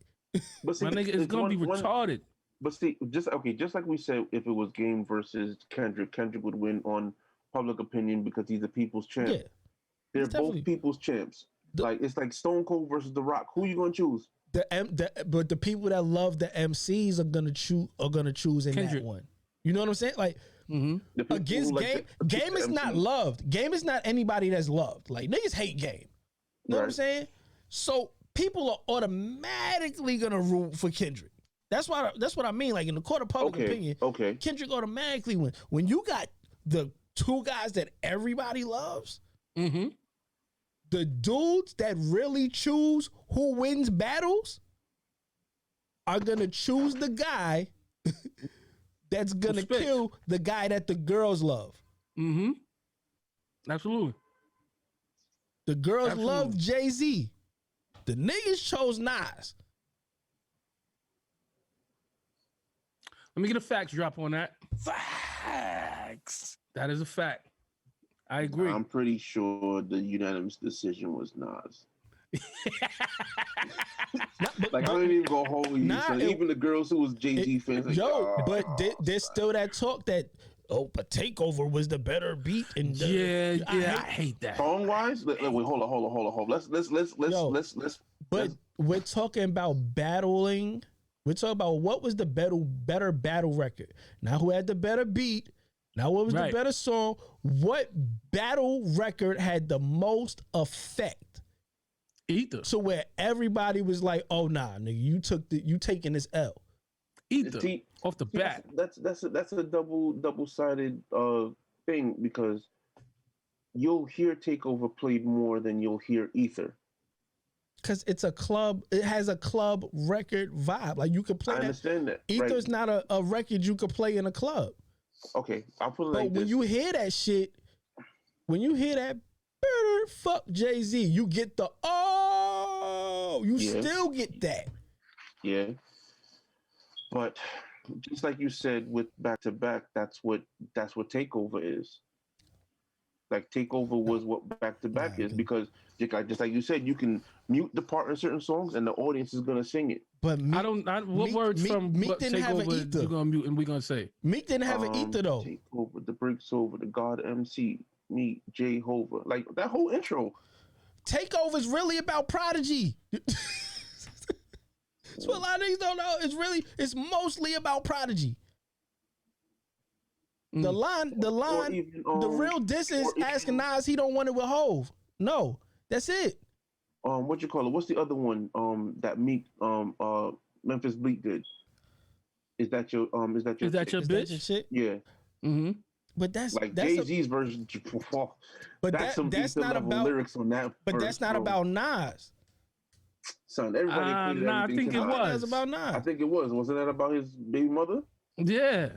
[SPEAKER 3] But see,
[SPEAKER 2] my nigga is gonna be retarded.
[SPEAKER 3] But see, just like we said, if it was Game versus Kendrick would win on public opinion because he's a people's champ. Yeah, they're both people's champs. It's like Stone Cold versus The Rock. Who you gonna choose?
[SPEAKER 1] But the people that love the MCs are gonna choose in Kendrick. That one. You know what I'm saying? Like against Game, Game is not loved. Game is not anybody that's loved. Like niggas hate Game. You know what I'm saying? So people are automatically gonna root for Kendrick. That's what I mean. Like in the court of public opinion, Kendrick automatically win. When you got the two guys that everybody loves, the dudes that really choose who wins battles are gonna choose the guy that's gonna kill the guy that the girls love.
[SPEAKER 2] Mm-hmm. Absolutely.
[SPEAKER 1] The girls love Jay-Z. The niggas chose Nas.
[SPEAKER 2] Let me get a facts drop on that.
[SPEAKER 1] Facts.
[SPEAKER 2] That is a fact. I agree.
[SPEAKER 3] I'm pretty sure the unanimous decision was Nas. I don't even go hold you. Even the girls who was Jay-Z fans.
[SPEAKER 1] But there's still that talk that but Takeover was the better beat. And
[SPEAKER 2] I hate that.
[SPEAKER 3] Song wise, wait, hold on. Let's.
[SPEAKER 1] But we're talking about battling. We're talking about what was the better battle record. Now who had the better beat? Now what was the better song? What battle record had the most effect?
[SPEAKER 2] Ether.
[SPEAKER 1] So where everybody was like, "Oh nah, nigga, you taking this L."
[SPEAKER 2] Ether off the bat.
[SPEAKER 3] That's a double-sided thing because you'll hear Takeover played more than you'll hear Ether.
[SPEAKER 1] Because it's a club, it has a club record vibe. Like you could play that.
[SPEAKER 3] I understand that.
[SPEAKER 1] Ether's not a record you could play in a club.
[SPEAKER 3] Okay, I'll put it like this.
[SPEAKER 1] But when you hear that shit, when you hear that, fuck Jay-Z, you get the, still get that.
[SPEAKER 3] Yeah. But just like you said with back to back, that's what Takeover is. Like Takeover was what back to back is because just like you said, you can mute the part in certain songs and the audience is gonna sing it.
[SPEAKER 1] But
[SPEAKER 2] what words from
[SPEAKER 1] Meek didn't have an ether.
[SPEAKER 2] You're gonna mute and we're gonna say
[SPEAKER 1] Meek didn't have an ether though.
[SPEAKER 3] Takeover, the breaks over, the God MC, me, Jehovah, like that whole intro.
[SPEAKER 1] Takeover is really about Prodigy. That's what a lot of niggas don't know. It's mostly about Prodigy. The real diss is asking Nas he don't want it with Hove. No, that's it.
[SPEAKER 3] What you call it? What's the other one? That Meek, Memphis Bleak did. Is that your bitch?
[SPEAKER 1] That your shit?
[SPEAKER 3] Yeah.
[SPEAKER 1] Mm-hmm. But that's
[SPEAKER 3] Jay-Z's version.
[SPEAKER 1] But that's not about lyrics on that. But verse, that's not about Nas.
[SPEAKER 3] Son, everybody.
[SPEAKER 2] I think it was
[SPEAKER 1] about Nas.
[SPEAKER 3] I think it was. Wasn't that about his baby mother?
[SPEAKER 2] Yeah.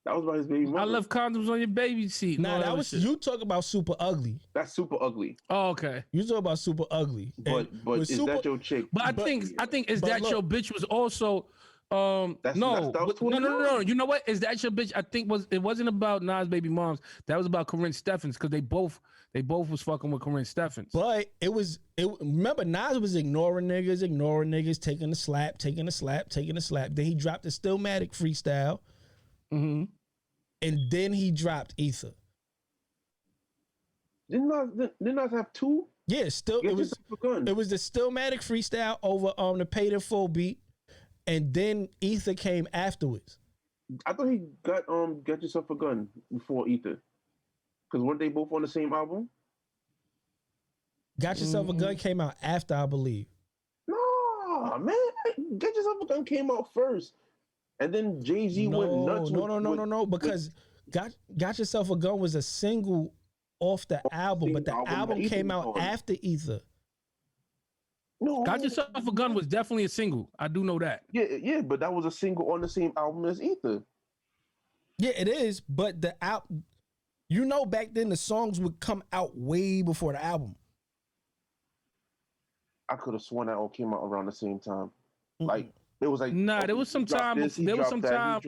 [SPEAKER 3] That was about his baby mother.
[SPEAKER 2] I left condoms on your baby seat.
[SPEAKER 1] Nah, that was you talk about Super Ugly.
[SPEAKER 3] That's Super Ugly.
[SPEAKER 2] Oh, okay.
[SPEAKER 1] You talk about Super Ugly.
[SPEAKER 3] But is that your chick?
[SPEAKER 2] But I think is that your bitch was also no. You know what? Is that your bitch? I think it wasn't about Nas' baby moms. That was about Corinne Steffens because they both was fucking with Corinne Steffens.
[SPEAKER 1] But remember Nas was ignoring niggas, taking a slap. Then he dropped the Stillmatic freestyle.
[SPEAKER 2] Mm-hmm.
[SPEAKER 1] And then he dropped Ether.
[SPEAKER 3] Didn't I have two?
[SPEAKER 1] Yeah, still it was the Stillmatic freestyle over the Paid in Full beat, and then Ether came afterwards.
[SPEAKER 3] I thought he got Get Yourself a Gun before Ether, because weren't they both on the same album?
[SPEAKER 1] Got Yourself a Gun came out after, I believe.
[SPEAKER 3] No, man, Get Yourself a Gun came out first, and then Jay-Z went nuts.
[SPEAKER 1] No, because Got Yourself a Gun was a single off the album, but the album came out after Ether.
[SPEAKER 3] No,
[SPEAKER 2] Got Yourself a Gun was definitely a single. I do know that.
[SPEAKER 3] Yeah, but that was a single on the same album as Ether.
[SPEAKER 1] Yeah, it is, but the album, back then the songs would come out way before the album.
[SPEAKER 3] I could have sworn that all came out around the same time. Like it was like
[SPEAKER 2] there was some time. There was some time.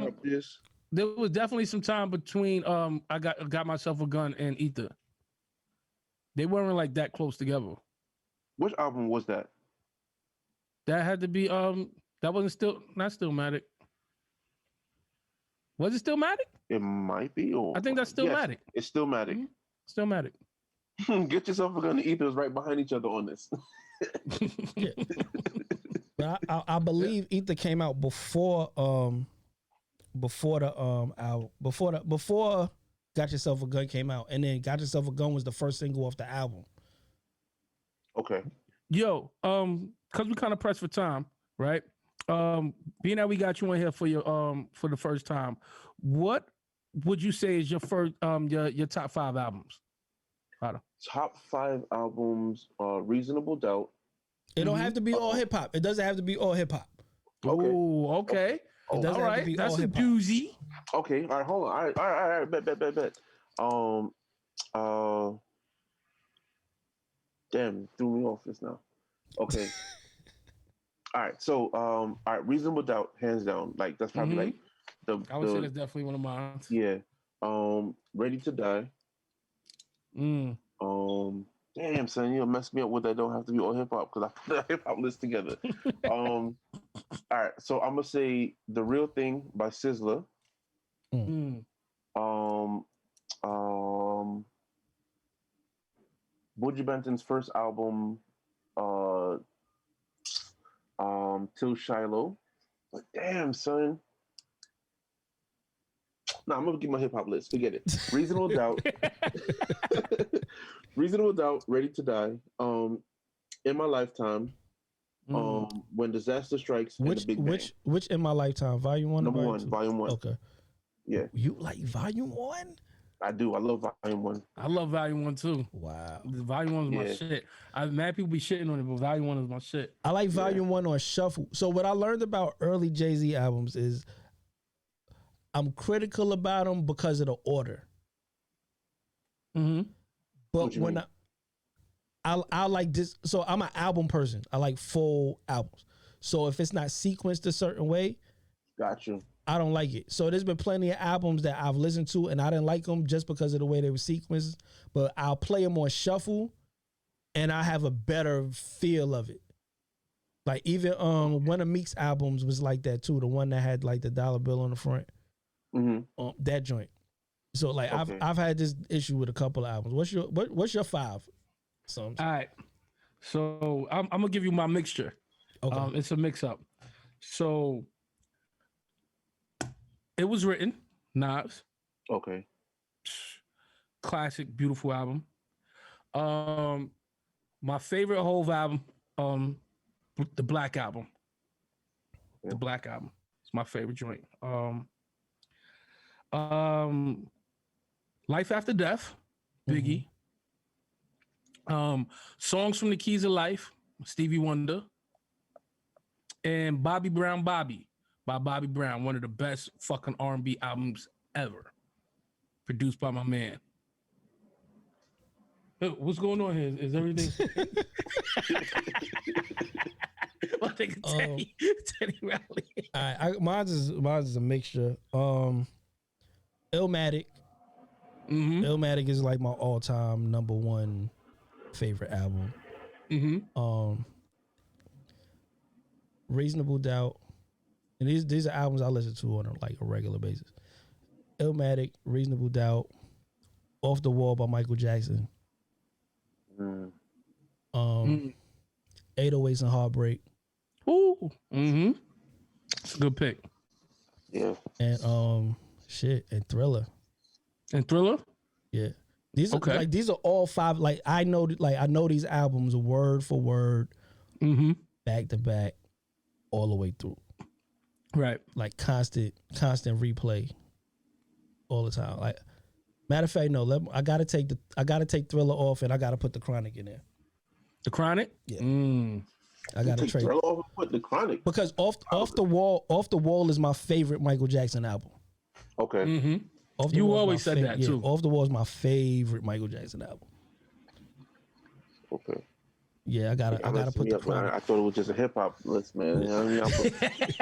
[SPEAKER 2] There was definitely some time between I got Myself a Gun and Ether. They weren't like that close together.
[SPEAKER 3] Which album was that?
[SPEAKER 2] That had to be that wasn't not Stillmatic. Was it Stillmatic?
[SPEAKER 3] It might be. Or
[SPEAKER 2] I think that's Stillmatic.
[SPEAKER 3] Yes, it's Stillmatic.
[SPEAKER 2] Stillmatic.
[SPEAKER 3] Get Yourself a Gun and Ether is right behind each other on this.
[SPEAKER 1] Yeah. But I believe Ether came out before Got Yourself a Gun came out, and then Got Yourself a Gun was the first single off the album.
[SPEAKER 3] Okay.
[SPEAKER 2] Yo, because we kind of pressed for time, right? Being that we got you on here for the first time, what would you say is your first your top 5 albums? Fadda.
[SPEAKER 3] Top 5 albums, Reasonable Doubt.
[SPEAKER 1] It don't have to be all hip hop. It doesn't have to be all hip hop.
[SPEAKER 3] Okay.
[SPEAKER 2] Oh, okay.
[SPEAKER 1] It doesn't have to be
[SPEAKER 2] that's
[SPEAKER 1] all
[SPEAKER 2] a
[SPEAKER 1] hip hop.
[SPEAKER 2] doozy.
[SPEAKER 3] Okay, all right, hold on. All right, bet. Damn, threw me off this now. Okay. All right, so all right, Reasonable Doubt, hands down. Like that's probably like
[SPEAKER 2] I would say that's definitely one of mine.
[SPEAKER 3] Yeah. Ready to Die. Damn, son, you messed me up with that. Don't have to be all hip hop because I put a hip hop list together. All right, so I'm gonna say The Real Thing by Sizzler. Buju Benton's first album, Till Shiloh. But damn, son. No, I'm gonna give my hip hop list. Forget it. Reasonable Doubt. Reasonable Doubt, Ready to Die. In My Lifetime. When Disaster Strikes. And the Big Bang.
[SPEAKER 1] Which In My Lifetime? Volume 1?
[SPEAKER 3] Number 1, Volume 1.
[SPEAKER 1] Okay.
[SPEAKER 3] Yeah.
[SPEAKER 1] You like Volume 1?
[SPEAKER 3] I do. I love Volume 1.
[SPEAKER 2] I love Volume 1 too.
[SPEAKER 1] Wow.
[SPEAKER 2] Volume 1 is my shit. I've mad people be shitting on it, but Volume 1 is my shit.
[SPEAKER 1] I like Volume 1 on shuffle. So what I learned about early Jay-Z albums is I'm critical about them because of the order. But when I like this, so I'm an album person. I like full albums. So if it's not sequenced a certain way,
[SPEAKER 3] got you.
[SPEAKER 1] I don't like it. So there's been plenty of albums that I've listened to and I didn't like them just because of the way they were sequenced. But I'll play them on shuffle, and I have a better feel of it. Like even one of Meek's albums was like that too. The one that had like the dollar bill on the front. That joint. So like I've had this issue with a couple of albums. What's your 5?
[SPEAKER 2] All right. So I'm gonna give you my mixture. Okay. It's a mix up. So It Was Written, Nas.
[SPEAKER 3] Okay.
[SPEAKER 2] Classic, beautiful album. My favorite Hove album, the Black Album. The Black Album. It's my favorite joint. Life After Death, Biggie. Songs from the Keys of Life, Stevie Wonder. And Bobby Brown Bobby by Bobby Brown, one of the best fucking R&B albums ever. Produced by my man. Hey, what's going on here? Is everything... Teddy Riley.
[SPEAKER 1] Mine's is a mixture. Illmatic. Illmatic is like my all-time number 1 favorite album. Reasonable Doubt, and these are albums I listen to on a regular basis. Illmatic, Reasonable Doubt, Off the Wall by Michael Jackson, 808s and Heartbreak.
[SPEAKER 2] Ooh. Mm-hmm. It's a good pick.
[SPEAKER 3] Yeah.
[SPEAKER 1] And and Thriller.
[SPEAKER 2] And Thriller?
[SPEAKER 1] Yeah. These are all 5. Like I know these albums word for word, back to back, all the way through.
[SPEAKER 2] Right.
[SPEAKER 1] Like constant replay all the time. Like matter of fact, no, I gotta take Thriller off and I gotta put the Chronic in there.
[SPEAKER 2] The Chronic?
[SPEAKER 1] Yeah. I gotta trade
[SPEAKER 3] Thriller off and put the Chronic.
[SPEAKER 1] Because off the wall is my favorite Michael Jackson album.
[SPEAKER 3] Okay.
[SPEAKER 2] Mm-hmm. You always said that too.
[SPEAKER 1] Off the Wall is my favorite Michael Jackson album.
[SPEAKER 3] Okay.
[SPEAKER 1] Yeah, I gotta put the Chronic.
[SPEAKER 3] I thought it was just a hip hop list, man. You know what I mean?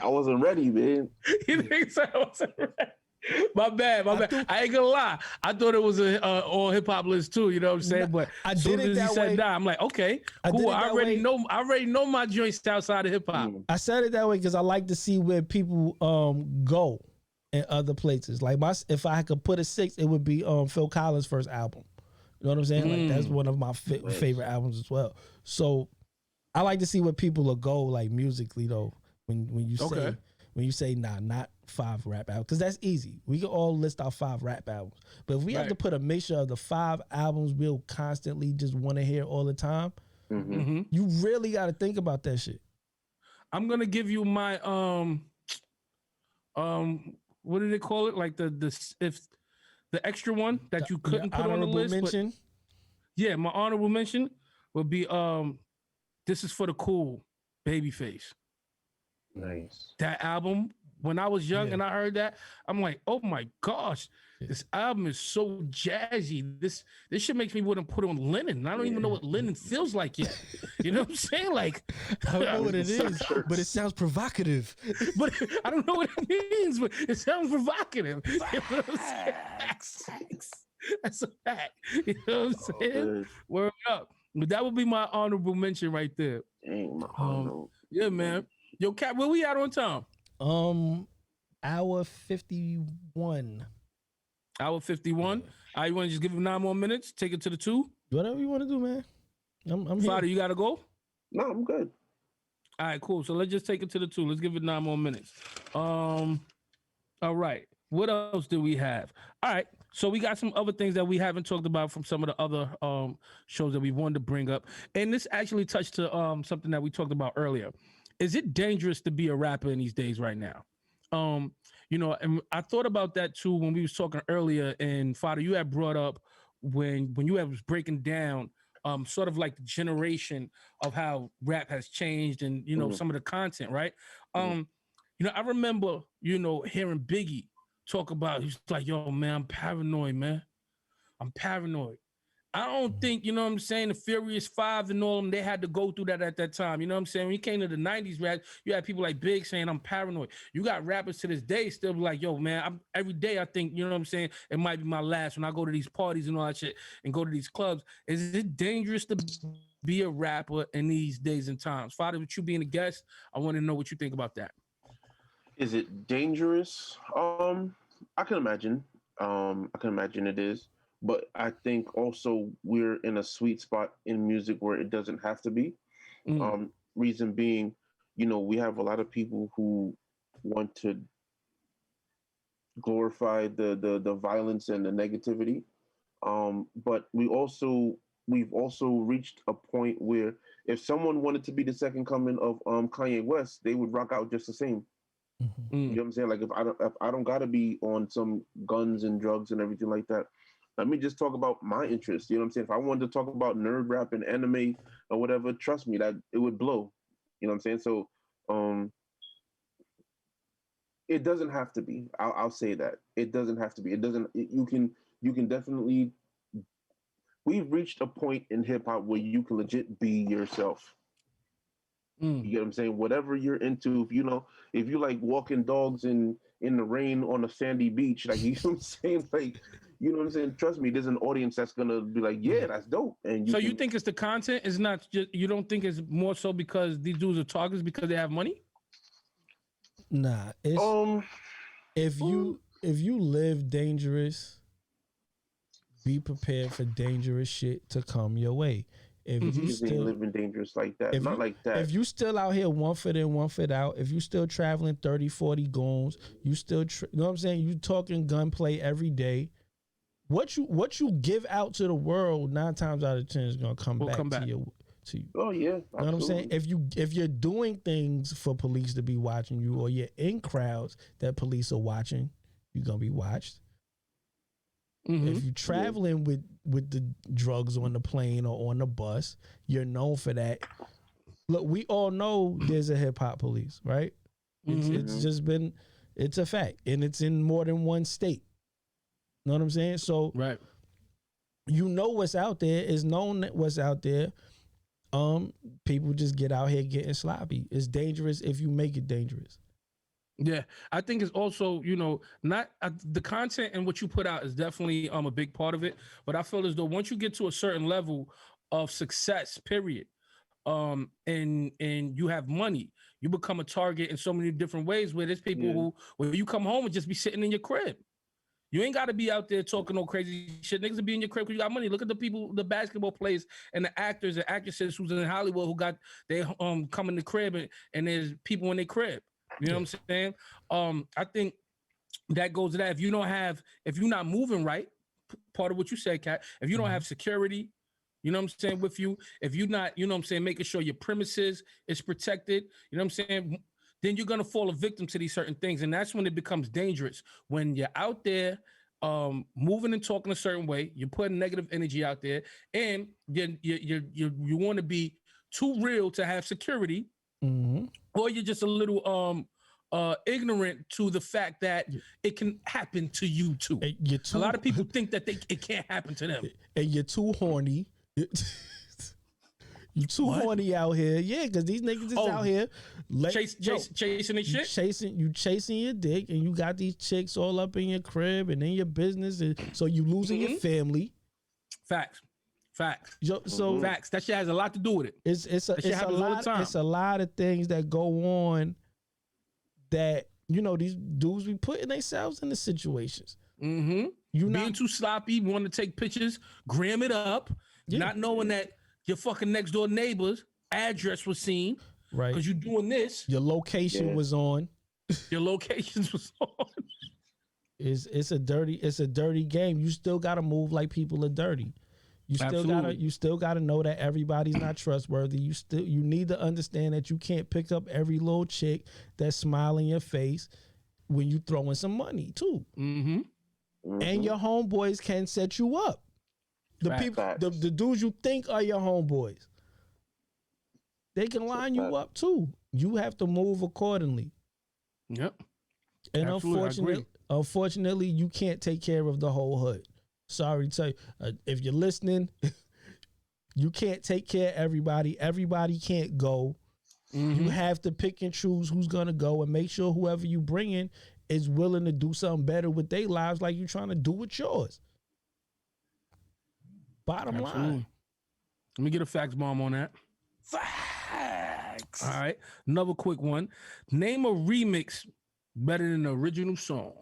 [SPEAKER 3] I wasn't ready, man.
[SPEAKER 2] You think so? I wasn't ready. My bad. I ain't gonna lie. I thought it was a all hip hop list too. You know what I'm saying? But as soon as he said nah, I'm like, okay, cool. I already know my joints outside of hip hop.
[SPEAKER 1] I said it that way because I like to see where people go in other places. Like if I could put a 6, it would be Phil Collins' first album. You know what I'm saying? Like that's one of my favorite albums as well. So I like to see where people will go like musically though. When you say nah, not 5 rap albums, because that's easy. We can all list our 5 rap albums, but if we have to put a mixture of the 5 albums we'll constantly just want to hear all the time, you really got to think about that shit.
[SPEAKER 2] I'm gonna give you my what do they call it? Like the extra one that you couldn't put on the list.
[SPEAKER 1] Mention?
[SPEAKER 2] Yeah, my honorable mention would be This Is for the Cool, Babyface.
[SPEAKER 3] Nice.
[SPEAKER 2] That album, when I was young and I heard that, I'm like, oh my gosh, this album is so jazzy. This shit makes me want to put on linen. I don't even know what linen feels like yet. You know what I'm saying? Like,
[SPEAKER 1] I don't know what it is, but it sounds provocative.
[SPEAKER 2] But I don't know what it means, but it sounds provocative. You know what I'm saying? That's a fact. You know what I'm saying? Word up. But that would be my honorable mention right there.
[SPEAKER 3] Dang,
[SPEAKER 2] yeah, man. Yo, Cap, where we at on time?
[SPEAKER 1] Hour 51.
[SPEAKER 2] Hour 51. All right, you want to just give him 9 more minutes? Take it to the 2?
[SPEAKER 1] Whatever you want to do, man. I'm here.
[SPEAKER 2] Fadda, you got to go?
[SPEAKER 3] No, I'm good.
[SPEAKER 2] All right, cool. So let's just take it to the 2. Let's give it 9 more minutes. All right. What else do we have? All right. So we got some other things that we haven't talked about from some of the other shows that we wanted to bring up. And this actually touched to something that we talked about earlier. Is it dangerous to be a rapper in these days right now? You know, and I thought about that too when we was talking earlier. And Fadda, you had brought up when you was breaking down sort of like the generation of how rap has changed and, you know, some of the content, right? You know, I remember, you know, hearing Biggie talk about, he's like, yo, man, I'm paranoid, man. I'm paranoid. I don't think, you know what I'm saying, the Furious 5 and all of them, they had to go through that at that time. You know what I'm saying? When you came to the 90s rap, you had people like Big saying, I'm paranoid. You got rappers to this day still be like, yo, man, every day I think, you know what I'm saying, it might be my last when I go to these parties and all that shit and go to these clubs. Is it dangerous to be a rapper in these days and times? Fadda, with you being a guest, I want to know what you think about that.
[SPEAKER 3] Is it dangerous? I can imagine. It is. But I think also we're in a sweet spot in music where it doesn't have to be. Reason being, you know, we have a lot of people who want to glorify the violence and the negativity. But we've also reached a point where if someone wanted to be the second coming of Kanye West, they would rock out just the same. You know what I'm saying? Like if I don't gotta be on some guns and drugs and everything like that. Let me just talk about my interests. You know what I'm saying? If I wanted to talk about nerd rap and anime or whatever, trust me, that it would blow. You know what I'm saying? So it doesn't have to be. I'll say that. It doesn't have to be. It doesn't. You can definitely. We've reached a point in hip hop where you can legit be yourself. You get what I'm saying? Whatever you're into, if you like walking dogs in the rain on a sandy beach, like, you know what I'm saying? Like, you know what I'm saying? Trust me, there's an audience that's gonna be like, yeah, that's dope. And
[SPEAKER 2] you think it's the content? It's not just, you don't think it's more so because these dudes are talkers because they have money?
[SPEAKER 1] Nah, it's if you live dangerous, be prepared for dangerous shit to come your way. If you still
[SPEAKER 3] living dangerous like that,
[SPEAKER 1] if you still out here 1 foot in, 1 foot out, if you still traveling 30, 40 goons, you still, you know what I'm saying? You talking gunplay every day. What you give out to the world 9 times out of 10 is gonna come back to you.
[SPEAKER 3] Oh yeah, absolutely.
[SPEAKER 1] You know what I'm saying? If you're doing things for police to be watching you, or you're in crowds that police are watching, you're gonna be watched. If you're traveling with the drugs on the plane or on the bus, you're known for that. Look, we all know there's a hip hop police, right? It's just been, it's a fact, and it's in more than one state. Know what I'm saying? So,
[SPEAKER 2] right,
[SPEAKER 1] you know what's out there. It's known that what's out there. People just get out here getting sloppy. It's dangerous if you make it dangerous.
[SPEAKER 2] Yeah, I think it's also, you know, not the content and what you put out is definitely a big part of it. But I feel as though once you get to a certain level of success, period, and you have money, you become a target in so many different ways. Where there's people who, where you come home and just be sitting in your crib. You ain't got to be out there talking no crazy shit. Niggas will be in your crib because you got money. Look at the people, the basketball players and the actors and actresses who's in Hollywood who got they come in the crib and there's people in their crib. You know what I'm saying? I think that goes to that. If you're not moving right, part of what you said, Kat, if you don't have security, you know what I'm saying, with you, if you're not, you know what I'm saying, making sure your premises is protected, you know what I'm saying, then you're going to fall a victim to these certain things. And that's when it becomes dangerous. When you're out there moving and talking a certain way, you're putting negative energy out there, and you want to be too real to have security, or you're just a little ignorant to the fact that it can happen to you too. A lot of people think that it can't happen to them.
[SPEAKER 1] And you're too horny. You too horny out here. Yeah, because these niggas is out here
[SPEAKER 2] chasing their shit.
[SPEAKER 1] Chasing your dick, and you got these chicks all up in your crib and in your business, and so you losing your family.
[SPEAKER 2] Facts. Facts.
[SPEAKER 1] Facts.
[SPEAKER 2] That shit has a lot to do with it.
[SPEAKER 1] It's a lot of things that go on that, you know, these dudes be putting themselves in the situations.
[SPEAKER 2] You being too sloppy, want to take pictures, gram it up, not knowing that your fucking next door neighbor's address was seen.
[SPEAKER 1] Right.
[SPEAKER 2] Because you doing this.
[SPEAKER 1] Your location was on.
[SPEAKER 2] Your locations was on.
[SPEAKER 1] It's a dirty game. You still gotta move like people are dirty. You still gotta know that everybody's not trustworthy. You need to understand that you can't pick up every little chick that's smiling in your face when you throwing some money too. And your homeboys can set you up. The dudes you think are your homeboys, they can line you up too. You have to move accordingly.
[SPEAKER 2] Yep.
[SPEAKER 1] And unfortunately, you can't take care of the whole hood. Sorry to tell you, if you're listening, you can't take care of everybody. Everybody can't go. You have to pick and choose who's gonna go, and make sure whoever you bring in is willing to do something better with their lives, like you're trying to do with yours. Bottom line.
[SPEAKER 2] Let me get a facts bomb on that.
[SPEAKER 4] Facts.
[SPEAKER 2] All right, another quick one. Name a remix better than the original song.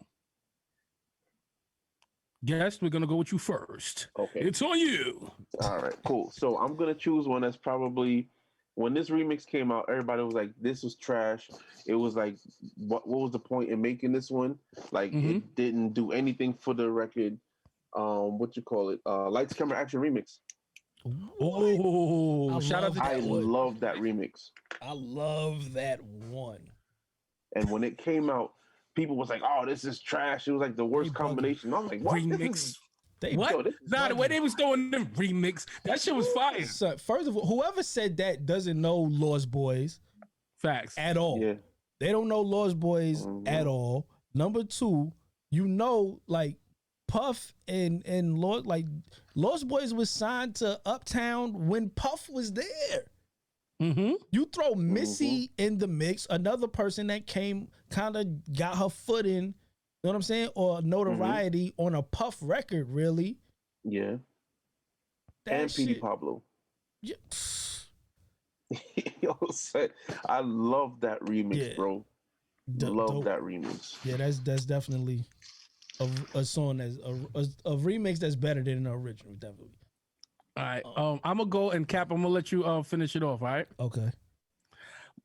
[SPEAKER 2] Guest, we're gonna go with you first.
[SPEAKER 3] Okay,
[SPEAKER 2] it's on you.
[SPEAKER 3] All right, cool. So I'm gonna choose one that's probably, when this remix came out, everybody was like, "This was trash." It was like, what was the point in making this one? Like, it didn't do anything for the record. What you call it? Lights, Camera, Action remix.
[SPEAKER 2] Oh, shout out to that one.
[SPEAKER 3] I love that remix.
[SPEAKER 1] I love that one.
[SPEAKER 3] And when it came out, people was like, "Oh, this is trash." It was like the worst combination. I was like, "What
[SPEAKER 2] remix?"
[SPEAKER 1] What?
[SPEAKER 2] Nah, the way they was throwing them remix, that shit was fire.
[SPEAKER 1] So, first of all, whoever said that doesn't know Lost Boys.
[SPEAKER 2] Facts.
[SPEAKER 1] At all.
[SPEAKER 3] Yeah.
[SPEAKER 1] They don't know Lost Boys at all. Number two, you know, like Puff and Lost Boys was signed to Uptown when Puff was there. You throw Missy in the mix, another person that came, kind of got her foot in, you know what I'm saying, or notoriety on a Puff record, really.
[SPEAKER 3] Yeah. And P.D. Pablo.
[SPEAKER 1] Yeah.
[SPEAKER 3] Yo, I love that remix, bro. Love that remix.
[SPEAKER 1] Yeah, that's definitely. a song that's a remix that's better than the original, definitely.
[SPEAKER 2] All right. I'm gonna go and Cap. I'm gonna let you finish it off. All right.
[SPEAKER 1] Okay.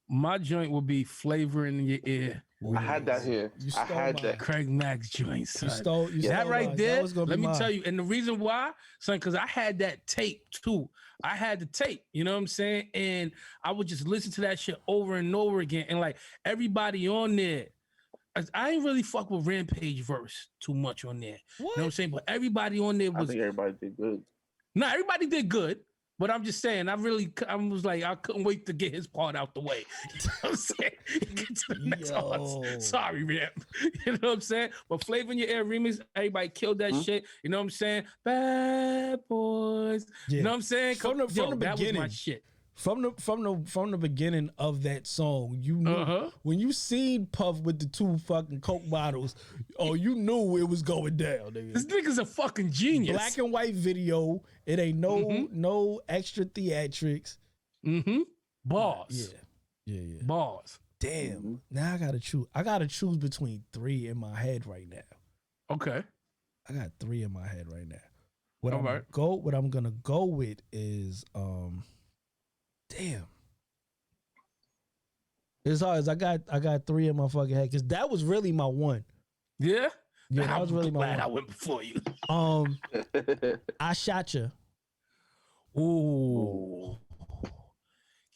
[SPEAKER 2] My joint will be Flavor in Your Ear.
[SPEAKER 3] I had that here. I had that.
[SPEAKER 2] Craig Mack's joint, son.
[SPEAKER 1] You stole
[SPEAKER 2] that right
[SPEAKER 1] mine.
[SPEAKER 2] there.
[SPEAKER 1] That
[SPEAKER 2] Let me tell you, and the reason why, son, because I had that tape too. I had the tape, you know what I'm saying? And I would just listen to that shit over and over again. And like everybody on there, I ain't really fuck with Rampage verse too much on there. What? You know what I'm saying? But everybody on there was.
[SPEAKER 3] I think everybody did good.
[SPEAKER 2] No, everybody did good. But I'm just saying, I was like, I couldn't wait to get his part out the way. You know what I'm saying? Get to the next part. Sorry, Ramp. You know what I'm saying? But Flavor in Your Ear remix, everybody killed that shit. You know what I'm saying? Bad boys. Yeah. You know what I'm saying?
[SPEAKER 1] From the beginning,
[SPEAKER 2] that was my shit.
[SPEAKER 1] From the beginning of that song, you knew when you seen Puff with the 2 fucking Coke bottles, you knew it was going down. Nigga.
[SPEAKER 2] This nigga's a fucking genius.
[SPEAKER 1] Black and white video. It ain't no extra theatrics.
[SPEAKER 2] Bars.
[SPEAKER 1] Yeah.
[SPEAKER 2] Bars.
[SPEAKER 1] Damn. Now I gotta choose between 3 in my head right now.
[SPEAKER 2] Okay.
[SPEAKER 1] I got 3 in my head right now. What
[SPEAKER 2] All
[SPEAKER 1] I'm gonna go with is damn. It's hard as I got 3 in my fucking head because that was really my one.
[SPEAKER 2] Yeah?
[SPEAKER 1] Yeah, that was really my one.
[SPEAKER 2] I went before you.
[SPEAKER 1] I Shot Ya.
[SPEAKER 2] Ooh.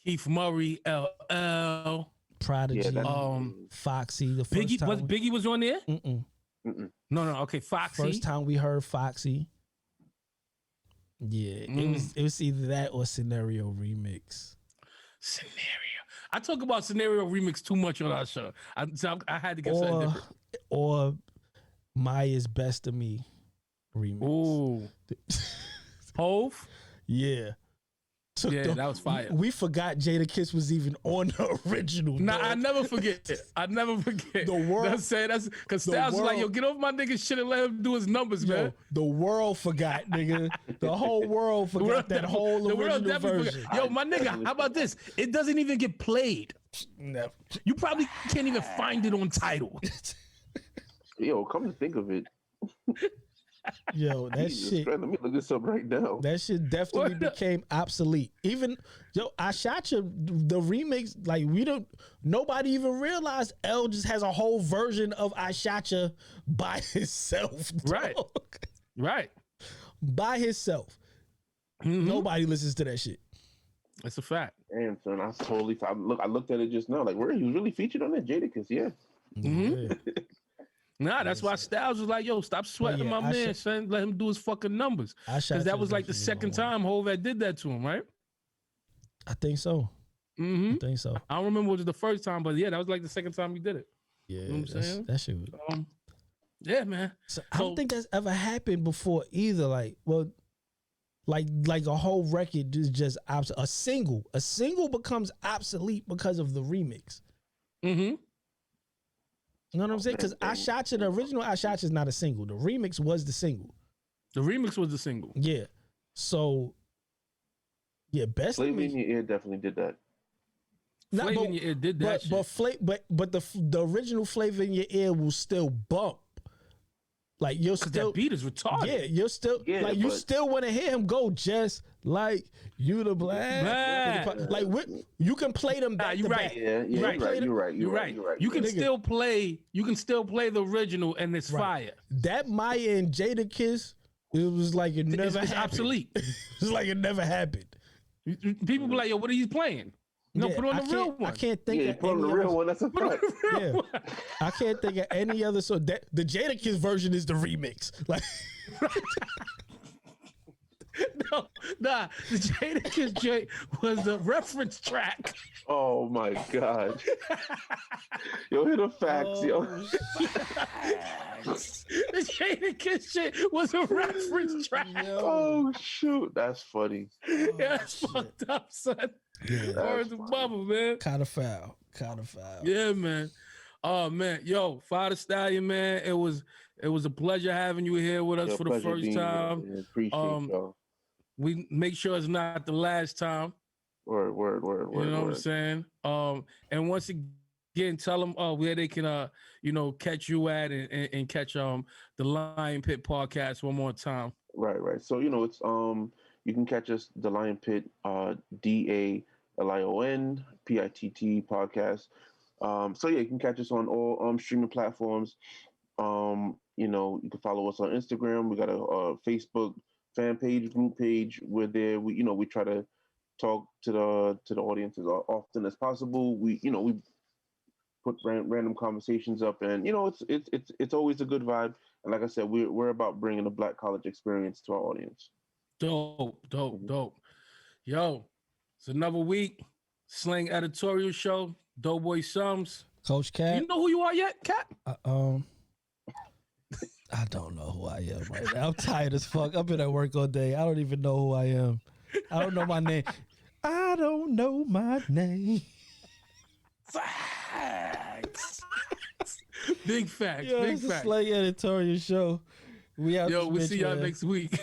[SPEAKER 2] Keith Murray, LL.
[SPEAKER 1] Prodigy. Foxy. The first
[SPEAKER 2] Biggie was on there? No. Okay, Foxy.
[SPEAKER 1] First time we heard Foxy. Yeah, it was either that or Scenario Remix.
[SPEAKER 2] Scenario. I talk about Scenario Remix too much on our show. So I had to get something different.
[SPEAKER 1] Or Maya's Best of Me remix.
[SPEAKER 2] Ooh. Hove?
[SPEAKER 1] Yeah.
[SPEAKER 2] Yeah, that was fire.
[SPEAKER 1] We forgot Jadakiss was even on the original.
[SPEAKER 2] Nah, I never forget it. I never forget.
[SPEAKER 1] The world.
[SPEAKER 2] That's because Styles was like, yo, get off my nigga shit and let him do his numbers, man.
[SPEAKER 1] The world forgot, nigga. The whole world forgot that whole original version.
[SPEAKER 2] Forgot. Yo, my nigga, how about this? It doesn't even get played.
[SPEAKER 1] Never.
[SPEAKER 2] You probably can't even find it on Tidal.
[SPEAKER 3] Yo, come to think of it.
[SPEAKER 1] Yo, that shit.
[SPEAKER 3] Let me look this up right now.
[SPEAKER 1] That shit definitely became obsolete. Even I Shot Ya, the remix, like nobody even realized L just has a whole version of I Shot Ya by himself.
[SPEAKER 2] Dog. Right.
[SPEAKER 1] By himself. Nobody listens to that shit.
[SPEAKER 2] That's a fact.
[SPEAKER 3] Damn, son, I looked at it just now. Like, where he was really featured on that Jadakiss, yeah.
[SPEAKER 2] Nah, that's why Styles was like, yo, stop sweating my man, son. Let him do his fucking numbers. Because that was like the second time Hov had did that to him, right?
[SPEAKER 1] I think so. I think so.
[SPEAKER 2] I don't remember what was the first time, but yeah, that was like the second time he did it.
[SPEAKER 1] Yeah, you know what I'm saying? That shit was...
[SPEAKER 2] yeah, man.
[SPEAKER 1] So I don't think that's ever happened before either. Like a whole record is just obsolete. A single becomes obsolete because of the remix. You know what I'm saying? Because I Shot Ya, the original I Shot Ya is not a single. The remix was the single.
[SPEAKER 2] The remix was the single.
[SPEAKER 1] Yeah. So, yeah, Best
[SPEAKER 3] Flavor in Your Ear definitely did that.
[SPEAKER 2] Flavor in Your Ear did that shit.
[SPEAKER 1] But the original Flavor in Your Ear will still bump. Like you're still
[SPEAKER 2] that beat is retarded.
[SPEAKER 1] Yeah, you're still you still want to hear him go just like you the black. Like you can play them back to back.
[SPEAKER 3] Yeah, you're right.
[SPEAKER 2] You can still play the original and it's fire.
[SPEAKER 1] That Maya and Jadakiss, it was like it never happened.
[SPEAKER 2] Obsolete.
[SPEAKER 1] It's like it never happened.
[SPEAKER 2] People be like, yo, what are you playing? No, put on the real one.
[SPEAKER 1] I can't think of
[SPEAKER 3] put on the real one. That's a fact.
[SPEAKER 1] Yeah, I can't think of any other. So the Jadakiss version is the remix. Like,
[SPEAKER 2] the Jadakiss J was the reference track.
[SPEAKER 3] Oh my god! Yo, hit the facts, yo.
[SPEAKER 2] The Jadakiss shit was a reference track.
[SPEAKER 3] Oh shoot, that's funny.
[SPEAKER 2] Yeah, that's fucked up, son.
[SPEAKER 1] Yeah,
[SPEAKER 2] Words of bubble, man.
[SPEAKER 1] Kind of foul.
[SPEAKER 2] Yeah, man. Oh man, yo, Fadda Stallion, man. It was a pleasure having you here with us for the first time.
[SPEAKER 3] Here, appreciate y'all.
[SPEAKER 2] We make sure it's not the last time.
[SPEAKER 3] Word.
[SPEAKER 2] You know what I'm saying? And once again, Again, tell them where they can catch you at and catch the Lion Pit podcast one more time.
[SPEAKER 3] Right. So it's you can catch us the Lion Pit DALION PITT podcast. So yeah, you can catch us on all streaming platforms. You can follow us on Instagram. We got a Facebook fan page, group page. We're there. We try to talk to the audience as often as possible. We put random conversations up, and it's always a good vibe. And like I said, we're about bringing a Black college experience to our audience.
[SPEAKER 2] Dope. Yo, it's another week. Slang Editorial show. Doughboy Sums.
[SPEAKER 1] Coach Cat.
[SPEAKER 2] You know who you are yet, Cat?
[SPEAKER 1] I don't know who I am right now. I'm tired as fuck. I've been at work all day. I don't even know who I am. I don't know my name. I don't know my name.
[SPEAKER 4] Facts.
[SPEAKER 2] Big facts.
[SPEAKER 1] Yo,
[SPEAKER 2] Big
[SPEAKER 1] it's
[SPEAKER 2] facts.
[SPEAKER 1] a Slang Editorial show. We out.
[SPEAKER 2] Yo, we'll see y'all next week.